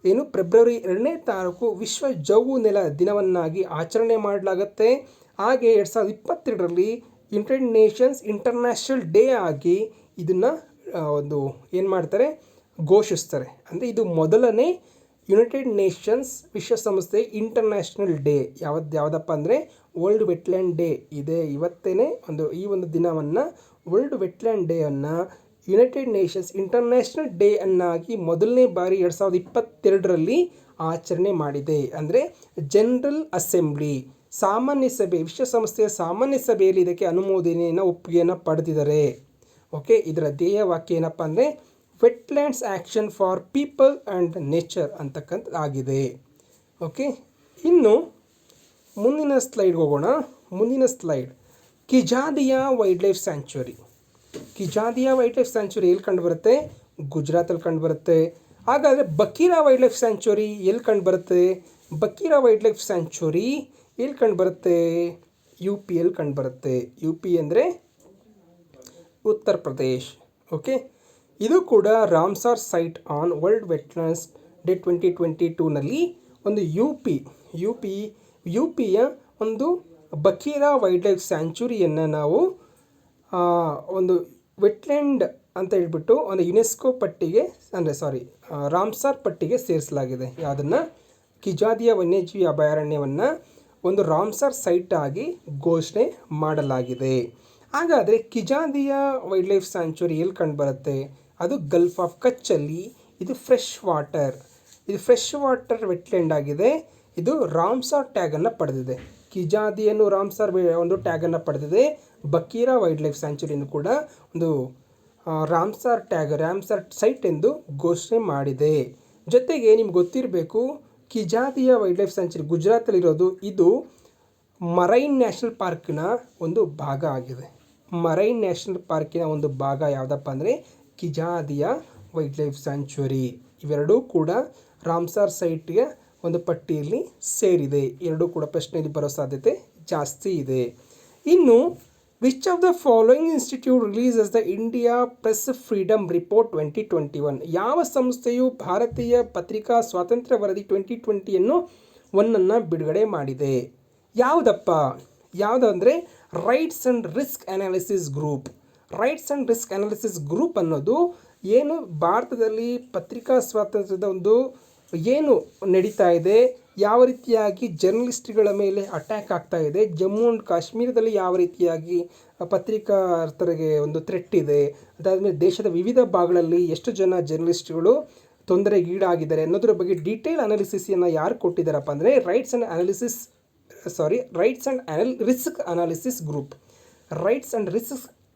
ಏನು ಫೆಬ್ರವರಿ 2ನೇ ತಾರೀಕು ವಿಶ್ವ ಜೌಗುನೆಲ ದಿನವನ್ನಾಗಿ ಆಚರಣೆ ಮಾಡಲಾಗುತ್ತೆ. ಹಾಗೆ 2022ರಲ್ಲಿ ಯುನೈಟೆಡ್ ನೇಷನ್ಸ್ ಇಂಟರ್ನ್ಯಾಷನಲ್ ಡೇ ಆಗಿ ಇದನ್ನು ಒಂದು ಏನು ಮಾಡ್ತಾರೆ, ಘೋಷಿಸ್ತಾರೆ. ಅಂದರೆ ಇದು ಮೊದಲನೇ ಯುನೈಟೆಡ್ ನೇಷನ್ಸ್ ವಿಶ್ವಸಂಸ್ಥೆ ಇಂಟರ್ನ್ಯಾಷನಲ್ ಡೇ. ಯಾವುದಪ್ಪ ಅಂದರೆ ವರ್ಲ್ಡ್ ವೆಟ್ಲ್ಯಾಂಡ್ ಡೇ ಇದೆ. ಇವತ್ತೇ ಈ ಒಂದು ದಿನವನ್ನು ವರ್ಲ್ಡ್ ವೆಟ್ಲ್ಯಾಂಡ್ ಡೇಯನ್ನು ಯುನೈಟೆಡ್ ನೇಷನ್ಸ್ ಇಂಟರ್ನ್ಯಾಷನಲ್ ಡೇ ಅನ್ನಾಗಿ ಮೊದಲನೇ ಬಾರಿ 2022ರಲ್ಲಿ ಆಚರಣೆ ಮಾಡಿದೆ. ಅಂದರೆ ಜನರಲ್ ಅಸೆಂಬ್ಲಿ ಸಾಮಾನ್ಯ ಸಭೆ, ವಿಶ್ವಸಂಸ್ಥೆಯ ಸಾಮಾನ್ಯ ಸಭೆಯಲ್ಲಿ ಇದಕ್ಕೆ ಒಪ್ಪಿಗೆಯನ್ನು ಪಡೆದಿದ್ದಾರೆ. ಓಕೆ, ಇದರ ಧ್ಯೇಯ ವಾಕ್ಯ ಏನಪ್ಪ ಅಂದರೆ wetlands action for people and nature ಅಂತಕ್ಕಂಥದ್ದಾಗಿದೆ. ಓಕೆ, ಇನ್ನು ಮುಂದಿನ ಸ್ಲೈಡ್ಗೆ ಹೋಗೋಣ. ಮುಂದಿನ slide, Khijadia wildlife sanctuary. Khijadia wildlife sanctuary ಎಲ್ಲಿ ಕಂಡುಬರುತ್ತೆ? ಗುಜರಾತಲ್ಲಿ ಕಂಡುಬರುತ್ತೆ. ಹಾಗಾದರೆ ಬಕೀರಾ ವೈಲ್ಡ್ ಲೈಫ್ ಸ್ಯಾಂಚುರಿ ಎಲ್ಲಿ ಕಂಡುಬರುತ್ತೆ? ಬಕೀರಾ ವೈಲ್ಡ್ ಲೈಫ್ ಸ್ಯಾಂಚುರಿ ಎಲ್ಲಿ ಕಂಡುಬರುತ್ತೆ? ಯು ಪಿಯಲ್ಲಿ ಕಂಡುಬರುತ್ತೆ. ಯು ಪಿ ಅಂದರೆ ಉತ್ತರ ಪ್ರದೇಶ್. ಓಕೆ, ಇದು ಕೂಡ Ramsar site on world wetlands day 2022ನಲ್ಲಿ ಒಂದು ಯು ಪಿಯ ಒಂದು ಬಕೀರಾ ವೈಲ್ಡ್ ಲೈಫ್ ಸ್ಯಾಂಚುರಿಯನ್ನು ನಾವು ಒಂದು ವೆಟ್ಲ್ಯಾಂಡ್ ಅಂತ ಹೇಳ್ಬಿಟ್ಟು ಒಂದು ಯುನೆಸ್ಕೋ ಪಟ್ಟಿಗೆ ರಾಮ್ಸಾರ್ ಪಟ್ಟಿಗೆ ಸೇರಿಸಲಾಗಿದೆ. ಯಾವುದನ್ನು? ಕಿಜಾದಿಯಾ ವನ್ಯಜೀವಿ ಅಭಯಾರಣ್ಯವನ್ನು ಒಂದು ರಾಮ್ಸಾರ್ ಸೈಟ್ ಆಗಿ ಘೋಷಣೆ ಮಾಡಲಾಗಿದೆ. ಹಾಗಾದರೆ ಕಿಜಾದಿಯಾ ವೈಲ್ಡ್ ಲೈಫ್ ಸ್ಯಾಂಚುರಿ ಎಲ್ಲಿ ಕಂಡುಬರುತ್ತೆ? ಅದು ಗಲ್ಫ್ ಆಫ್ ಕಚ್ಚಲ್ಲಿ. ಇದು ಫ್ರೆಶ್ ವಾಟರ್ ವೆಟ್ಲ್ಯಾಂಡ್ ಆಗಿದೆ. ಇದು ರಾಮ್ಸಾರ್ ಟ್ಯಾಗನ್ನು ಪಡೆದಿದೆ. ಕಿಜಾದಿಯನ್ನು ರಾಮ್ಸಾರ್ ಒಂದು ಟ್ಯಾಗನ್ನು ಪಡೆದಿದೆ. ಬಕೀರಾ ವೈಲ್ಡ್ ಲೈಫ್ ಸ್ಯಾಂಚುರಿಯನ್ನು ಕೂಡ ಒಂದು ರಾಮ್ಸಾರ್ ಸೈಟ್ ಎಂದು ಘೋಷಣೆ ಮಾಡಿದೆ. ಜೊತೆಗೆ ನಿಮ್ಗೆ ಗೊತ್ತಿರಬೇಕು, ಕಿಜಾದಿಯಾ ವೈಲ್ಡ್ ಲೈಫ್ ಸ್ಯಾಂಚುರಿ ಗುಜರಾತಲ್ಲಿರೋದು. ಇದು ಮರೈನ್ ನ್ಯಾಷನಲ್ ಪಾರ್ಕಿನ ಒಂದು ಭಾಗ ಆಗಿದೆ. ಮರೈನ್ ನ್ಯಾಷನಲ್ ಪಾರ್ಕಿನ ಒಂದು ಭಾಗ ಯಾವುದಪ್ಪ ಅಂದರೆ ಕಿಜಾದಿಯಾ ವೈಲ್ಡ್ ಲೈಫ್ ಸ್ಯಾಂಚುರಿ. ಇವೆರಡೂ ಕೂಡ ರಾಮ್ಸಾರ್ ಸೈಟ್ಗೆ ಒಂದು ಪಟ್ಟಿಯಲ್ಲಿ ಸೇರಿದೆ. ಎರಡೂ ಕೂಡ ಪ್ರಶ್ನೆಯಲ್ಲಿ ಬರೋ ಸಾಧ್ಯತೆ ಜಾಸ್ತಿ ಇದೆ. ಇನ್ನು which of the following institute releases the India press freedom report 2021? ಯಾವ ಸಂಸ್ಥೆಯು ಭಾರತೀಯ ಪತ್ರಿಕಾ ಸ್ವಾತಂತ್ರ್ಯ ವರದಿ 2021 ಬಿಡುಗಡೆ ಮಾಡಿದೆ? ಯಾವುದಂದರೆ rights and risk analysis group ಅನ್ನೋದು ಏನು ಭಾರತದಲ್ಲಿ ಪತ್ರಿಕಾ ಸ್ವಾತಂತ್ರ್ಯದ ಒಂದು ಏನು ನಡೀತಾ ಇದೆ, ಯಾವ ರೀತಿಯಾಗಿ ಜರ್ನಲಿಸ್ಟ್ಗಳ ಮೇಲೆ ಅಟ್ಯಾಕ್ ಆಗ್ತಾ ಇದೆ, ಜಮ್ಮು ಆ್ಯಂಡ್ ಕಾಶ್ಮೀರದಲ್ಲಿ ಯಾವ ರೀತಿಯಾಗಿ ಪತ್ರಿಕಾರ್ತರಿಗೆ ಒಂದು ಥ್ರೆಟ್ ಇದೆ, ಅದಾದಮೇಲೆ ದೇಶದ ವಿವಿಧ ಭಾಗಗಳಲ್ಲಿ ಎಷ್ಟು ಜನ ಜರ್ನಲಿಸ್ಟ್ಗಳು ತೊಂದರೆಗೀಡಾಗಿದ್ದಾರೆ ಅನ್ನೋದ್ರ ಬಗ್ಗೆ ಡೀಟೇಲ್ ಅನಾಲಿಸಿಸನ್ನು ಯಾರು ಕೊಟ್ಟಿದ್ದಾರಪ್ಪ ಅಂದರೆ rights and risk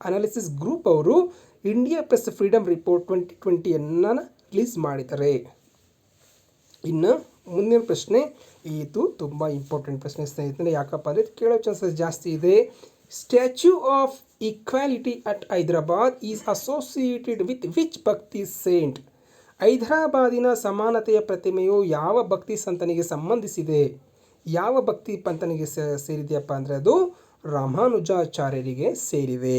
analysis group ಅವರು India press freedom report 2020 release ಮಾಡಿದ್ದಾರೆ. ಇನ್ನು ಮುಂದಿನ ಪ್ರಶ್ನೆ, ಇದು ತುಂಬ ಇಂಪಾರ್ಟೆಂಟ್ ಪ್ರಶ್ನೆ ಸ್ನೇಹಿತರೆ. ಯಾಕಪ್ಪ ಅಂದರೆ ಕೇಳೋ ಚಾನ್ಸಸ್ ಜಾಸ್ತಿ ಇದೆ. Statue of equality at Hyderabad is associated with which ಭಕ್ತಿ ಸೇಂಟ್? ಹೈದರಾಬಾದಿನ ಸಮಾನತೆಯ ಪ್ರತಿಮೆಯು ಯಾವ ಭಕ್ತಿ ಸಂತನಿಗೆ ಸಂಬಂಧಿಸಿದೆ? ಯಾವ ಭಕ್ತಿ ಪಂಥನಿಗೆ ಸೇರಿದೆಯಪ್ಪ ಅಂದರೆ ಅದು ರಾಮಾನುಜಾಚಾರ್ಯರಿಗೆ ಸೇರಿವೆ.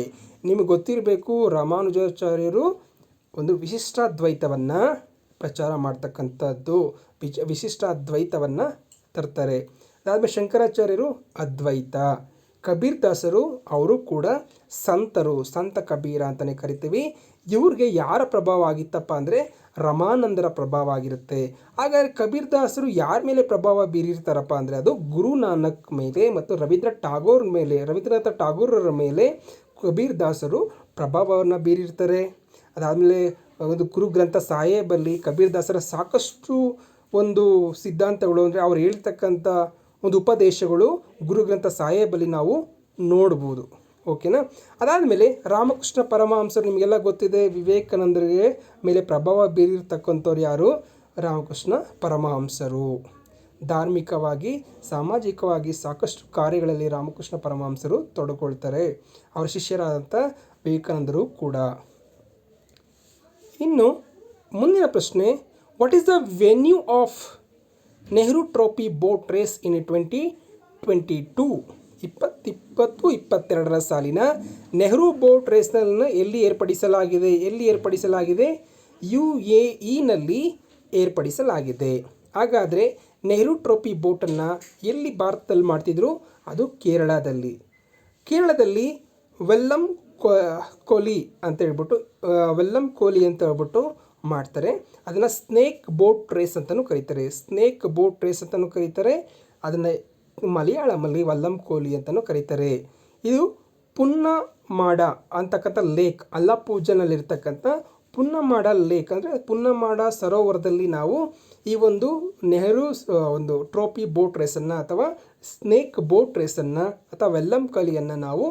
ನಿಮಗೆ ಗೊತ್ತಿರಬೇಕು, ರಾಮಾನುಜಾಚಾರ್ಯರು ಒಂದು ವಿಶಿಷ್ಟಾದ್ವೈತವನ್ನು ಪ್ರಚಾರ ಮಾಡ್ತಕ್ಕಂಥದ್ದು, ವಿಶಿಷ್ಟಾದ್ವೈತವನ್ನು ತರ್ತಾರೆ. ಅದಾದಮೇಲೆ ಶಂಕರಾಚಾರ್ಯರು ಅದ್ವೈತ, ಕಬೀರ್ ದಾಸರು ಅವರು ಕೂಡ ಸಂತರು, ಸಂತ ಕಬೀರ ಅಂತಲೇ ಕರಿತೀವಿ. ಇವ್ರಿಗೆ ಯಾರ ಪ್ರಭಾವ ಆಗಿತ್ತಪ್ಪ ಅಂದರೆ ರಮಾನಂದರ ಪ್ರಭಾವ ಆಗಿರುತ್ತೆ. ಹಾಗಾದರೆ ಕಬೀರ್ ದಾಸರು ಯಾರ ಮೇಲೆ ಪ್ರಭಾವ ಬೀರಿರ್ತಾರಪ್ಪ ಅಂದರೆ ಅದು ಗುರು ನಾನಕ್ ಮೇಲೆ ಮತ್ತು ರವೀಂದ್ರನಾಥ ಟಾಗೋರರ ಮೇಲೆ ಕಬೀರ್ ದಾಸರು ಪ್ರಭಾವವನ್ನು ಬೀರಿರ್ತಾರೆ. ಅದಾದಮೇಲೆ ಒಂದು ಗುರು ಗ್ರಂಥ ಸಾಹೇಬಲ್ಲಿ ಕಬೀರ್ ದಾಸರ ಸಾಕಷ್ಟು ಒಂದು ಸಿದ್ಧಾಂತಗಳು ಅಂದರೆ ಅವ್ರು ಹೇಳ್ತಕ್ಕಂಥ ಒಂದು ಉಪದೇಶಗಳು ಗುರು ಗ್ರಂಥ ಸಾಹೇಬಲ್ಲಿ ನಾವು ನೋಡ್ಬೋದು. ಓಕೆನಾ. ಅದಾದಮೇಲೆ ರಾಮಕೃಷ್ಣ ಪರಮಹಂಸರು ನಿಮಗೆಲ್ಲ ಗೊತ್ತಿದೆ, ವಿವೇಕಾನಂದರಿಗೆ ಮೇಲೆ ಪ್ರಭಾವ ಬೀರಿರ್ತಕ್ಕಂಥವ್ರು ಯಾರು? ರಾಮಕೃಷ್ಣ ಪರಮಹಂಸರು. ಧಾರ್ಮಿಕವಾಗಿ ಸಾಮಾಜಿಕವಾಗಿ ಸಾಕಷ್ಟು ಕಾರ್ಯಗಳಲ್ಲಿ ರಾಮಕೃಷ್ಣ ಪರಮಹಂಸರು ತೊಡಗೊಳ್ತಾರೆ. ಅವರ ಶಿಷ್ಯರಾದಂಥ ವಿವೇಕಾನಂದರು ಕೂಡ. ಇನ್ನು ಮುಂದಿನ ಪ್ರಶ್ನೆ, what is the venue of Nehru trophy boat race in 2022? 2022 ಸಾಲಿನ ನೆಹರು ಬೋಟ್ ರೇಸ್ನನ್ನು ಎಲ್ಲಿ ಏರ್ಪಡಿಸಲಾಗಿದೆ? UAEನಲ್ಲಿ ಏರ್ಪಡಿಸಲಾಗಿದೆ. ಹಾಗಾದರೆ ನೆಹರು ಟ್ರೋಫಿ ಬೋಟನ್ನು ಎಲ್ಲಿ ಭಾರತದಲ್ಲಿ ಮಾಡ್ತಿದ್ರು? ಅದು ಕೇರಳದಲ್ಲಿ ವೆಲ್ಲಂ ಕೋಲಿ ಅಂತ ಹೇಳ್ಬಿಟ್ಟು ಮಾಡ್ತಾರೆ. ಅದನ್ನು ಸ್ನೇಕ್ ಬೋಟ್ ರೇಸ್ ಅಂತಲೂ ಕರೀತಾರೆ. ಅದನ್ನು ಮಲಯಾಳಮಲ್ಲಿ ವಲ್ಲಂ ಕೋಲಿ ಅಂತಲೂ ಕರೀತಾರೆ. ಇದು ಪುನ್ನಮಾಡ ಅಂತಕ್ಕಂಥ ಲೇಕ್, ಅಲ್ಲಪೂಜನಲ್ಲಿರ್ತಕ್ಕಂಥ ಪುನ್ನಮಾಡ ಲೇಕ್ ಅಂದರೆ ಪುನ್ನಮಾಡ ಸರೋವರದಲ್ಲಿ ನಾವು ಈ ಒಂದು ನೆಹರು ಒಂದು ಟ್ರೋಫಿ ಬೋಟ್ ರೇಸನ್ನು ಅಥವಾ ಸ್ನೇಕ್ ಬೋಟ್ ರೇಸನ್ನು ಅಥವಾ ವೆಲ್ಲಂ ಕೋಲಿಯನ್ನು ನಾವು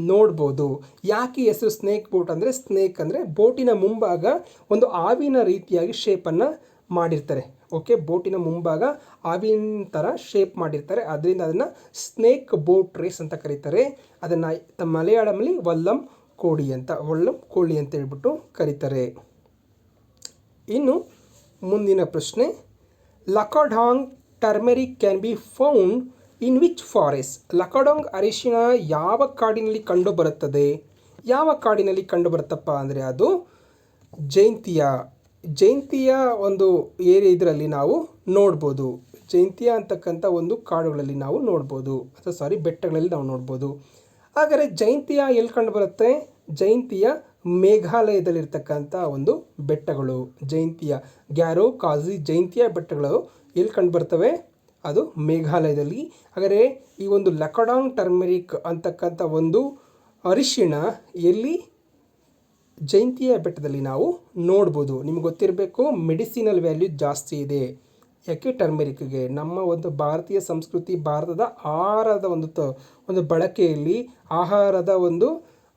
ನೋಡ್ಬೋದು. ಯಾಕೆ ಹೆಸರು ಸ್ನೇಕ್ ಬೋಟ್ ಅಂದರೆ, ಸ್ನೇಕ್ ಅಂದರೆ ಬೋಟಿನ ಮುಂಭಾಗ ಒಂದು ಹಾವಿನ ರೀತಿಯಾಗಿ ಶೇಪನ್ನು ಮಾಡಿರ್ತಾರೆ. ಓಕೆ, ಬೋಟಿನ ಮುಂಭಾಗ ಹಾವಿನ ಥರ ಶೇಪ್ ಮಾಡಿರ್ತಾರೆ. ಅದರಿಂದ ಅದನ್ನು ಸ್ನೇಕ್ ಬೋಟ್ ರೇಸ್ ಅಂತ ಕರೀತಾರೆ. ಅದನ್ನು ಮಲಯಾಳಮಲ್ಲಿ ವಲ್ಲಂ ಕೋಳಿ ಅಂತ ಹೇಳ್ಬಿಟ್ಟು ಕರೀತಾರೆ. ಇನ್ನು ಮುಂದಿನ ಪ್ರಶ್ನೆ, Lakadong turmeric can be found in which forest? Lakadong ಅರಿಶಿಣ ಯಾವ ಕಾಡಿನಲ್ಲಿ ಕಂಡುಬರುತ್ತಪ್ಪ ಅಂದರೆ ಅದು ಜೈಂತಿಯಾ ಒಂದು ಇದರಲ್ಲಿ ನಾವು ನೋಡ್ಬೋದು. ಜೈಂತಿಯಾ ಅಂತಕ್ಕಂಥ ಒಂದು ಕಾಡುಗಳಲ್ಲಿ ನಾವು ನೋಡ್ಬೋದು, ಬೆಟ್ಟಗಳಲ್ಲಿ ನಾವು ನೋಡ್ಬೋದು. ಹಾಗಾದರೆ ಜೈಂತಿಯಾ ಎಲ್ಲಿ ಕಂಡುಬರುತ್ತೆ? ಜೈಂತಿಯಾ ಮೇಘಾಲಯದಲ್ಲಿರ್ತಕ್ಕಂಥ ಒಂದು ಬೆಟ್ಟಗಳು. ಗ್ಯಾರೋ, ಕಾಜಿ, ಜೈಂತಿಯಾ ಬೆಟ್ಟಗಳು ಎಲ್ಲಿ ಕಂಡುಬರ್ತವೆ? ಅದು ಮೇಘಾಲಯದಲ್ಲಿ. ಹಾಗಾದರೆ ಈ ಒಂದು ಲಕಾಡಾಂಗ್ ಟರ್ಮೆರಿಕ್ ಅಂತಕ್ಕಂಥ ಒಂದು ಅರಿಶಿಣ ಎಲ್ಲಿ? ಜೈಂತಿಯಾ ಬೆಟ್ಟದಲ್ಲಿ ನಾವು ನೋಡ್ಬೋದು. ನಿಮ್ಗೆ ಗೊತ್ತಿರಬೇಕು, ಮೆಡಿಸಿನಲ್ ವ್ಯಾಲ್ಯೂ ಜಾಸ್ತಿ ಇದೆ. ಯಾಕೆ? ಟರ್ಮೆರಿಕ್ಗೆ. ನಮ್ಮ ಒಂದು ಭಾರತೀಯ ಸಂಸ್ಕೃತಿ, ಭಾರತದ ಆಹಾರದ ಒಂದು ಬಳಕೆಯಲ್ಲಿ, ಆಹಾರದ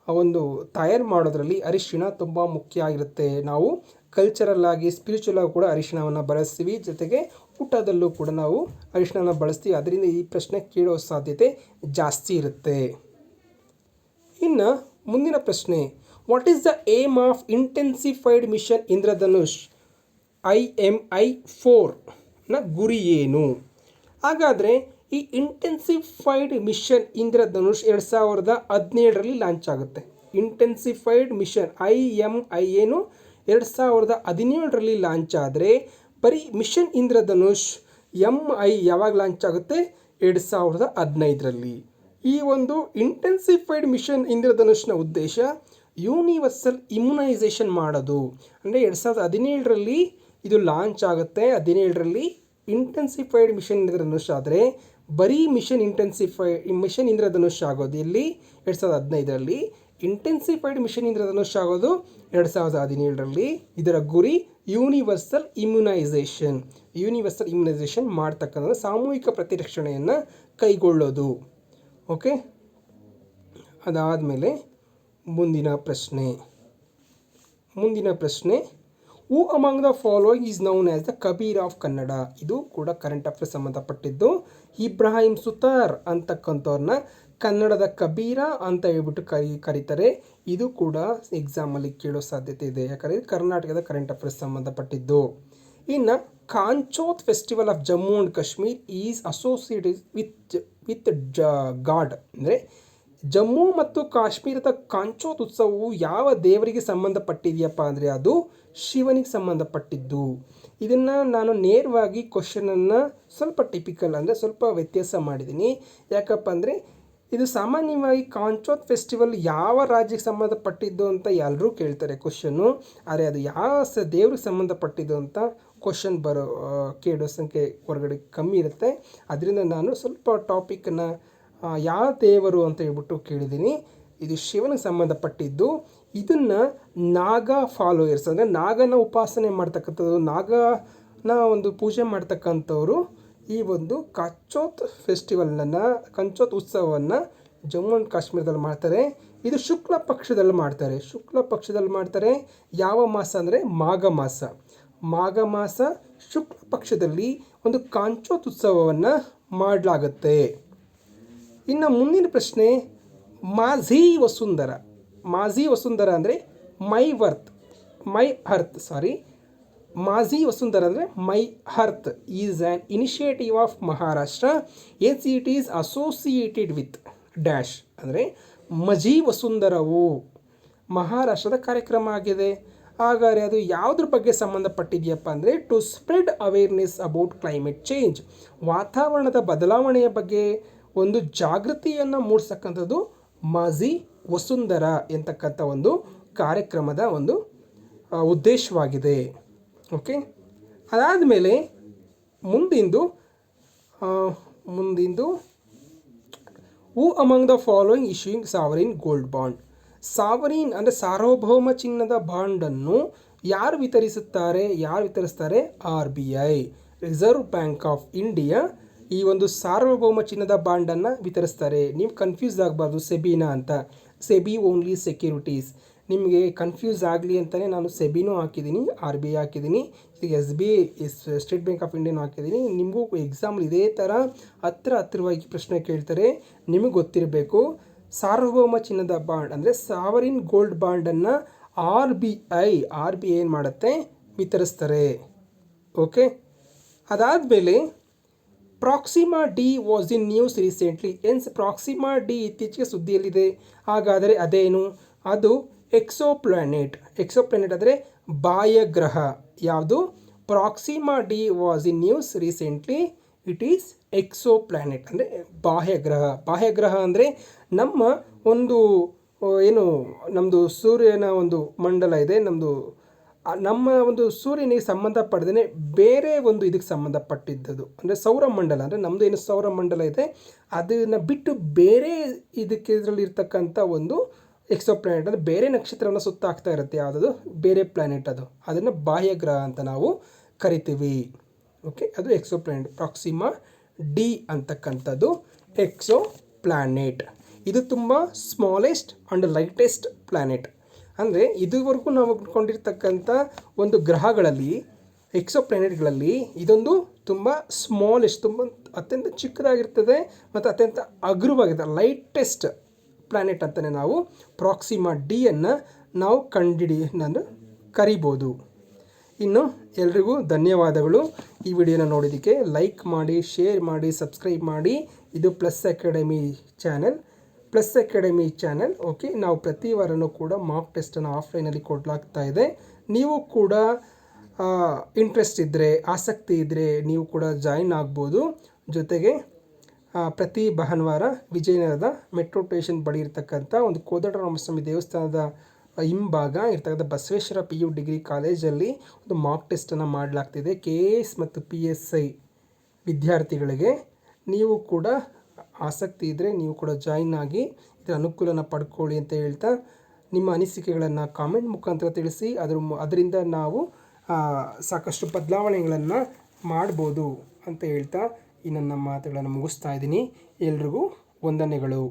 ಒಂದು ತಯಾರು ಮಾಡೋದ್ರಲ್ಲಿ ಅರಿಶಿಣ ತುಂಬ ಮುಖ್ಯ ಆಗಿರುತ್ತೆ. ನಾವು ಕಲ್ಚರಲ್ ಆಗಿ, ಸ್ಪಿರಿಚುವಲ್ ಆಗಿ ಕೂಡ ಅರಿಶಿಣವನ್ನು ಬಳಸ್ತೀವಿ. ಜೊತೆಗೆ ಊಟದಲ್ಲೂ ಕೂಡ ನಾವು ಅರಿಶಿಣನ ಬಳಸ್ತೀವಿ. ಅದರಿಂದ ಈ ಪ್ರಶ್ನೆ ಕೇಳೋ ಸಾಧ್ಯತೆ ಜಾಸ್ತಿ ಇರುತ್ತೆ. ಇನ್ನು ಮುಂದಿನ ಪ್ರಶ್ನೆ, what is the aim of intensified mission Indradhanush IMI-4ನ ಗುರಿ ಏನು? ಹಾಗಾದರೆ ಈ ಇಂಟೆನ್ಸಿಫೈಡ್ ಮಿಷನ್ ಇಂದ್ರಧನುಷ್ 2017ರಲ್ಲಿ ಲಾಂಚ್ ಆಗುತ್ತೆ. ಇಂಟೆನ್ಸಿಫೈಡ್ ಮಿಷನ್ IMI ಏನು 2017ರಲ್ಲಿ ಲಾಂಚ್ ಆದರೆ, ಬರೀ ಮಿಷನ್ ಇಂದ್ರಧನುಷ್ MI ಯಾವಾಗ ಲಾಂಚ್ ಆಗುತ್ತೆ? 2015ರಲ್ಲಿ. ಈ ಒಂದು ಇಂಟೆನ್ಸಿಫೈಡ್ ಮಿಷನ್ ಇಂದ್ರಧನುಷ್ನ ಉದ್ದೇಶ ಯೂನಿವರ್ಸಲ್ ಇಮ್ಯುನೈಸೇಷನ್ ಮಾಡೋದು. ಅಂದರೆ 2017ರಲ್ಲಿ ಇದು ಲಾಂಚ್ ಆಗುತ್ತೆ. 2017ರಲ್ಲಿ ಇಂಟೆನ್ಸಿಫೈಡ್ ಮಿಷನ್ ಇಂದ್ರಧನುಷ್ ಆದರೆ, ಬರೀ ಮಿಷನ್ ಇಂದ್ರಧನುಷ್ ಆಗೋದು ಎಲ್ಲಿ? 2015ರಲ್ಲಿ. ಇಂಟೆನ್ಸಿಫೈಡ್ ಮಿಷನ್ ಇಂದ್ರಧನುಷ್ ಆಗೋದು 2017ರಲ್ಲಿ. ಇದರ ಗುರಿ ಯೂನಿವರ್ಸಲ್ ಇಮ್ಯುನೈಸೇಷನ್ ಮಾಡ್ತಕ್ಕಂಥ ಸಾಮೂಹಿಕ ಪ್ರತಿರಕ್ಷಣೆಯನ್ನು ಕೈಗೊಳ್ಳೋದು. ಓಕೆ, ಅದಾದಮೇಲೆ ಮುಂದಿನ ಪ್ರಶ್ನೆ, who among the following is known as the Kabir of Kannada. ಇದು ಕೂಡ ಕರೆಂಟ್ ಅಫೇರ್ಸ್ ಸಂಬಂಧಪಟ್ಟಿದ್ದು. ಇಬ್ರಾಹಿಂ ಸುತಾರ್ ಅಂತಕ್ಕಂಥವ್ರನ್ನ ಕನ್ನಡದ ಕಬೀರ ಅಂತ ಹೇಳ್ಬಿಟ್ಟು ಕರೀತಾರೆ. ಇದು ಕೂಡ ಎಕ್ಸಾಮಲ್ಲಿ ಕೇಳೋ ಸಾಧ್ಯತೆ ಇದೆ, ಯಾಕಂದರೆ ಕರ್ನಾಟಕದ ಕರೆಂಟ್ ಅಫೇರ್ಸ್ ಸಂಬಂಧಪಟ್ಟಿದ್ದು. ಇನ್ನು Kanchoth festival of Jammu and Kashmir is associated with god. ಅಂದರೆ ಜಮ್ಮು ಮತ್ತು ಕಾಶ್ಮೀರದ ಕಾಂಚೋತ್ ಉತ್ಸವವು ಯಾವ ದೇವರಿಗೆ ಸಂಬಂಧಪಟ್ಟಿದೆಯಪ್ಪ ಅಂದರೆ ಅದು ಶಿವನಿಗೆ ಸಂಬಂಧಪಟ್ಟಿದ್ದು. ಇದನ್ನು ನಾನು ನೇರವಾಗಿ ಕ್ವಶನನ್ನು ಸ್ವಲ್ಪ ಟಿಪಿಕಲ್ ಅಂದರೆ ಸ್ವಲ್ಪ ವ್ಯತ್ಯಾಸ ಮಾಡಿದ್ದೀನಿ. ಯಾಕಪ್ಪ ಅಂದರೆ ಇದು ಸಾಮಾನ್ಯವಾಗಿ ಕಾಂಚೋತ್ ಫೆಸ್ಟಿವಲ್ ಯಾವ ರಾಜ್ಯಕ್ಕೆ ಸಂಬಂಧಪಟ್ಟಿದ್ದು ಅಂತ ಎಲ್ಲರೂ ಕೇಳ್ತಾರೆ ಕ್ವಶನ್ನು. ಆದರೆ ಅದು ಯಾವ ದೇವ್ರಿಗೆ ಸಂಬಂಧಪಟ್ಟಿದ್ದು ಅಂತ ಕ್ವಶನ್ ಕೇಳೋ ಸಂಖ್ಯೆ ಹೊರಗಡೆ ಕಮ್ಮಿ ಇರುತ್ತೆ. ಅದರಿಂದ ನಾನು ಸ್ವಲ್ಪ ಟಾಪಿಕನ್ನು ಯಾವ ದೇವರು ಅಂತ ಹೇಳ್ಬಿಟ್ಟು ಕೇಳಿದ್ದೀನಿ. ಇದು ಶಿವನಿಗೆ ಸಂಬಂಧಪಟ್ಟಿದ್ದು. ಇದನ್ನು ನಾಗ ಫಾಲೋಯರ್ಸ್ ಅಂದರೆ ನಾಗನ ಉಪಾಸನೆ ಮಾಡ್ತಕ್ಕಂಥದ್ದು, ನಾಗನ ಒಂದು ಪೂಜೆ ಮಾಡ್ತಕ್ಕಂಥವ್ರು ಈ ಒಂದು ಕಾಂಚೋತ್ ಫೆಸ್ಟಿವಲನ್ನು, ಕಾಂಚೋತ್ ಉತ್ಸವವನ್ನು ಜಮ್ಮು ಆ್ಯಂಡ್ ಕಾಶ್ಮೀರದಲ್ಲಿ ಮಾಡ್ತಾರೆ. ಇದು ಶುಕ್ಲ ಪಕ್ಷದಲ್ಲಿ ಮಾಡ್ತಾರೆ. ಯಾವ ಮಾಸ ಅಂದರೆ ಮಾಘ ಮಾಸ. ಮಾಘ ಮಾಸ ಶುಕ್ಲ ಪಕ್ಷದಲ್ಲಿ ಒಂದು ಕಾಂಚೋತ್ ಉತ್ಸವವನ್ನು ಮಾಡಲಾಗುತ್ತೆ. ಇನ್ನು ಮುಂದಿನ ಪ್ರಶ್ನೆ, ಮಾಝಿ ವಸುಂಧರ ಅಂದರೆ ಮಾಝಿ ವಸುಂಧರ ಅಂದರೆ my earth is an initiative of Maharashtra as it is associated with dash. ಅಂದರೆ ಮಜಿ ವಸುಂಧರವು ಮಹಾರಾಷ್ಟ್ರದ ಕಾರ್ಯಕ್ರಮ ಆಗಿದೆ. ಹಾಗಾದರೆ ಅದು ಯಾವುದ್ರ ಬಗ್ಗೆ ಸಂಬಂಧಪಟ್ಟಿದೆಯಪ್ಪ ಅಂದರೆ to spread awareness about climate change. ವಾತಾವರಣದ ಬದಲಾವಣೆಯ ಬಗ್ಗೆ ಒಂದು ಜಾಗೃತಿಯನ್ನು ಮೂಡಿಸ್ತಕ್ಕಂಥದ್ದು ಮಾಝಿ ವಸುಂಧರ ಎಂತಕ್ಕಂಥ ಒಂದು ಕಾರ್ಯಕ್ರಮದ ಒಂದು ಉದ್ದೇಶವಾಗಿದೆ. ಓಕೆ, ಅದಾದಮೇಲೆ ಮುಂದಿಂದು ಹೂ among the following issuing sovereign gold bond. Sovereign ಅಂದರೆ ಸಾರ್ವಭೌಮ ಚಿನ್ನದ ಬಾಂಡನ್ನು ಯಾರು ವಿತರಿಸ್ತಾರೆ? RBI, reserve bank of India ಈ ಒಂದು ಸಾರ್ವಭೌಮ ಚಿನ್ನದ ಬಾಂಡನ್ನು ವಿತರಿಸ್ತಾರೆ. ನೀವು ಕನ್ಫ್ಯೂಸ್ ಆಗಬಾರ್ದು ಸೆಬಿನಾ ಅಂತ. SEBI only securities. ನಿಮಗೆ ಕನ್ಫ್ಯೂಸ್ ಆಗಲಿ ಅಂತಲೇ ನಾನು ಸೆಬಿನೂ ಹಾಕಿದ್ದೀನಿ, RBI ಹಾಕಿದ್ದೀನಿ, ಈಗ SBI ಸ್ಟೇಟ್ ಬ್ಯಾಂಕ್ ಆಫ್ ಇಂಡಿಯಾನೂ ಹಾಕಿದ್ದೀನಿ. ನಿಮಗೂ ಎಕ್ಸಾಂಪಲ್ ಇದೇ ಥರ ಹತ್ತಿರವಾಗಿ ಪ್ರಶ್ನೆ ಕೇಳ್ತಾರೆ. ನಿಮಗೆ ಗೊತ್ತಿರಬೇಕು, ಸಾರ್ವಭೌಮ ಚಿನ್ನದ ಬಾಂಡ್ ಅಂದರೆ ಸಾವರಿನ್ ಗೋಲ್ಡ್ ಬಾಂಡನ್ನು RBI ಏನು ಮಾಡುತ್ತೆ? ವಿತರಿಸ್ತಾರೆ. ಓಕೆ, ಅದಾದಮೇಲೆ Proxima D was in news recently. Proxima D ಇತ್ತೀಚೆಗೆ ಸುದ್ದಿಯಲ್ಲಿದೆ. ಹಾಗಾದರೆ ಅದೇನು? ಅದು ಎಕ್ಸೋಪ್ಲಾನೆಟ್ ಅಂದರೆ ಬಾಹ್ಯಗ್ರಹ. ಯಾವುದು? Proxima D was in news recently. It is exoplanet ಅಂದರೆ ಬಾಹ್ಯಗ್ರಹ ಅಂದರೆ ನಮ್ಮ ಒಂದು ನಮ್ಮದು ಸೂರ್ಯನ ಒಂದು ಮಂಡಲ ಇದೆ, ನಮ್ಮ ಒಂದು ಸೂರ್ಯನಿಗೆ ಸಂಬಂಧಪಡದೇ ಬೇರೆ ಒಂದು ಇದಕ್ಕೆ ಸಂಬಂಧಪಟ್ಟಿದ್ದದು ಅಂದರೆ ಸೌರಮಂಡಲ. ಅಂದರೆ ನಮ್ಮದು ಏನು ಸೌರಮಂಡಲ ಇದೆ ಅದನ್ನು ಬಿಟ್ಟು ಬೇರೆ ಇದರಲ್ಲಿ ಇರ್ತಕ್ಕಂಥ ಒಂದು ಎಕ್ಸೋಪ್ಲಾನೆಟ್ ಅಂದರೆ ಬೇರೆ ನಕ್ಷತ್ರವನ್ನು ಸುತ್ತಾಗ್ತಾ ಇರುತ್ತೆ. ಯಾವುದದು? ಬೇರೆ ಪ್ಲಾನೆಟ್. ಅದನ್ನು ಬಾಹ್ಯಗ್ರಹ ಅಂತ ನಾವು ಕರಿತೀವಿ. ಓಕೆ, ಅದು ಎಕ್ಸೋಪ್ಲಾನೆಟ್. ಪ್ರಾಕ್ಸಿಮಾ ಡಿ ಅಂತಕ್ಕಂಥದ್ದು ಎಕ್ಸೋಪ್ಲಾನೆಟ್. ಇದು ತುಂಬ ಸ್ಮಾಲೆಸ್ಟ್ ಆ್ಯಂಡ್ ಲೈಟೆಸ್ಟ್ ಪ್ಲಾನೆಟ್. ಅಂದರೆ ಇದುವರೆಗೂ ನಾವು ಕೊಂಡಿರ್ತಕ್ಕಂಥ ಒಂದು ಗ್ರಹಗಳಲ್ಲಿ, ಎಕ್ಸೋಪ್ಲಾನೆಟ್ಗಳಲ್ಲಿ ಇದೊಂದು ತುಂಬ ಸ್ಮಾಲೆಸ್ಟ್, ತುಂಬ ಅತ್ಯಂತ ಚಿಕ್ಕದಾಗಿರ್ತದೆ ಮತ್ತು ಅತ್ಯಂತ ಹಗುರವಾಗಿದೆ, ಲೈಟೆಸ್ಟ್ ಪ್ಲಾನೆಟ್ ಅಂತಲೇ ನಾವು ಪ್ರಾಕ್ಸಿಮಾ ಡಿಯನ್ನು ನಾವು ಕರಿಬೋದು. ಇನ್ನು ಎಲ್ರಿಗೂ ಧನ್ಯವಾದಗಳು ಈ ವಿಡಿಯೋನ ನೋಡೋದಕ್ಕೆ. ಲೈಕ್ ಮಾಡಿ, ಶೇರ್ ಮಾಡಿ, ಸಬ್ಸ್ಕ್ರೈಬ್ ಮಾಡಿ. ಇದು ಪ್ಲಸ್ ಅಕಾಡೆಮಿ ಚಾನೆಲ್. ಓಕೆ, ನಾವು ಪ್ರತಿ ವಾರನೂ ಕೂಡ ಮಾಕ್ ಟೆಸ್ಟನ್ನು ಆಫ್ಲೈನಲ್ಲಿ ಕೊಡಲಾಗ್ತಾ ಇದೆ. ನೀವು ಕೂಡ ಇಂಟ್ರೆಸ್ಟ್ ಇದ್ದರೆ, ಆಸಕ್ತಿ ಇದ್ದರೆ ನೀವು ಕೂಡ ಜಾಯಿನ್ ಆಗ್ಬೋದು. ಜೊತೆಗೆ ಪ್ರತಿ ಭಾನುವಾರ ವಿಜಯನಗರದ ಮೆಟ್ರೋ ಸ್ಟೇಷನ್ ಬಳಿ ಇರ್ತಕ್ಕಂಥ ಒಂದು ಕೋದಂಡರಾಮಸ್ವಾಮಿ ದೇವಸ್ಥಾನದ ಹಿಂಭಾಗ ಇರ್ತಕ್ಕಂಥ ಬಸವೇಶ್ವರ PU ಡಿಗ್ರಿ ಕಾಲೇಜಲ್ಲಿ ಒಂದು ಮಾಕ್ ಟೆಸ್ಟನ್ನು ಮಾಡಲಾಗ್ತಿದೆ KS ಮತ್ತು PSI ವಿದ್ಯಾರ್ಥಿಗಳಿಗೆ. ನೀವು ಕೂಡ ಆಸಕ್ತಿ ಇದ್ದರೆ ನೀವು ಕೂಡ ಜಾಯಿನ್ ಆಗಿ ಇದರ ಅನುಕೂಲನ ಪಡ್ಕೊಳ್ಳಿ ಅಂತ ಹೇಳ್ತಾ, ನಿಮ್ಮ ಅನಿಸಿಕೆಗಳನ್ನು ಕಾಮೆಂಟ್ ಮುಖಾಂತರ ತಿಳಿಸಿ. ಅದರಿಂದ ನಾವು ಸಾಕಷ್ಟು ಬದಲಾವಣೆಗಳನ್ನು ಮಾಡ್ಬೋದು ಅಂತ ಹೇಳ್ತಾ ಈ ನನ್ನ ಮಾತುಗಳನ್ನು ಮುಗಿಸ್ತಾ ಇದ್ದೀನಿ. ಎಲ್ರಿಗೂ ವಂದನೆಗಳು.